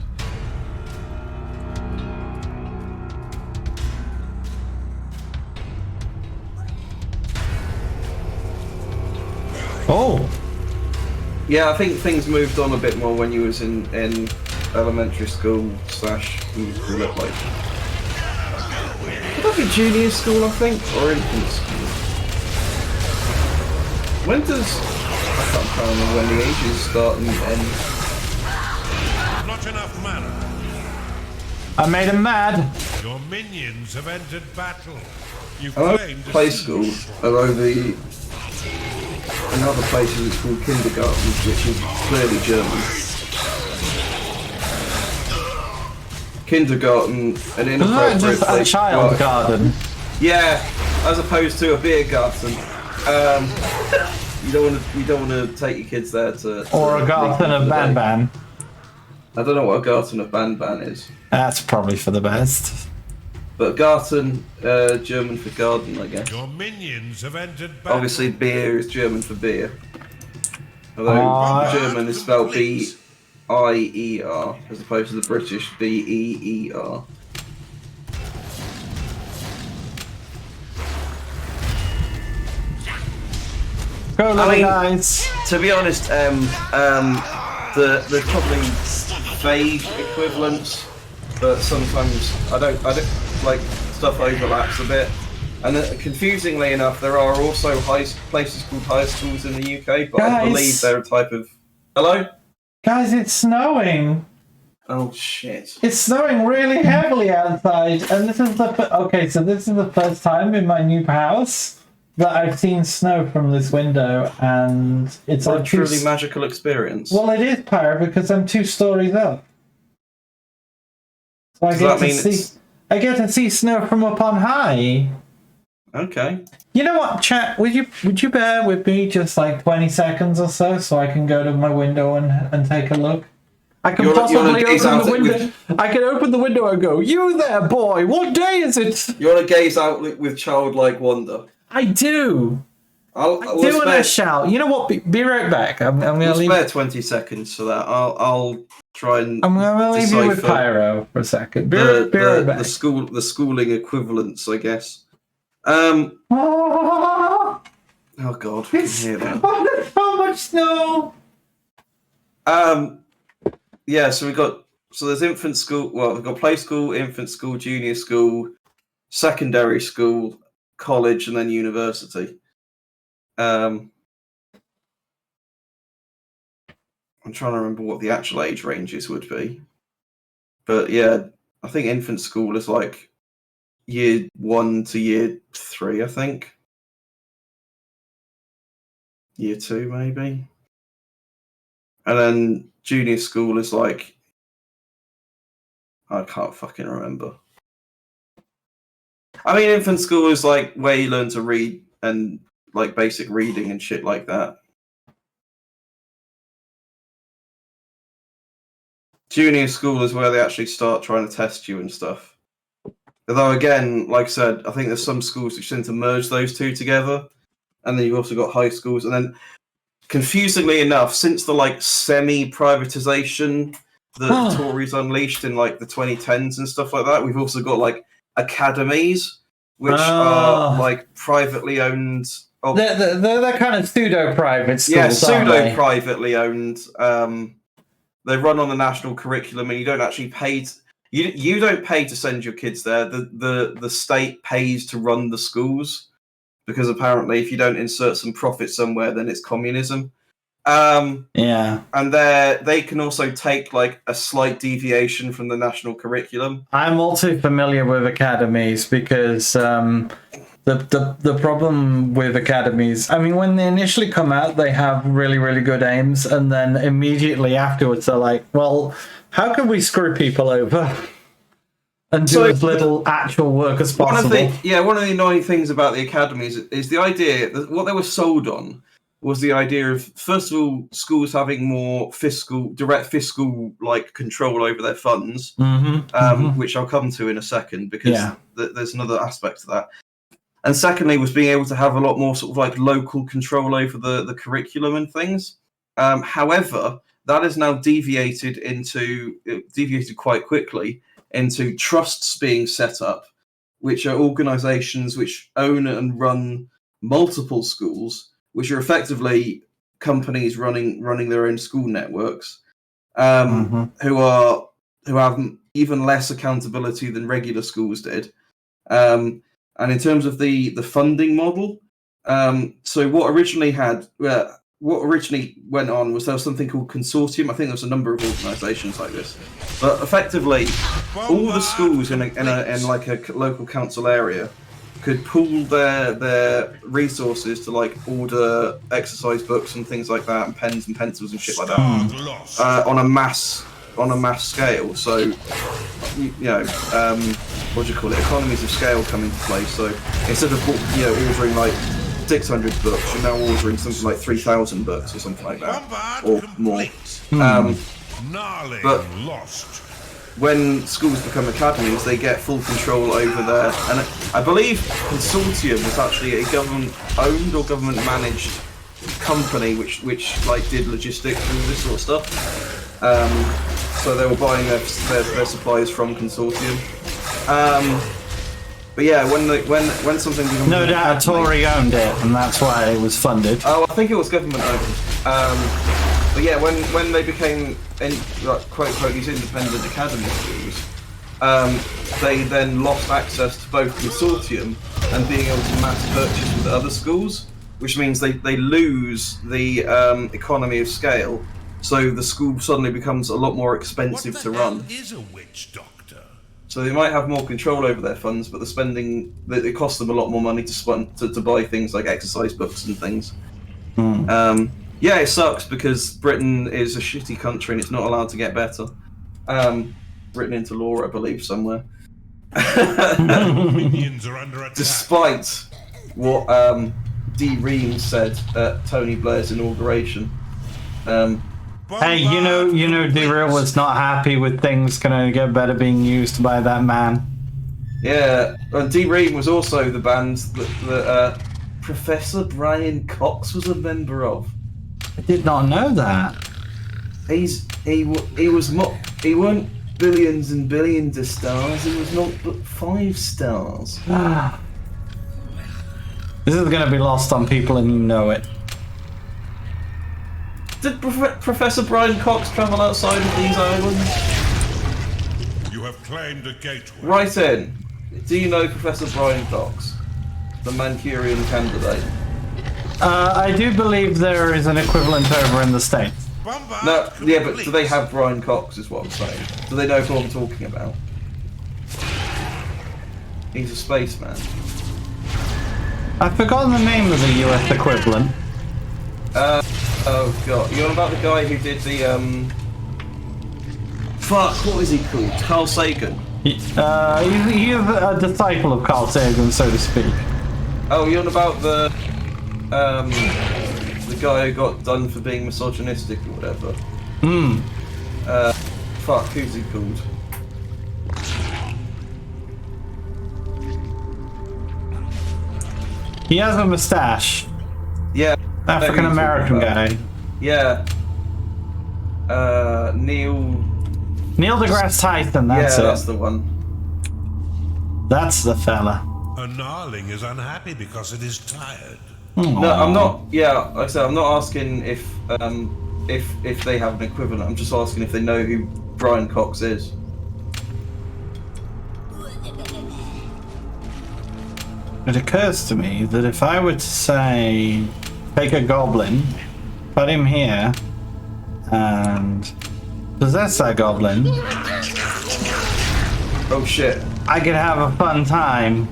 S1: Oh.
S2: Yeah, I think things moved on a bit more when you was in elementary school slash we would call it like would that be junior school, I think, or infant school. When does I can't remember when the ages start and end.
S4: Not enough mana.
S1: I made him mad.
S4: Your minions have entered battle. You've
S2: I know
S4: claimed a
S2: play
S4: siege.
S2: school, although in other places it's called kindergarten, which is clearly German. Kindergarten, an
S1: Isn't that
S2: inappropriate
S1: just a
S2: place.
S1: child
S2: Well,
S1: garden?
S2: yeah, as opposed to a beer garden. You don't want to take your kids there to
S1: Or a garden of Ban.
S2: I don't know what a garden of Ban is.
S1: That's probably for the best.
S2: But Garten, German for garden, I guess.
S4: Your minions have entered battle.
S2: Obviously, beer is German for beer. Although German is spelled B-I-E-R, as opposed to the British B-E-E-R.
S1: Go, little guys.
S2: To be honest, there's probably vague equivalents, but sometimes I don't like stuff overlaps a bit. And confusingly enough, there are also places called high schools in the UK, but I believe they're a type of... Hello?
S1: Guys, it's snowing.
S2: Oh shit!
S1: It's snowing really heavily outside, and this is the first time in my new house that I've seen snow from this window, and it's
S2: a truly magical experience.
S1: Well, it is, Pyro, because I'm 2 stories up. So I get to see snow from up on high.
S2: Okay.
S1: You know what, chat? Would you bear with me just like 20 seconds or so I can go to my window and take a look? I can possibly open the window. I can open the window and go, "You there, boy? What day is it?"
S2: You want to gaze out with childlike wonder.
S1: I do. I shout. You know what? Be right back. I'm gonna leave.
S2: Spare 20 seconds for that. I'll try and.
S1: I'm gonna leave you with Pyro for a second. Be right back.
S2: The schooling equivalents, I guess. Oh God, I can hear that.
S1: There's so much snow.
S2: Yeah, so there's infant school. Well, we've got play school, infant school, junior school, secondary school, college, and then university. I'm trying to remember what the actual age ranges would be, but yeah, I think infant school is like year 1 to year 3. I think year 2 maybe, and then junior school is like, I can't fucking remember. I mean, infant school is like where you learn to read and like basic reading and shit like that. Junior school is where they actually start trying to test you and stuff. Although again, like I said, I think there's some schools which tend to merge those two together. And then you've also got high schools, and then confusingly enough, since the like semi-privatization that the Tories unleashed in like the 2010s and stuff like that, we've also got like academies, which are like privately owned.
S1: They're kind of pseudo-private schools.
S2: Yeah, pseudo-privately owned. They run on the national curriculum, and you don't actually pay. You don't pay to send your kids there. The state pays to run the schools, because apparently if you don't insert some profit somewhere, then it's communism.
S1: Yeah. And
S2: they can also take like a slight deviation from the national curriculum.
S1: I'm also familiar with academies because the problem with academies, I mean, when they initially come out, they have really, really good aims, and then immediately afterwards they're like, well, how can we screw people over and do as little actual work as possible?
S2: One of the annoying things about the academies is the idea that what they were sold on was the idea of, first of all, schools having more direct fiscal like control over their funds, which I'll come to in a second, because there's another aspect to that. And secondly, was being able to have a lot more sort of like local control over the curriculum and things. However, that is now deviated quite quickly into trusts being set up, which are organisations which own and run multiple schools, which are effectively companies running their own school networks, who have even less accountability than regular schools did. And in terms of the funding model, so what originally went on was there was something called consortium. I think there was a number of organisations like this, but effectively, all the schools in like a local council area could pool their resources to like order exercise books and things like that, and pens and pencils and shit like that, on a mass scale. So what do you call it? Economies of scale come into play. So instead of ordering like 600 books. You're now ordering something like 3,000 books or something like that, or more.
S4: Gnarling
S2: But
S4: lost.
S2: when schools become academies, they get full control over their. And I believe Consortium was actually a government-owned or government-managed company, which like did logistics and this sort of stuff. So they were buying their supplies from Consortium. But yeah, when something becomes
S1: No doubt Tory owned it, and that's why it was funded.
S2: Oh, I think it was government owned. But yeah, when they became quote unquote these independent academy schools, they then lost access to both Consortium and being able to mass purchase with other schools, which means they lose the economy of scale. So the school suddenly becomes a lot more expensive to run.
S4: What the hell is a witch doctor?
S2: So they might have more control over their funds, but it costs them a lot more money to buy things like exercise books and things. Yeah, it sucks because Britain is a shitty country and it's not allowed to get better. Written into law, I believe, somewhere.
S4: Minions are under attack.
S2: Despite what D. Ream said at Tony Blair's inauguration.
S1: Hey, you know, D-Real was not happy with things gonna get better being used by that man.
S2: Yeah, and D. Ream was also the band that Professor Brian Cox was a member of.
S1: I did not know that.
S2: He weren't billions and billions of stars. He was not but 5 stars.
S1: This is gonna be lost on people, and you know it.
S2: Did Professor Brian Cox travel outside of these islands?
S4: You have claimed a gateway.
S2: Right in. Do you know Professor Brian Cox, the Mancunian candidate?
S1: I do believe there is an equivalent over in the States.
S2: No, yeah, but do they have Brian Cox, is what I'm saying. Do they know who I'm talking about? He's a spaceman.
S1: I've forgotten the name of the US equivalent.
S2: Oh god, you're on about the guy who did the, Fuck, what is he called? Carl Sagan?
S1: He's a disciple of Carl Sagan, so to speak.
S2: Oh, you're on about the guy who got done for being misogynistic or whatever. Fuck, who's he called?
S1: He has a moustache.
S2: Yeah.
S1: African American guy.
S2: Yeah. Neil
S1: deGrasse Tyson, that's it.
S2: Yeah, that's the one.
S1: That's the fella.
S4: A gnarling is unhappy because it is tired.
S2: No, I'm not. Yeah, like I said, I'm not asking if they have an equivalent. I'm just asking if they know who Brian Cox is.
S1: It occurs to me that if I were to say, take a goblin, put him here, and possess that goblin.
S2: Oh shit.
S1: I could have a fun time.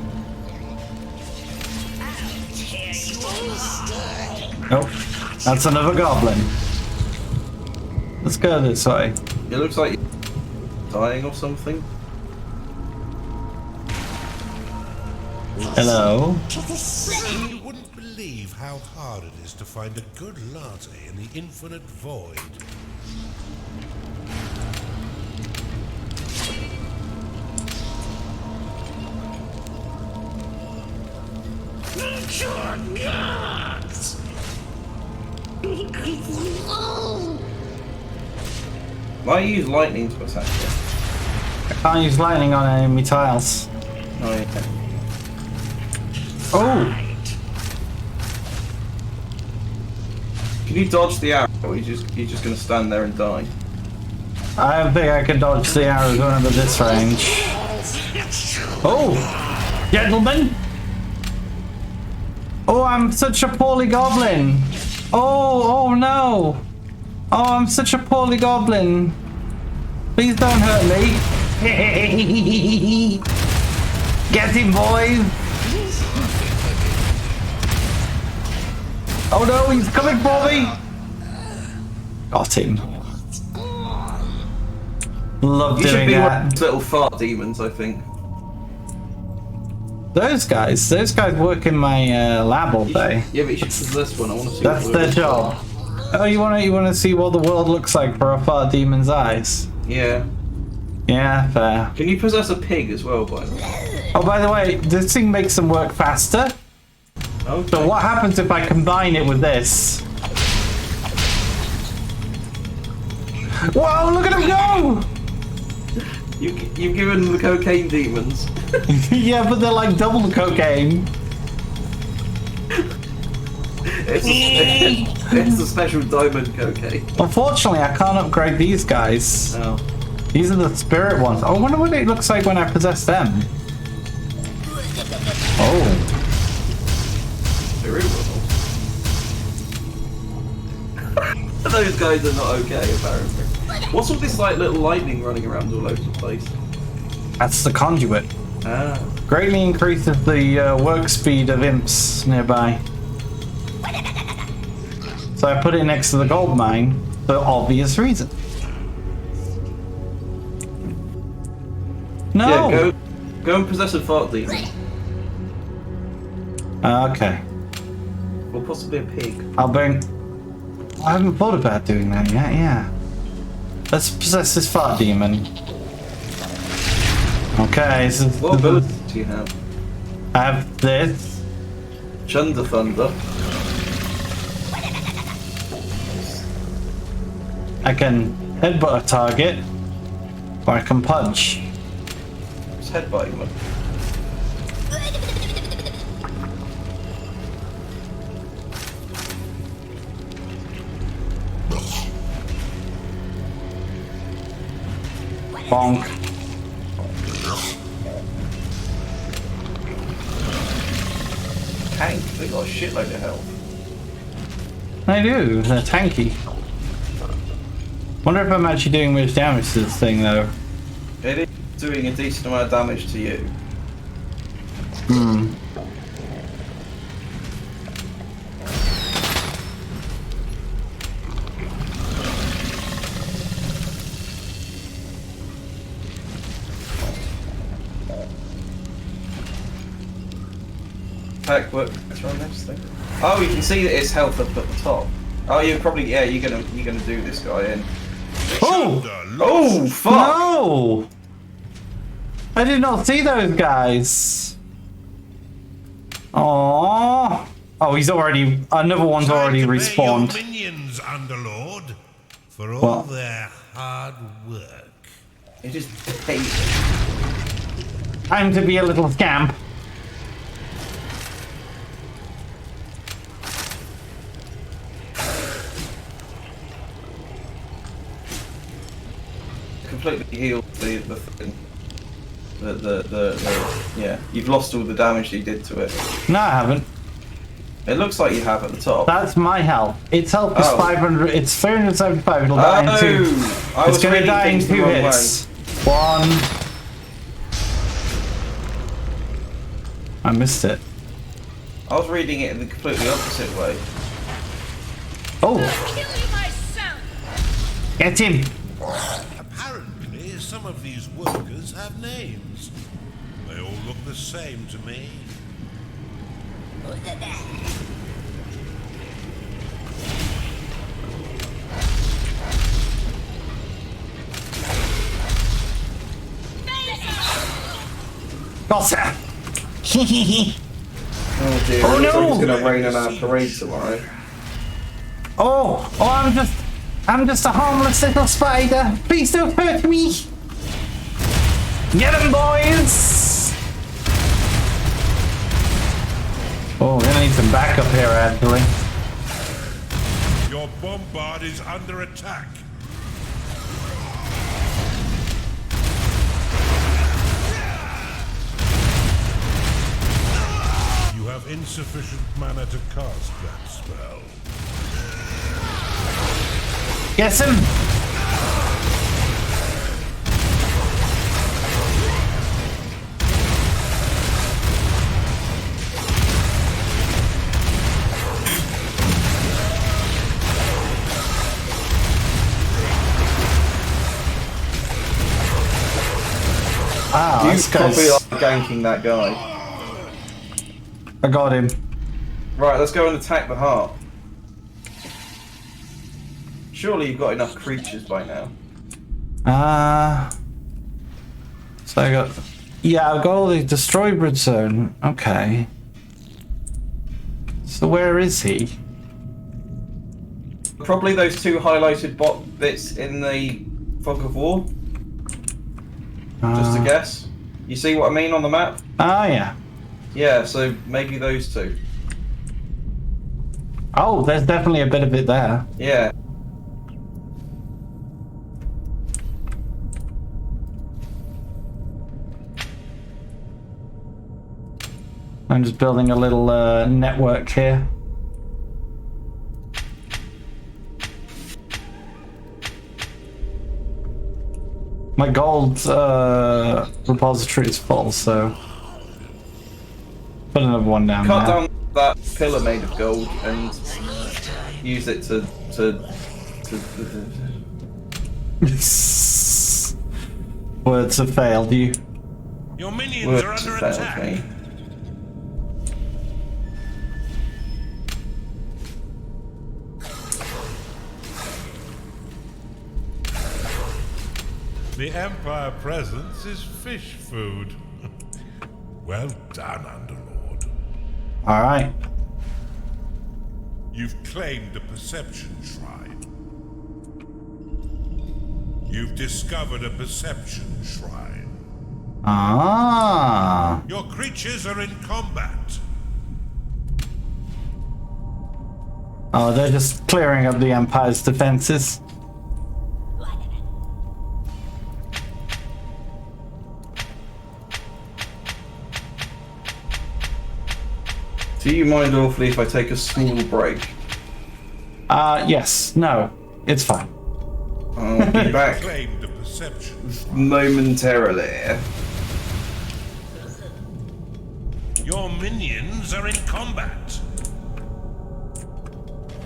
S1: Nope, that's another goblin. Let's go this way.
S2: It looks like you're dying or something.
S1: Hello.
S4: You wouldn't believe how hard it is to find a good latte in the infinite void.
S2: Might use lightning to attack you.
S1: I can't use lightning on enemy tiles.
S2: Oh yeah.
S1: Oh!
S2: Can you dodge the arrow, or you're just gonna stand there and die?
S1: I don't think I can dodge the arrows under this range. Oh! Gentlemen! Oh, I'm such a poorly goblin! Oh no! Oh, I'm such a poorly goblin! Please don't hurt me! Get him, boys! Oh no, he's coming for me! Got him. Love
S2: You should
S1: doing
S2: be one
S1: that.
S2: of those little fart demons, I think.
S1: Those guys work in my lab all day.
S2: Yeah, but you should possess one. I want to see.
S1: That's their job. Oh, you wanna see what the world looks like for a fart demon's eyes?
S2: Yeah.
S1: Yeah, fair.
S2: Can you possess a pig as well, by the way?
S1: Oh, by the way, this thing makes them work faster.
S2: Okay.
S1: So what happens if I combine it with this? Whoa, look at him go!
S2: You've given them the cocaine demons.
S1: Yeah, but they're like double the cocaine.
S2: It's a special diamond cocaine.
S1: Unfortunately, I can't upgrade these guys.
S2: Oh.
S1: These are the spirit ones. Oh, I wonder what it looks like when I possess them. Oh.
S2: Very well. Those guys are not okay, apparently. What's all this like little lightning running around all over the place?
S1: That's the conduit.
S2: Ah.
S1: Greatly increases the work speed of imps nearby. So I put it next to the gold mine for obvious reason. No!
S2: Yeah, go and possess a fart demon.
S1: Okay.
S2: Or possibly a pig.
S1: I'll bring... I haven't thought about doing that yet, yeah. Let's possess this fart demon. Okay, so...
S2: What abilities do you have?
S1: I have this.
S2: Chunder Thunder.
S1: I can headbutt a target. Or I can punch.
S2: It's headbutting them.
S1: Bonk.
S2: Tank, they got a shitload of health.
S1: They do, they're tanky. Wonder if I'm actually doing much damage to this thing though.
S2: It is doing a decent amount of damage to you.
S1: Hmm.
S2: Heck, what? What's on this thing? Oh, you can see that it's health up at the top. Oh, you're probably you're gonna do this guy in.
S1: Oh!
S2: Oh, fuck!
S1: No! I did not see those guys. Aww. Oh, he's already... Another one's already
S4: Time to pay
S1: respawned.
S4: your minions, Underlord, for all
S1: Well.
S4: their hard work.
S2: It is paid.
S1: Time to be a little scamp.
S2: Completely healed the thing. Yeah. You've lost all the damage you did to it.
S1: No, I haven't.
S2: It looks like you have at the top.
S1: That's my health. Its health is
S2: Oh.
S1: 500. It's 375. It'll die in two.
S2: I
S1: It's
S2: was
S1: gonna
S2: reading
S1: die in
S2: things the
S1: 2
S2: wrong
S1: hits. One. I missed it.
S2: way. I was reading it in the completely opposite way.
S1: Oh,
S7: Kill me myself!
S1: get him.
S4: Apparently, some of these workers have names. They all look the same to me.
S1: Gotcha.
S2: Oh dear.
S1: Oh,
S2: it looks
S1: no!
S2: like it's gonna rain on our parade tomorrow.
S1: Oh, I'm just a harmless little spider. Please don't hurt me. Get him, boys. Oh, we're gonna need some backup here, actually.
S4: Your bombard is under attack. You have insufficient mana to cast that spell.
S1: Get him. Wow,
S2: You
S1: this
S2: probably
S1: guy's...
S2: are ganking that guy.
S1: I got him.
S2: Right, let's go and attack the heart. Surely you've got enough creatures by now.
S1: So I got... Yeah, I've got all the destroy bridge zone. Okay. So where is he?
S2: Probably those two highlighted bits in the fog of war. Just a guess. You see what I mean on the map?
S1: Ah, yeah.
S2: Yeah, so maybe those two.
S1: Oh, there's definitely a bit of it there.
S2: Yeah.
S1: I'm just building a little network here. My gold repository is full, so put another one down
S2: Cut
S1: there.
S2: down that pillar made of gold and use it to
S1: Words have failed you.
S4: Your minions are
S2: words
S4: under
S2: failed
S4: attack.
S2: me.
S4: The Empire presence is fish food. Well done, Underlord.
S1: All right.
S4: You've claimed a perception shrine. You've discovered a perception shrine.
S1: Ah.
S4: Your creatures are in combat.
S1: Oh, they're just clearing up the Empire's defenses.
S2: Do you mind awfully if I take a small break?
S1: Yes. No. It's fine.
S2: I'll be back
S4: Claimed a perception.
S2: momentarily.
S4: Your minions are in combat.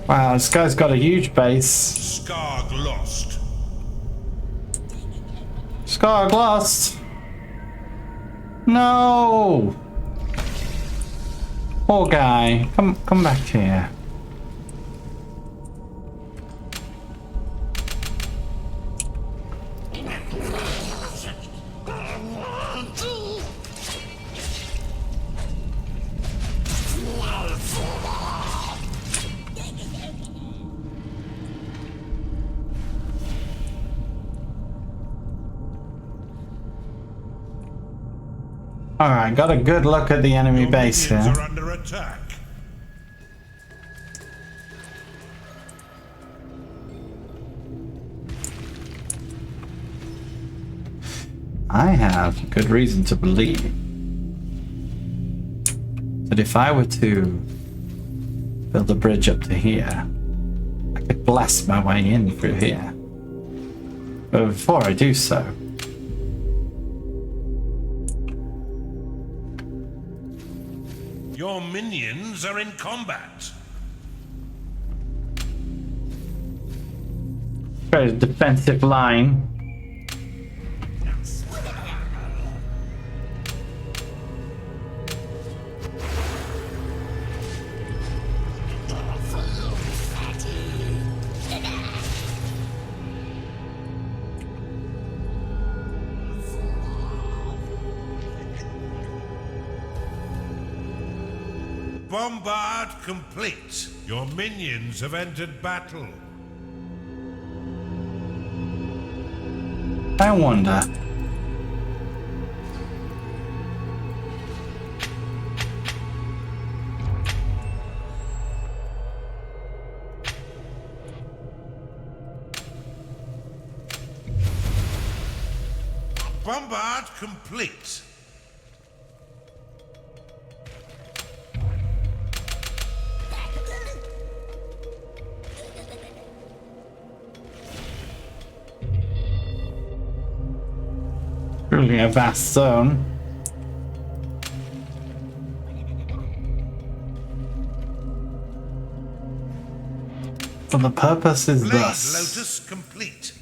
S1: Wow, this guy's got a huge base.
S4: Skarg lost.
S1: Skarg lost. No. Poor guy. Come back here. Alright, got a good look at the enemy
S4: Your
S1: base
S4: minions
S1: here.
S4: are under attack.
S1: I have good reason to believe that if I were to build a bridge up to here, I could blast my way in through here. But before I do so,
S4: Your minions are in combat.
S1: very defensive line.
S4: Bombard complete. Your minions have entered battle.
S1: I wonder.
S4: Bombard complete.
S1: Really a vast zone. For the purpose is
S4: Blade
S1: thus.
S4: Lotus complete.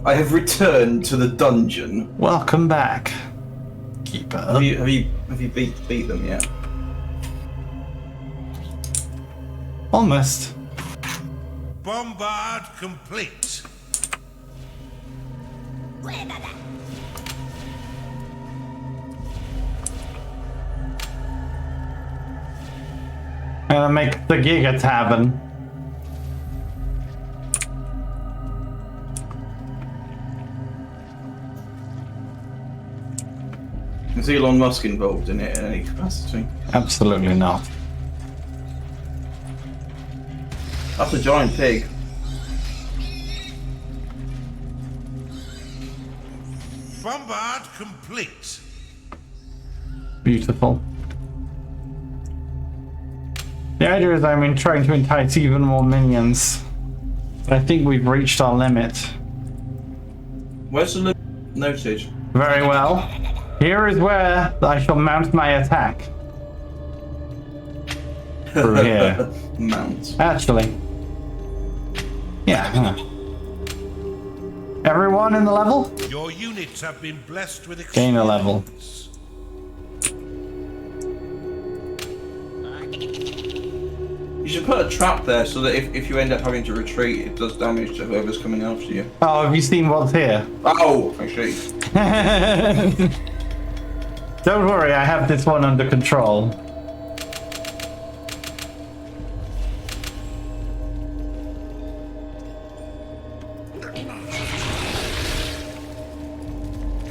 S2: I have returned to the dungeon.
S1: Welcome back, Keeper.
S2: Have you beat them yet?
S1: Almost.
S4: Bombard complete.
S1: I'm gonna make the Giga Tavern.
S2: Is Elon Musk involved in it in any capacity?
S1: Absolutely not.
S2: That's a giant pig.
S4: Bombard complete.
S1: Beautiful. The idea is I'm trying to entice even more minions. But I think we've reached our limit.
S2: Where's the limit noted?
S1: Very well. Here is where I shall mount my attack. Through here.
S2: Mount.
S1: Actually. Yeah. Everyone in the level?
S4: Your units have been blessed with
S1: Gain a level.
S4: experience.
S2: You should put a trap there so that if you end up having to retreat, it does damage to whoever's coming after you.
S1: Oh, have you seen what's here?
S2: Oh, actually.
S1: Don't worry, I have this one under control.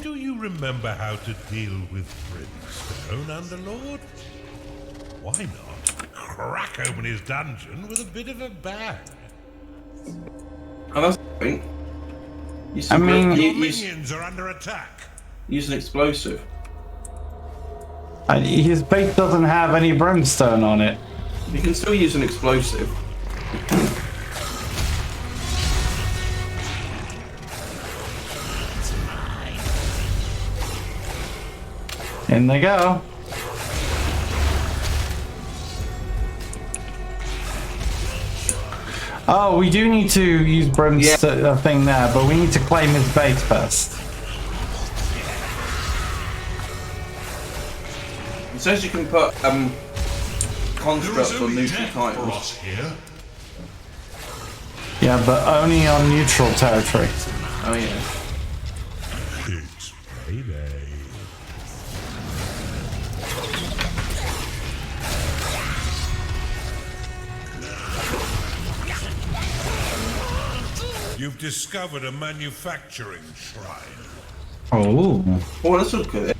S4: Do you remember how to deal with Brimstone, Underlord? Why not crack open his dungeon with a bit of a bang?
S2: Oh, that's the point.
S1: I mean-
S4: Your minions are under attack.
S2: Use an explosive.
S1: His base doesn't have any brimstone on it.
S2: You can still use an explosive.
S1: In they go. Oh, we do need to use brimstone thing there, but we need to claim his base first.
S2: It says you can put constructs on neutral tiles.
S1: Yeah, but only on neutral territory.
S2: Oh yeah.
S4: It's payday. You've discovered a manufacturing shrine.
S1: Oh.
S2: Oh, that's look good.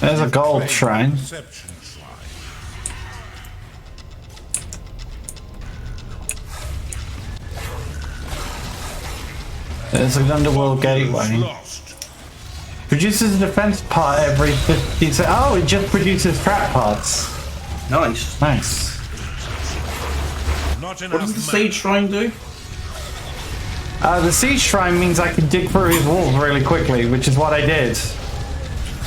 S1: There's a gold shrine.
S4: Perception shrine.
S1: There's an underworld gateway.
S4: Lost.
S1: Produces a defense part every 15 seconds. Oh, it just produces trap parts.
S2: Nice.
S1: Nice.
S4: Not enough
S2: What does the
S4: mana.
S2: Sage Shrine do?
S1: The siege shrine means I can dig through his walls really quickly, which is what I did.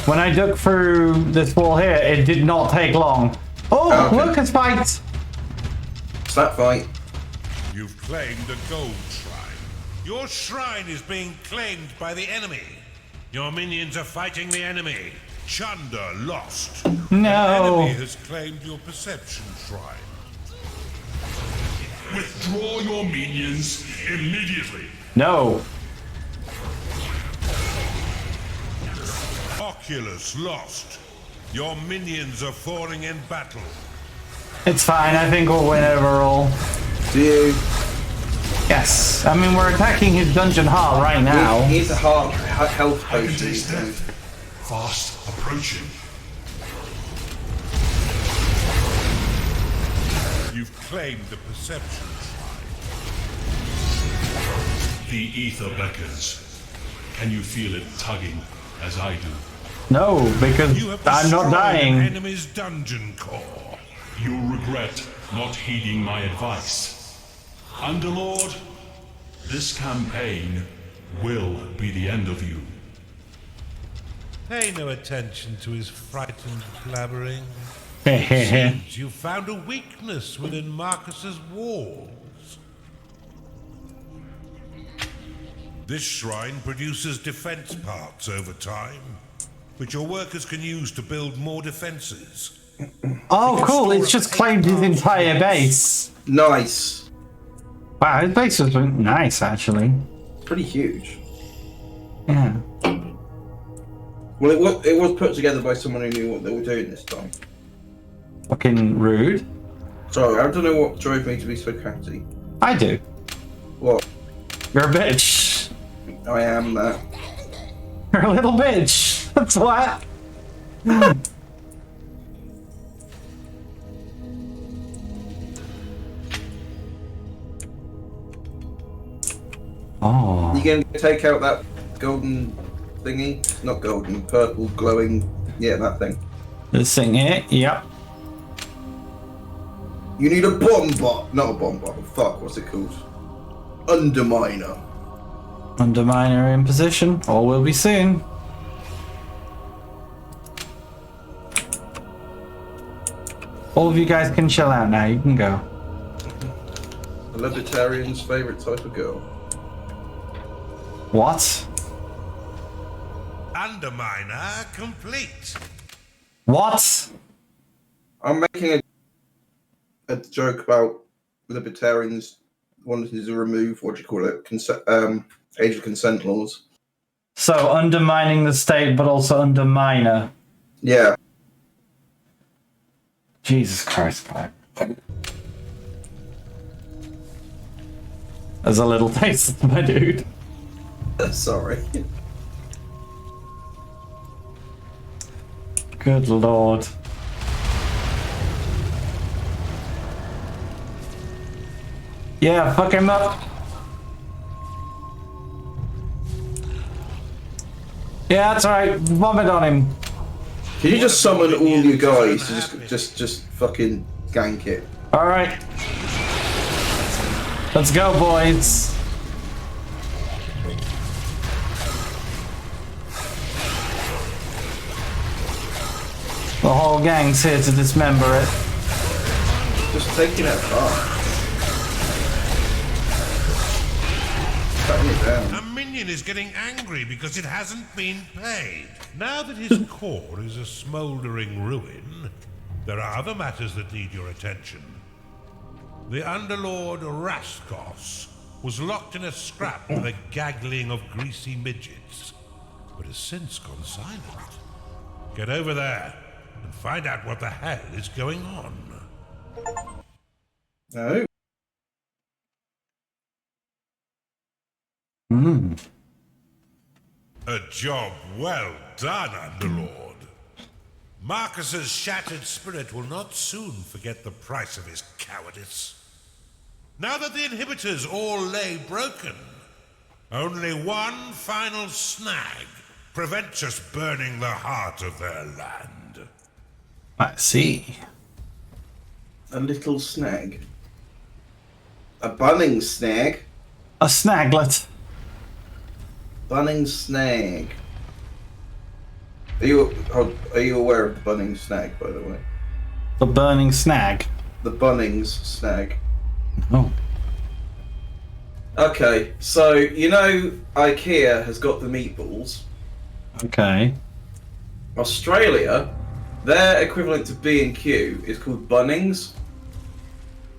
S1: When I dug through this wall here, it did not take long. Oh,
S2: Okay.
S1: look, it's fight!
S2: It's that fight.
S4: You've claimed a gold shrine. Your shrine is being claimed by the enemy. Your minions are fighting the enemy. Chunder lost.
S1: No.
S4: Enemy has claimed your perception shrine.
S5: Withdraw your minions immediately.
S1: No.
S4: Oculus lost. Your minions are falling in battle.
S1: It's fine, I think we'll win overall.
S2: Do you?
S1: Yes. I mean, we're attacking his dungeon hall right now.
S2: He's a health
S5: I can
S2: potion.
S5: taste death. Fast approaching.
S4: You've claimed the perception shrine.
S5: The ether beckons. Can you feel it tugging as I do?
S1: No, because
S4: You have
S1: I'm not
S4: destroyed
S1: dying.
S4: an enemy's dungeon core.
S5: You'll regret not heeding my advice. Underlord, this campaign will be the end of you.
S4: Pay no attention to his frightened blabbering. Seems you found a weakness within Marcus's walls. This shrine produces defense parts over time, which your workers can use to build more defenses.
S1: Oh, cool. It's just claimed his entire base.
S2: Nice.
S1: Wow, his base was nice, actually.
S2: Pretty huge.
S1: Yeah.
S2: Well, it was put together by someone who knew what they were doing this time.
S1: Fucking rude.
S2: Sorry, I don't know what drove me to be so catty.
S1: I do.
S2: What?
S1: You're a bitch.
S2: I am that.
S1: You're a little bitch. That's what. Oh.
S2: You gonna take out that golden thingy? Not golden, purple, glowing. Yeah, that thing.
S1: This thing here? Yep.
S2: You need a bomb bot. Not a bomb bot. Fuck, what's it called? Underminer.
S1: Underminer in position. All will be soon. All of you guys can chill out now. You can go.
S2: A libertarian's favourite type of girl.
S1: What?
S4: Underminer complete.
S1: What?
S2: I'm making a joke about libertarians wanting to remove, what do you call it, age of consent laws.
S1: So undermining the state, but also underminer.
S2: Yeah.
S1: Jesus Christ, Clive. There's a little taste, my dude.
S2: Sorry.
S1: Good lord. Yeah, fuck him up. Yeah, that's right. Vomit on him.
S2: Can you just summon all your guys to just fucking gank it?
S1: All right. Let's go, boys. The whole gang's here to dismember it.
S2: Just taking it apart. Cutting it down.
S4: A minion is getting angry because it hasn't been paid. Now that his core is a smouldering ruin, there are other matters that need your attention. The Underlord Raskos was locked in a scrap with a gaggling of greasy midgets, but has since gone silent. Get over there and find out what the hell is going on.
S2: No.
S4: A job well done, Underlord. Marcus's shattered spirit will not soon forget the price of his cowardice. Now that the inhibitors all lay broken, only one final snag prevents us burning the heart of their land.
S1: I see.
S2: A little snag. A bunning snag.
S1: A snaglet.
S2: Bunning snag. Are you aware of the bunning snag, by the way?
S1: The burning snag.
S2: The Bunnings snag.
S1: Oh.
S2: Okay, so you know IKEA has got the meatballs.
S1: Okay.
S2: Australia, their equivalent to B&Q is called Bunnings.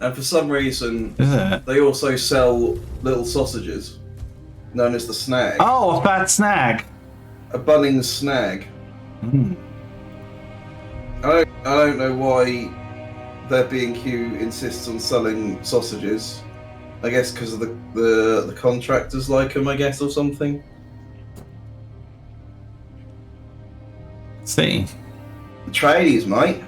S2: And for some reason,
S1: Is it?
S2: they also sell little sausages, known as the snag.
S1: Oh, a fat snag.
S2: A Bunnings snag.
S1: Mm.
S2: I don't know why their B&Q insists on selling sausages. I guess because of the contractors like them, I guess, or something.
S1: Let's see.
S2: The tradies, mate.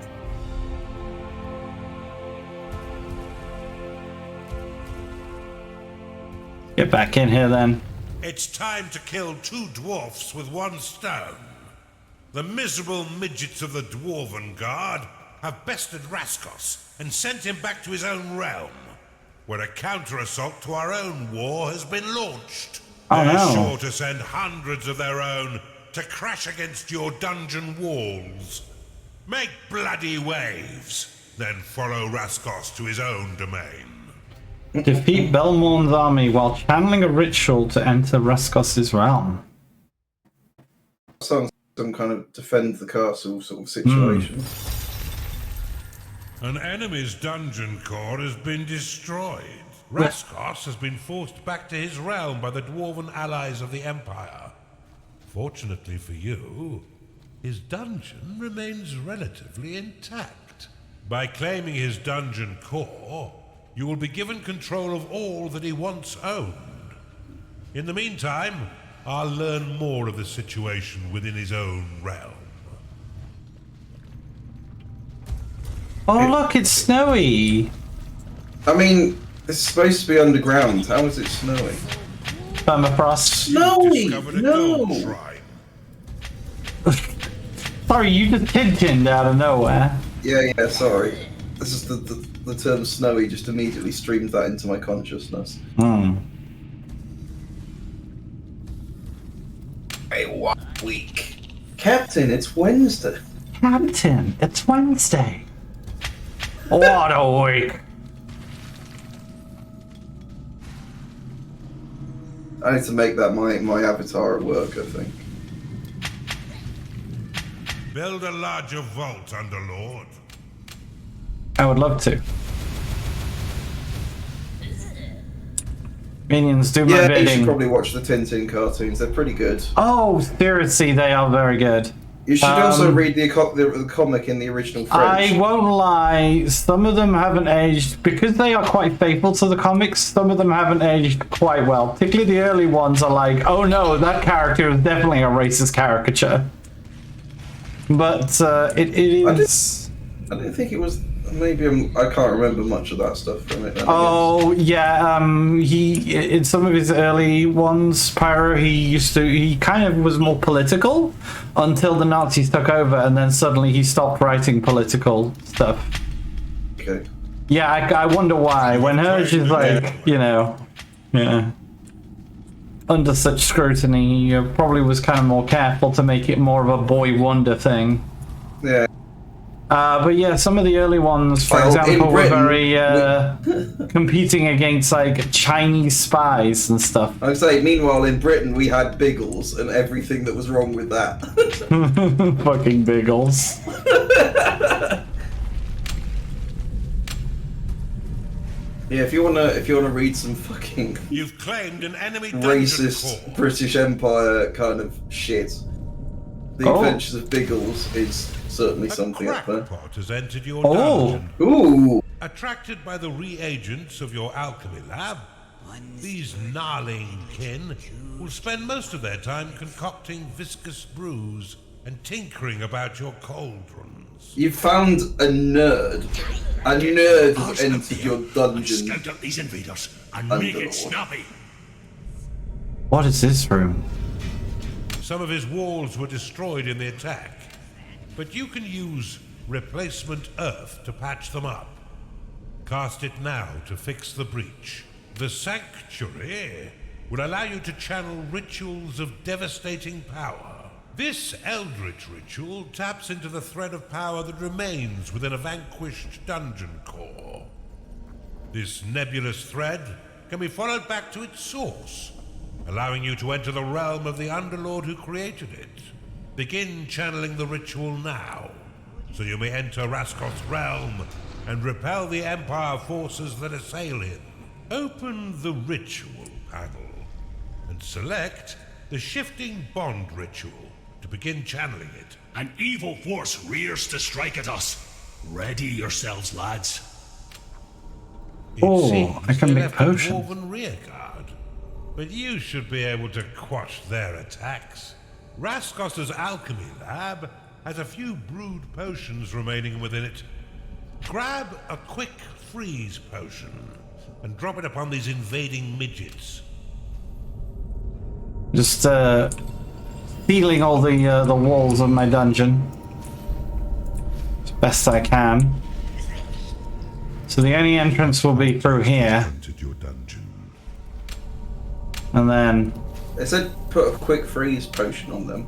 S1: Get back in here then.
S4: It's time to kill two dwarfs with one stone. The miserable midgets of the Dwarven Guard have bested Raskos and sent him back to his own realm, where a counter-assault to our own war has been launched.
S1: Oh,
S4: They're
S1: no.
S4: sure to send hundreds of their own to crash against your dungeon walls. Make bloody waves, then follow Raskos to his own domain.
S1: Defeat Belmorn's army while channeling a ritual to enter Raskos' realm.
S2: Sounds like some kind of defend the castle sort of situation.
S4: An enemy's dungeon core has been destroyed. Raskos has been forced back to his realm by the dwarven allies of the Empire. Fortunately for you, his dungeon remains relatively intact. By claiming his dungeon core, you will be given control of all that he once owned. In the meantime, I'll learn more of the situation within his own realm.
S1: Oh look, it's snowy!
S2: I mean, it's supposed to be underground. How is it snowing?
S1: Permafrost.
S2: Snowy!
S4: Discovered a
S2: No!
S4: gold shrine.
S1: Sorry, you just Tintined out of nowhere.
S2: Yeah, sorry. This is the term snowy just immediately streamed that into my consciousness. Hey, what week? Captain, it's Wednesday.
S1: Captain, it's Wednesday. What a week.
S2: I need to make that my avatar at work, I think.
S4: Build a larger vault, Underlord.
S1: I would love to. Minions, do my
S2: Yeah, you
S1: bidding.
S2: should probably watch the Tintin cartoons. They're pretty good.
S1: Oh, seriously, they are very good.
S2: You should also read the comic in the original French.
S1: I won't lie, some of them haven't aged, because they are quite faithful to the comics, some of them haven't aged quite well. Particularly the early ones are like, oh no, that character is definitely a racist caricature. But it is...
S2: I didn't think it was... Maybe I can't remember much of that stuff from it.
S1: Oh yeah, he in some of his early ones, Pyro, he kind of was more political until the Nazis took over, and then suddenly he stopped writing political stuff.
S2: Okay.
S1: Yeah, I wonder why. When Herge is like, you know, yeah, under such scrutiny, he probably was kind of more careful to make it more of a boy wonder thing.
S2: Yeah.
S1: But yeah, some of the early ones, for example, were very competing against like Chinese spies and stuff.
S2: I would say, meanwhile, in Britain, we had Biggles and everything that was wrong with that.
S1: Fucking Biggles.
S2: Yeah, if you wanna read some fucking
S4: You've claimed an enemy dungeon
S2: racist
S4: core.
S2: British Empire kind of shit, The Adventures of Biggles is certainly something up there.
S4: Crackpot has entered your dungeon.
S2: Ooh!
S4: Attracted by the reagents of your alchemy lab, these gnarling kin will spend most of their time concocting viscous brews and tinkering about your cauldrons.
S2: You found a nerd, and you nerd has entered your dungeon.
S5: Scout out these invaders and
S2: Underlord.
S5: make it snappy.
S1: What is this room?
S4: Some of his walls were destroyed in the attack, but you can use replacement earth to patch them up. Cast it now to fix the breach. The sanctuary will allow you to channel rituals of devastating power. This eldritch ritual taps into the thread of power that remains within a vanquished dungeon core. This nebulous thread can be followed back to its source, allowing you to enter the realm of the Underlord who created it. Begin channeling the ritual now, so you may enter Raskos' realm and repel the Empire forces that assail him. Open the ritual panel and select the shifting bond ritual to begin channeling it.
S5: An evil force rears to strike at us. Ready yourselves, lads.
S1: Oh,
S4: Seems
S1: I can
S4: they
S1: make
S4: left
S1: potions.
S4: a dwarven rear guard, but you should be able to quash their attacks. Raskos' alchemy lab has a few brewed potions remaining within it. Grab a quick freeze potion and drop it upon these invading midgets.
S1: Just sealing all the walls of my dungeon as best I can. So the only entrance will be through here,
S4: Entered your dungeon.
S1: and then
S2: It said put a quick freeze potion on them.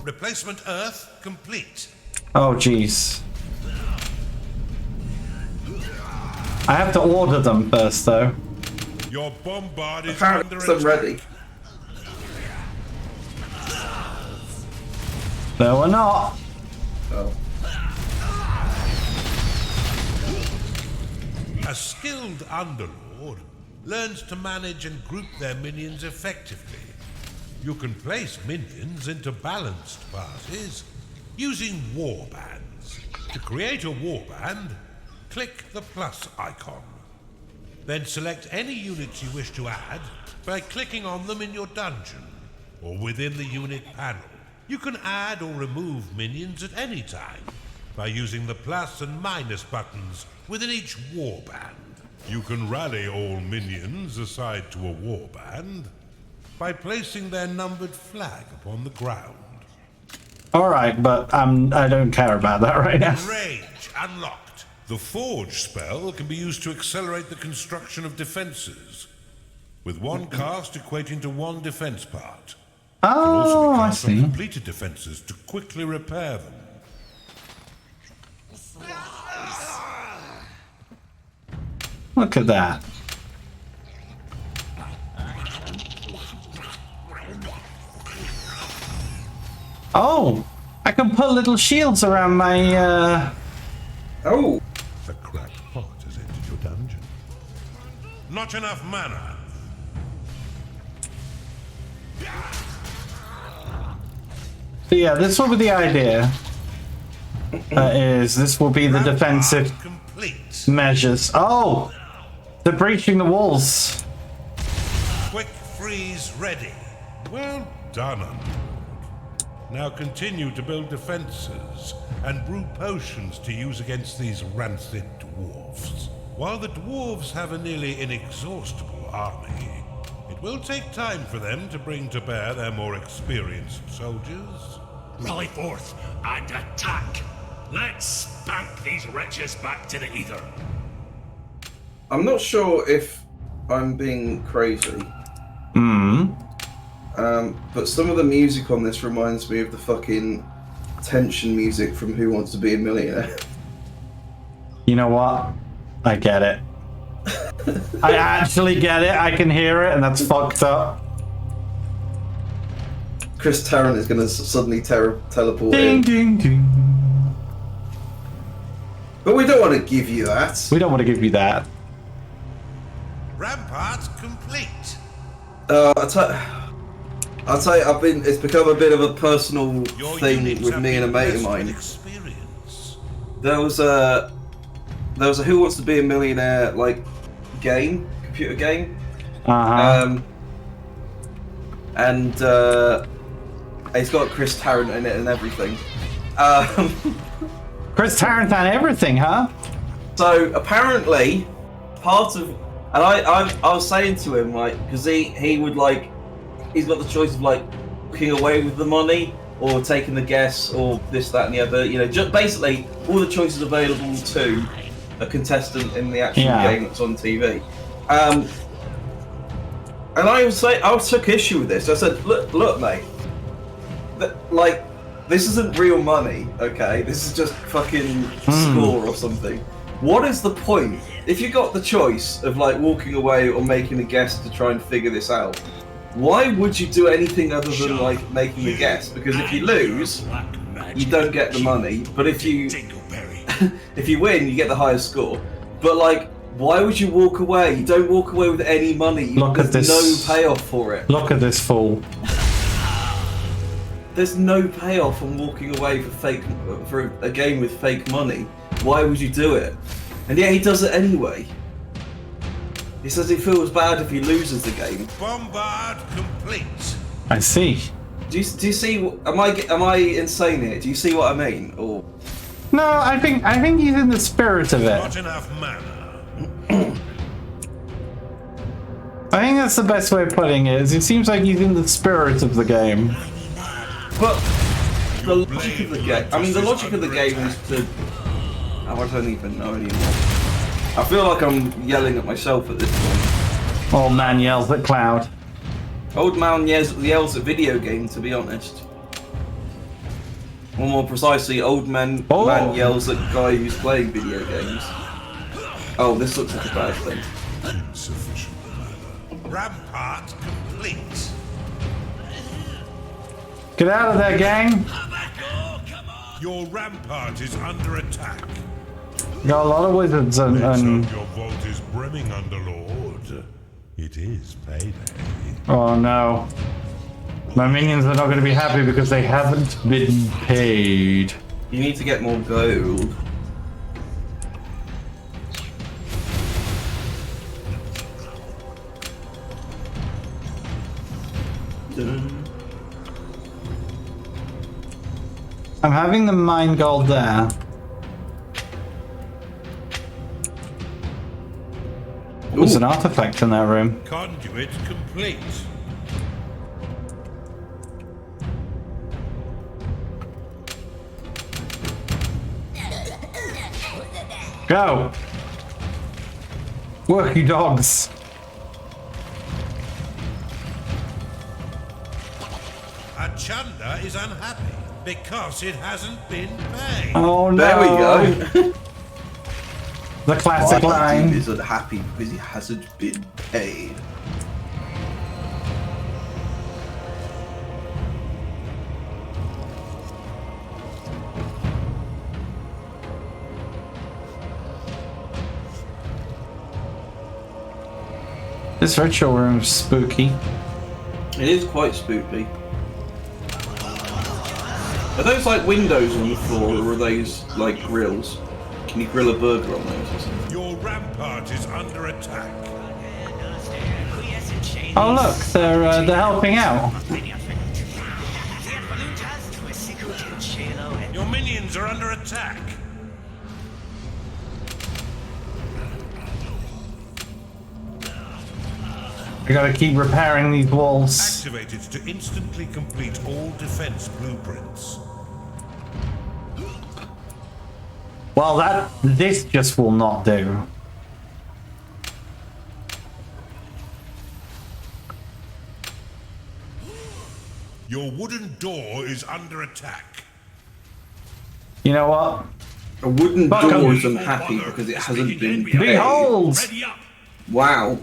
S4: Replacement earth complete.
S1: Oh, jeez. I have to order them first, though.
S4: Your bombard is
S2: Apparently,
S4: under
S2: I'm
S4: attack.
S2: ready.
S1: No, we're not.
S2: Oh.
S4: A skilled underlord learns to manage and group their minions effectively. You can place minions into balanced parties using warbands. To create a warband, click the plus icon. Then select any units you wish to add by clicking on them in your dungeon or within the unit panel. You can add or remove minions at any time by using the plus and minus buttons within each warband. You can rally all minions assigned to a warband by placing their numbered flag upon the ground.
S1: Alright, but I don't care about that right now.
S4: Rage unlocked. The Forge spell can be used to accelerate the construction of defenses, with one cast equating to one defense part. It can also
S1: Oh,
S4: be
S1: I
S4: cast on
S1: see.
S4: completed defenses to quickly repair them.
S1: Look at that. Oh, I can put little shields around my,
S2: Oh,
S4: A cracked pot has entered your dungeon. Not enough mana.
S1: So yeah, this will be the idea. This will be the
S4: Rampart
S1: defensive
S4: complete.
S1: measures. Oh! They're breaching the walls.
S4: Quick freeze ready. Well done, Underlord. Now continue to build defenses and brew potions to use against these rancid dwarves. While the dwarves have a nearly inexhaustible army, it will take time for them to bring to bear their more experienced soldiers.
S8: Rally forth and attack. Let's spank these wretches back to the ether.
S2: I'm not sure if I'm being crazy. But some of the music on this reminds me of the fucking tension music from Who Wants to Be a Millionaire.
S1: You know what? I get it. I actually get it. I can hear it, and that's fucked up.
S2: Chris Tarrant is going to suddenly teleport
S1: Ding,
S2: in.
S1: ding, ding.
S2: But we don't want to give you that.
S1: We don't want to give you that.
S4: Rampart complete.
S2: I'll tell you, it's become a bit of a personal
S4: Your
S2: thing
S4: units
S2: with
S4: have
S2: me and a
S4: been
S2: mate of
S4: blessed
S2: mine.
S4: with experience.
S2: There was a Who Wants to Be a Millionaire game, computer game, and it's got Chris Tarrant in it and everything.
S1: Chris Tarrant on everything, huh?
S2: So apparently, part of, and I was saying to him because he would he's got the choice of walking away with the money or taking the guess or this, that, and the other. You know, just basically all the choices available to a contestant in the actual game that's on TV. And I took issue with this. I said, look, mate, this isn't real money, okay? This is just fucking score or something. What is the point? If you got the choice of walking away or making a guess to try and figure this out, why would you do anything other than making a guess? Because if you lose, you don't get the money. But if you if you win, you get the highest score. But why would you walk away? You don't walk away with any money. There's no payoff for it.
S1: Look at this fool.
S2: There's no payoff on walking away for a game with fake money. Why would you do it? And yet he does it anyway. He says he feels bad if he loses the game.
S4: Bombard complete.
S1: I see.
S2: Do you see? Am I insane here? Do you see what I mean? Or
S1: No, I think he's in the spirit of it.
S4: Not enough mana.
S1: I think that's the best way of putting it. Is it seems like he's in the spirit of the game.
S2: but the logic of the game. I mean, the logic of the game is to. Oh, I don't even know anymore. I feel like I'm yelling at myself at this point.
S1: Old man yells at Cloud.
S2: Old man yells at video game, to be honest. Or more precisely, old man yells at guy who's playing video games. Oh, this looks like a bad thing.
S4: Insufficient mana. Rampart complete.
S1: Get out of there, gang!
S4: Your rampart is under attack.
S1: Got a lot of wizards and
S4: Your vault is brimming, Underlord. It is payday.
S1: oh no. My minions are not going to be happy because they haven't been paid.
S2: You need to get more gold.
S1: I'm having the mine gold there. There's an artifact in that room.
S4: Conduit complete.
S1: Go! Work, you dogs!
S4: Achanda is unhappy because it hasn't been paid.
S1: Oh no!
S2: There we go.
S1: The classic line.
S2: Is unhappy because he hasn't been paid.
S1: This ritual room's spooky.
S2: It is quite spooky. Are those like windows on the floor, or are those like grills? Can you grill a burger on those or something?
S4: Your rampart is under attack.
S1: Oh look, they're helping out.
S4: Your minions are under attack.
S1: We gotta keep repairing these walls.
S4: Activated to instantly complete all defense blueprints.
S1: Well, this just will not do.
S4: Your wooden door is under attack.
S1: You know what?
S2: A wooden
S1: Fuck 'em.
S2: door is unhappy because it hasn't been paid.
S1: Behold!
S8: Ready up!
S2: Wow.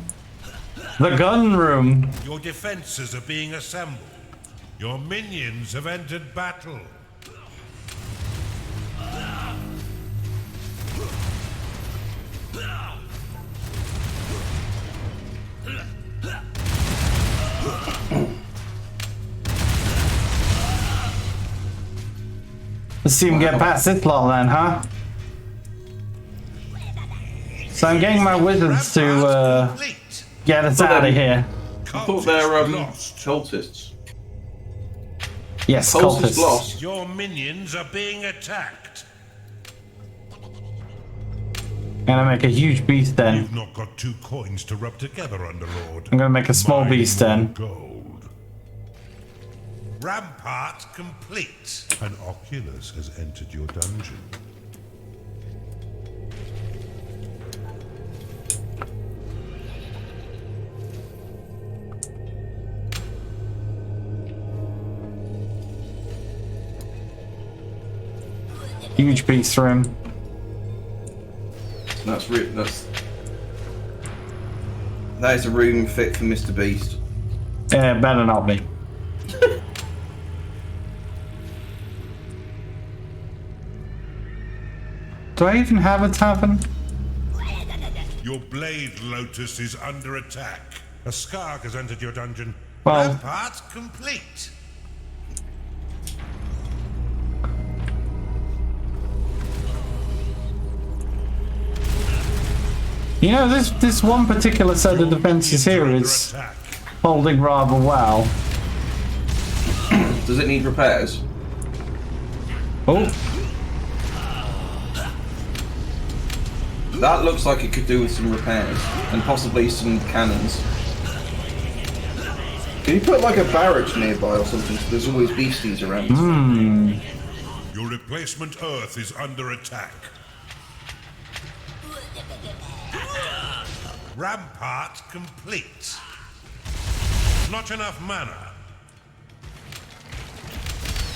S1: The gun room.
S4: Your defenses are being assembled. Your minions have entered battle.
S1: Let's see if we can get past this lot then, huh? So I'm getting my wizards to
S4: Complete.
S1: get us out of here.
S2: I thought they're cultists.
S1: Yes,
S2: Cultists
S1: cultists.
S2: lost.
S4: Your minions are being attacked.
S1: Gonna make a huge beast den.
S4: You've not got 2 coins to rub together, Underlord.
S1: I'm gonna make a small
S4: Mine
S1: beast
S4: more
S1: den.
S4: Gold. Rampart complete. An Oculus has entered your dungeon.
S1: Huge beast room.
S2: That is a room fit for Mr. Beast.
S1: Yeah, better not be. Do I even have a tavern?
S4: Your blade lotus is under attack. A scark has entered your dungeon.
S1: Well-
S4: Rampart complete.
S1: You know, this one particular set of defenses here
S4: Under
S1: is
S4: attack.
S1: holding rather well.
S2: Does it need repairs?
S1: Oh,
S2: That looks like it could do with some repairs and possibly some cannons. Can you put like a barracks nearby or something so there's always beasties around?
S4: Your replacement Earth is under attack. Rampart complete. Not enough mana.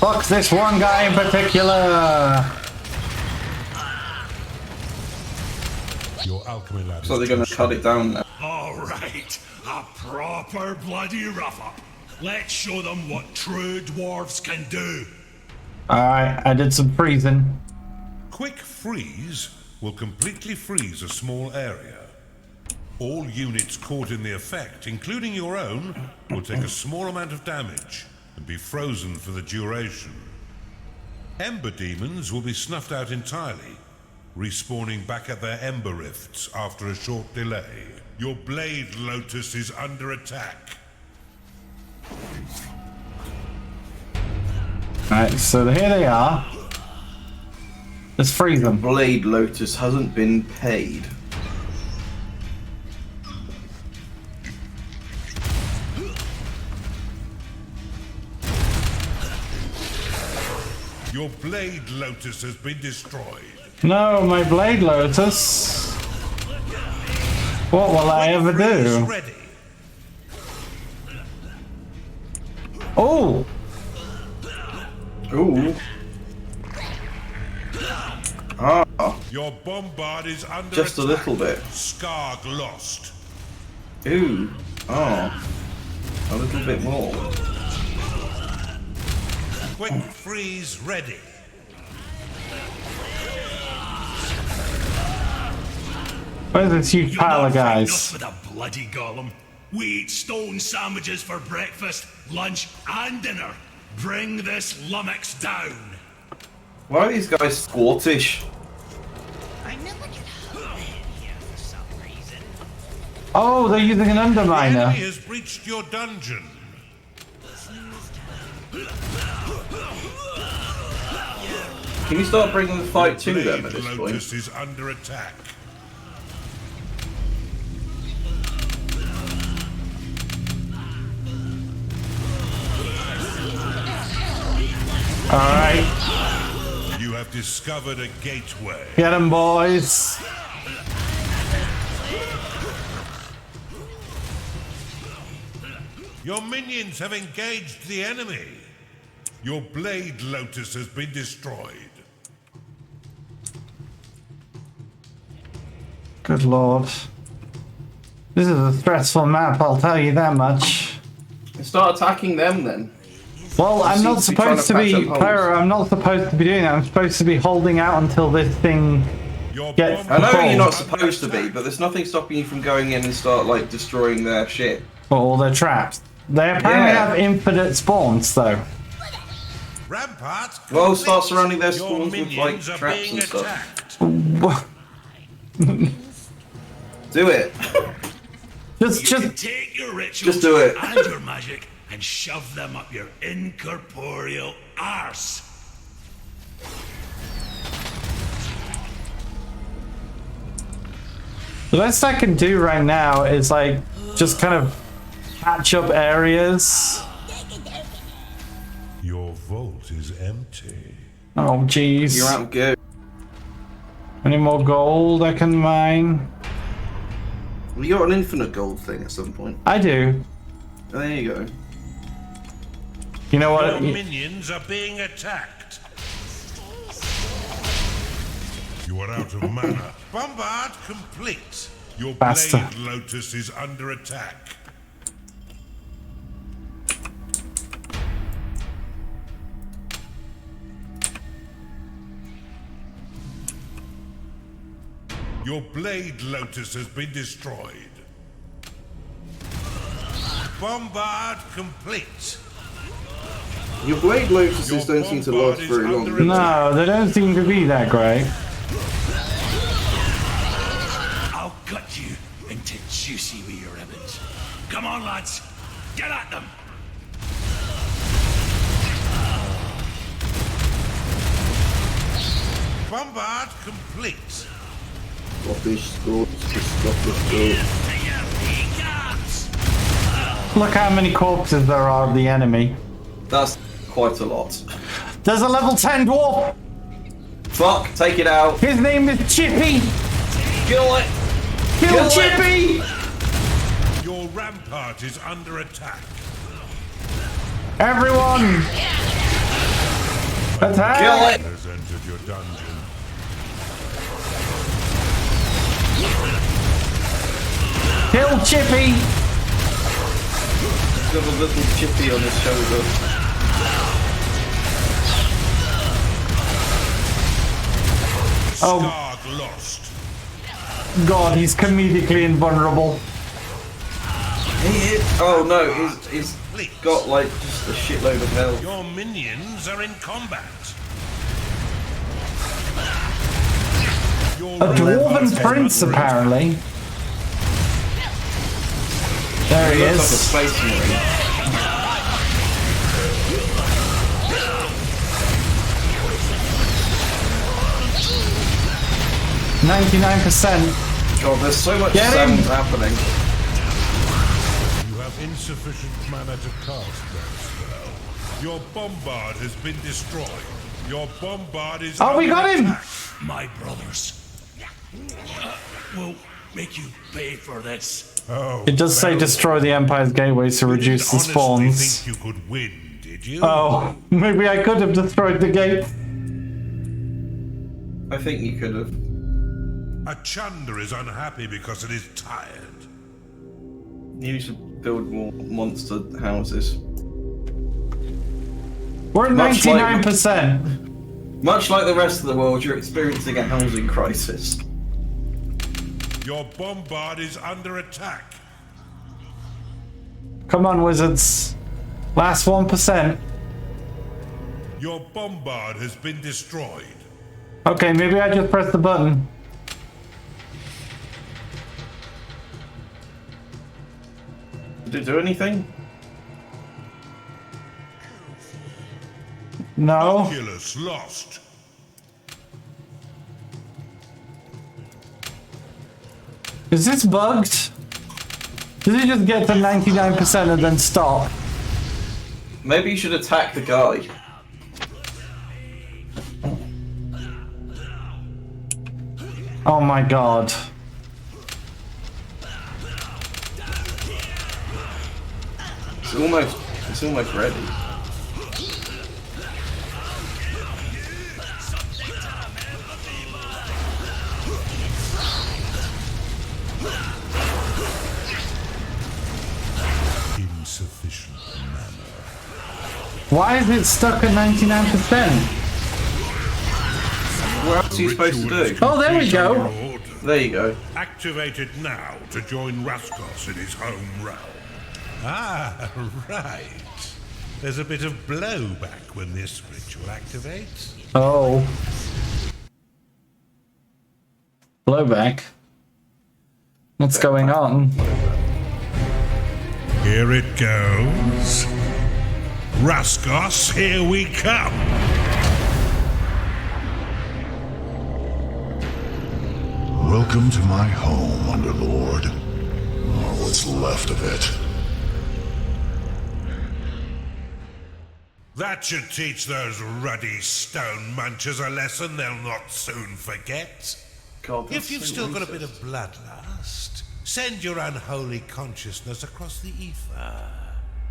S1: Fuck this one guy in particular.
S4: Your alchemy lab.
S2: So they're gonna cut it down now.
S8: Alright, a proper bloody rough up. Let's show them what true dwarves can do.
S1: Alright, I did some freezing.
S4: Quick freeze will completely freeze a small area. All units caught in the effect, including your own, will take a small amount of damage and be frozen for the duration. Ember demons will be snuffed out entirely, respawning back at their ember rifts after a short delay. Your blade lotus is under attack.
S1: Alright, so here they are. Let's freeze them.
S2: Blade Lotus hasn't been paid.
S4: Your blade lotus has been destroyed.
S1: No, my blade lotus. What will I ever do?
S4: Ready.
S1: Oh!
S2: Ooh. Ah,
S4: Your bombard is under
S2: just a
S4: attack.
S2: little bit.
S4: Skarg lost.
S2: Ooh. Oh. A little bit more.
S4: Quick freeze ready.
S1: Where's this huge pile of
S8: Find us
S1: guys?
S8: with a bloody golem. We eat stone sandwiches for breakfast, lunch, and dinner. Bring this lummox down.
S2: Why are these guys Scottish?
S6: I never get hungry here for some reason.
S1: Oh, they're using an
S4: The
S1: underminer.
S4: enemy has breached your dungeon.
S2: Can you start bringing the fight to
S4: Blade
S2: them at this
S4: lotus
S2: point?
S4: is under attack.
S1: Alright,
S4: You have discovered a gateway.
S1: get them, boys.
S4: Your minions have engaged the enemy. Your blade lotus has been destroyed.
S1: Good lord. This is a stressful map, I'll tell you that much.
S2: Start attacking them then.
S1: Well, I'm
S2: seem
S1: not
S2: to be trying
S1: supposed
S2: to
S1: to be,
S2: patch up holes.
S1: Pyro, I'm not supposed to be doing that. I'm supposed to be holding out until this thing
S4: Your
S1: gets
S2: I know
S1: full.
S2: you're not supposed to be, but there's nothing stopping you from going in and start like destroying their shit.
S1: for all their traps. They apparently
S2: Yeah.
S1: have infinite spawns, though.
S4: Rampart.
S2: Well, start
S4: complete.
S2: surrounding their
S4: Your
S2: spawns with like
S4: minions are
S2: traps
S4: being
S2: and stuff.
S4: attacked.
S2: Do it.
S8: You
S1: just,
S8: can take your rituals
S2: Just do it.
S8: and your magic and shove them up your incorporeal arse.
S1: the best I can do right now is like just kind of patch up areas.
S4: Your vault is empty.
S1: Oh, jeez.
S2: You're out good.
S1: Any more gold I can mine?
S2: Well, you got an infinite gold thing at some point.
S1: I do.
S2: Oh, there you go.
S1: You know
S4: Your
S1: what?
S4: minions are being attacked. You are out of mana. Bombard complete. Your
S1: Bastard.
S4: blade lotus is under attack. Your blade lotus has been destroyed. Bombard complete.
S2: Your blade lotuses
S4: Your
S2: don't seem to
S4: bombard
S2: last
S4: is
S2: very long.
S4: under
S1: No, they don't seem to be that great.
S8: I'll cut you into juicy wee ribbons. Come on, lads. Get at them.
S4: Bombard complete.
S2: Scottish Scottish
S8: To your peacocks.
S1: Look how many corpses there are of the enemy.
S2: That's quite a lot.
S1: There's a level 10 dwarf.
S2: Fuck, take it out.
S1: His name is Chippy.
S2: Kill it.
S1: Kill
S2: Kill it.
S1: Chippy.
S4: Your rampart is under attack.
S1: Everyone, Attack!
S2: Kill it!
S4: Has entered your dungeon.
S1: Kill Chippy!
S2: He's got a little chippy on his shoulder.
S1: Oh.
S4: Skarg lost.
S1: God, he's comedically invulnerable.
S2: He is. Oh no, he's got like just a shitload of health.
S4: Your minions are in combat. Your
S1: A dwarven prince, apparently. There he
S2: Looks like a
S1: is.
S2: space marine. %. God, there's so much
S1: Get
S2: sound
S1: him!
S2: happening.
S4: You have insufficient mana to cast that spell. Your bombard has been destroyed. Your bombard is.
S1: Oh, we got
S4: under
S1: him!
S4: attack.
S8: My brothers will make you pay for this.
S4: Oh,
S1: It does say
S4: well,
S1: destroy the Empire's gateways to
S4: you
S1: reduce the
S4: didn't honestly
S1: spawns.
S4: think you could win, did you?
S1: Oh, maybe I could have destroyed the gate.
S2: I think you could have.
S4: A Chunder is unhappy because it is tired.
S2: You should build more monster houses.
S1: We're at
S2: Much like-
S1: 99%.
S2: Much like the rest of the world, you're experiencing a housing crisis.
S4: Your bombard is under attack.
S1: Come on, wizards. Last 1%.
S4: Your bombard has been destroyed.
S1: Okay, maybe I just pressed the button.
S2: Did it do anything?
S1: No.
S4: Oculus lost.
S1: Is this bugged? Does it just get to 99% and then stop?
S2: Maybe you should attack the guy.
S1: Oh my god.
S2: It's almost ready.
S4: Insufficient mana.
S1: Why is it stuck at 99%?
S2: What else are you supposed to do?
S1: Oh, there we go.
S4: Lord,
S2: There you go.
S4: activate it now to join Raskos in his home realm. Ah, right. There's a bit of blowback when this ritual activates.
S1: Oh. Blowback. What's going on?
S4: Here it goes. Raskos, here we come.
S9: Welcome to my home, Underlord. Or what's left of it.
S4: That should teach those ruddy stone munchers a lesson they'll not soon forget.
S2: God, that's
S4: If you've
S2: so
S4: still got a
S2: racist.
S4: bit of bloodlust, send your unholy consciousness across the ether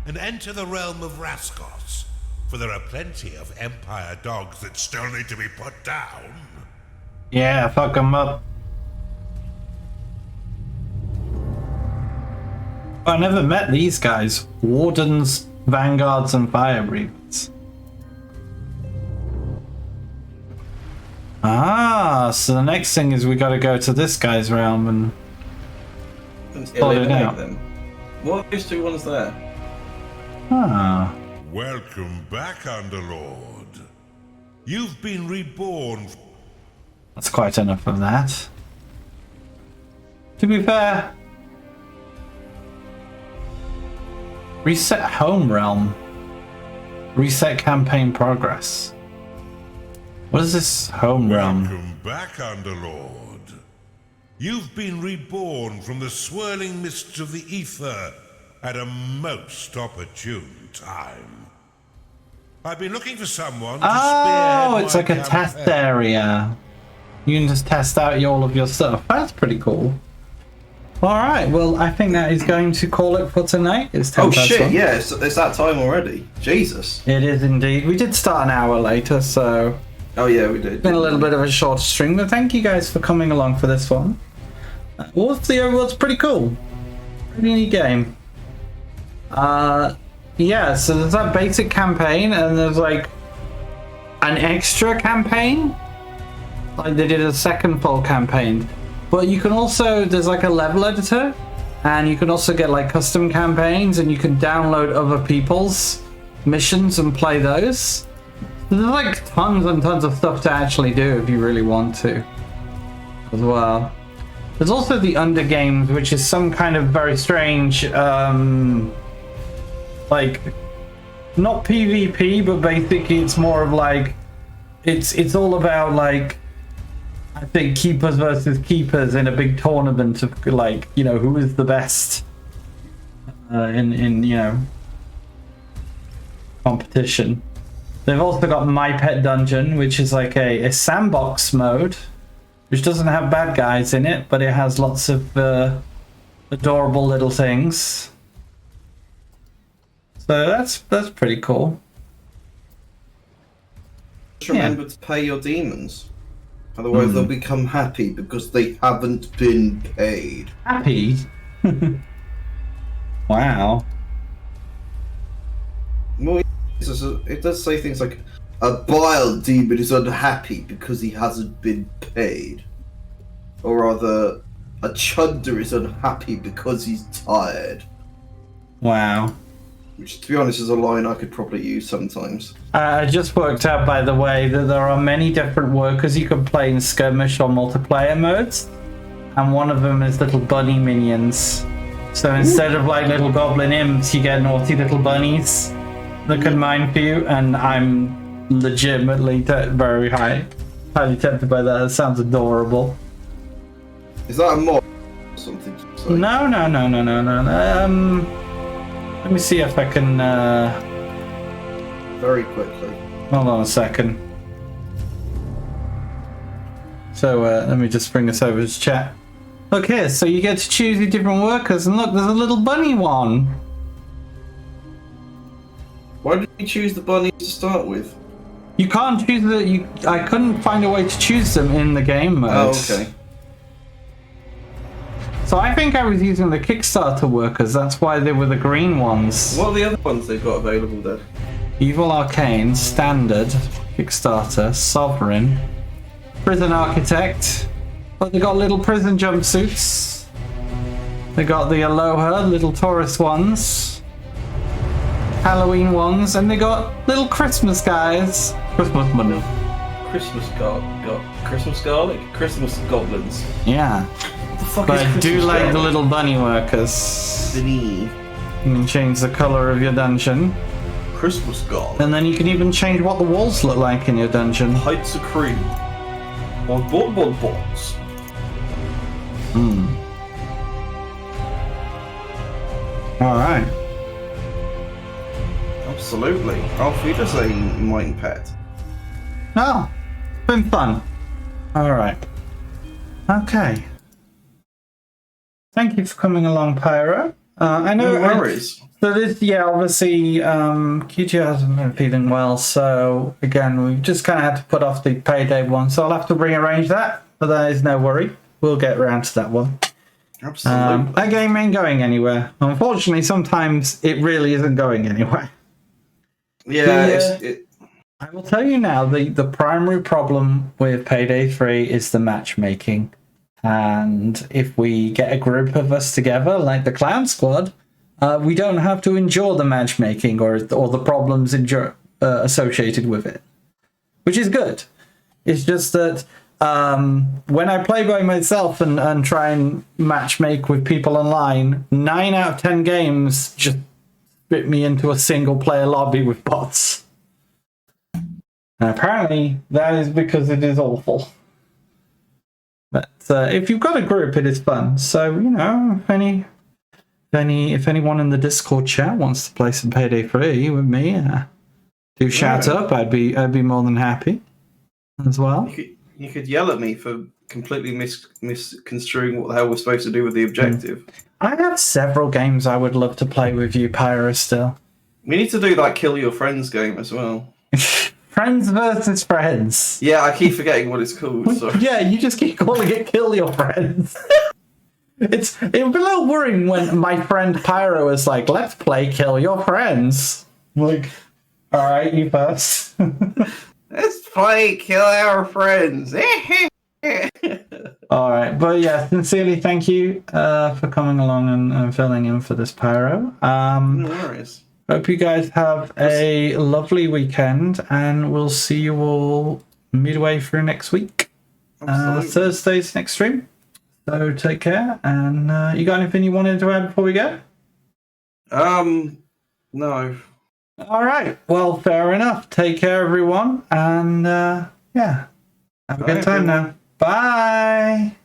S4: and enter the realm of Raskos, for there are plenty of Empire dogs that still need to be put down.
S1: Yeah, fuck them up. I never met these guys. Wardens, Vanguards, and Fire Breathers. Ah, so the next thing is we gotta go to this guy's realm and Spot it out.
S2: Eliminate them. What are those two ones there?
S1: ah.
S4: Welcome back, Underlord. You've been reborn.
S1: That's quite enough of that. To be fair, reset home realm. Reset campaign progress. What is this home realm?
S4: Welcome back, Underlord. You've been reborn from the swirling mists of the ether at a most opportune time. I've been looking for someone to
S1: Oh,
S4: spearhead
S1: it's
S4: my
S1: like a test
S4: campaign.
S1: area. You can just test out all of your stuff. That's pretty cool. All right. Well, I think that is going to call it for tonight. It's 10
S2: Oh
S1: past
S2: shit!
S1: 1.
S2: Yeah, it's that time already. Jesus.
S1: It is indeed. We did start an hour later, so
S2: Oh yeah, we did.
S1: it's been a little bit of a short stream. But thank you guys for coming along for this one. Wolf the Overworld's pretty cool. Pretty neat game. Yeah. So there's that basic campaign, and there's like an extra campaign. Like they did a second full campaign. But you can also, there's like a level editor, and you can also get like custom campaigns, and you can download other people's missions and play those. There's like tons and tons of stuff to actually do if you really want to as well. There's also the Under Games, which is some kind of very strange, like, not PvP, but basically it's more of like, it's all about like, I think keepers versus keepers in a big tournament of like, you know, who is the best in you know, competition. They've also got My Pet Dungeon, which is like a sandbox mode, which doesn't have bad guys in it, but it has lots of adorable little things. So that's pretty cool.
S2: Just remember to pay your demons. Otherwise they'll become happy because they haven't been paid.
S1: Happy? Wow.
S2: Well, it does say things like, a bile demon is unhappy because he hasn't been paid. Or rather, a chunder is unhappy because he's tired.
S1: Wow.
S2: Which, to be honest, is a line I could probably use sometimes.
S1: I just worked out, by the way, that there are many different workers you can play in skirmish or multiplayer modes, and one of them is little bunny minions. So instead of like little goblin imps, you get naughty little bunnies that can mine for you, and I'm legitimately very highly tempted by that. It sounds adorable.
S2: Is that a mod or something?
S1: No. Let me see if I can.
S2: Very quickly.
S1: Hold on a second. So let me just bring this over to chat. Look here, so you get to choose your different workers, and look, there's a little bunny one.
S2: Why did you choose the bunnies to start with?
S1: You can't choose I couldn't find a way to choose them in the game mode.
S2: Oh, okay.
S1: So I think I was using the Kickstarter workers, that's why they were the green ones.
S2: What are the other ones they've got available then?
S1: Evil Arcane, Standard, Kickstarter, Sovereign, Prison Architect. But they got little prison jumpsuits. They got the Aloha, little tourist ones. Halloween ones, and they got little Christmas guys. Christmas money.
S2: Christmas garlic? Christmas goblins.
S1: Yeah.
S2: What the fuck
S1: But
S2: is
S1: I do
S2: Christmas
S1: like
S2: garlic?
S1: the little bunny workers.
S2: Bunny.
S1: You can change the color of your dungeon.
S2: Christmas garlic.
S1: And then you can even change what the walls look like in your dungeon.
S2: Heights of cream. On bonbons.
S1: Alright.
S2: Absolutely. I'll feed us a mine pet.
S1: Oh, been fun. Alright. Okay. Thank you for coming along, Pyro. I know.
S2: No worries.
S1: So this, yeah, obviously, QT hasn't been feeling well, so again, we've just kind of had to put off the payday one, so I'll have to rearrange that, but that is no worry. We'll get around to that one.
S2: Absolutely.
S1: That game ain't going anywhere. Unfortunately, sometimes it really isn't going anywhere.
S2: Yeah,
S1: I will tell you now, the primary problem with Payday 3 is the matchmaking. And if we get a group of us together, like the Clown Squad, we don't have to endure the matchmaking or the problems associated with it, which is good. It's just that when I play by myself and try and matchmake with people online, 9 out of 10 games just spit me into a single-player lobby with bots. And apparently, that is because it is awful. But if you've got a group, it is fun. So, you know, if anyone in the Discord chat wants to play some Payday 3 with me, do shout up. I'd be more than happy as well.
S2: You could yell at me for completely misconstruing what the hell we're supposed to do with the objective.
S1: I have several games I would love to play with you, Pyro, still.
S2: We need to do that kill your friends game as well.
S1: Friends versus friends.
S2: Yeah, I keep forgetting what it's called. Sorry.
S1: Yeah, you just keep calling it kill your friends. It would be a little worrying when my friend Pyro is like, let's play kill your friends. I'm like, alright, you first.
S2: Let's play kill our friends.
S1: Alright, but yeah, sincerely thank you for coming along and filling in for this, Pyro.
S2: No worries.
S1: Hope you guys have a lovely weekend, and we'll see you all midway through next week. Thursday's next stream. So take care, and you got anything you wanted to add before we go?
S2: No.
S1: All right. Well, fair enough. Take care, everyone, and yeah, have a good time now. Bye.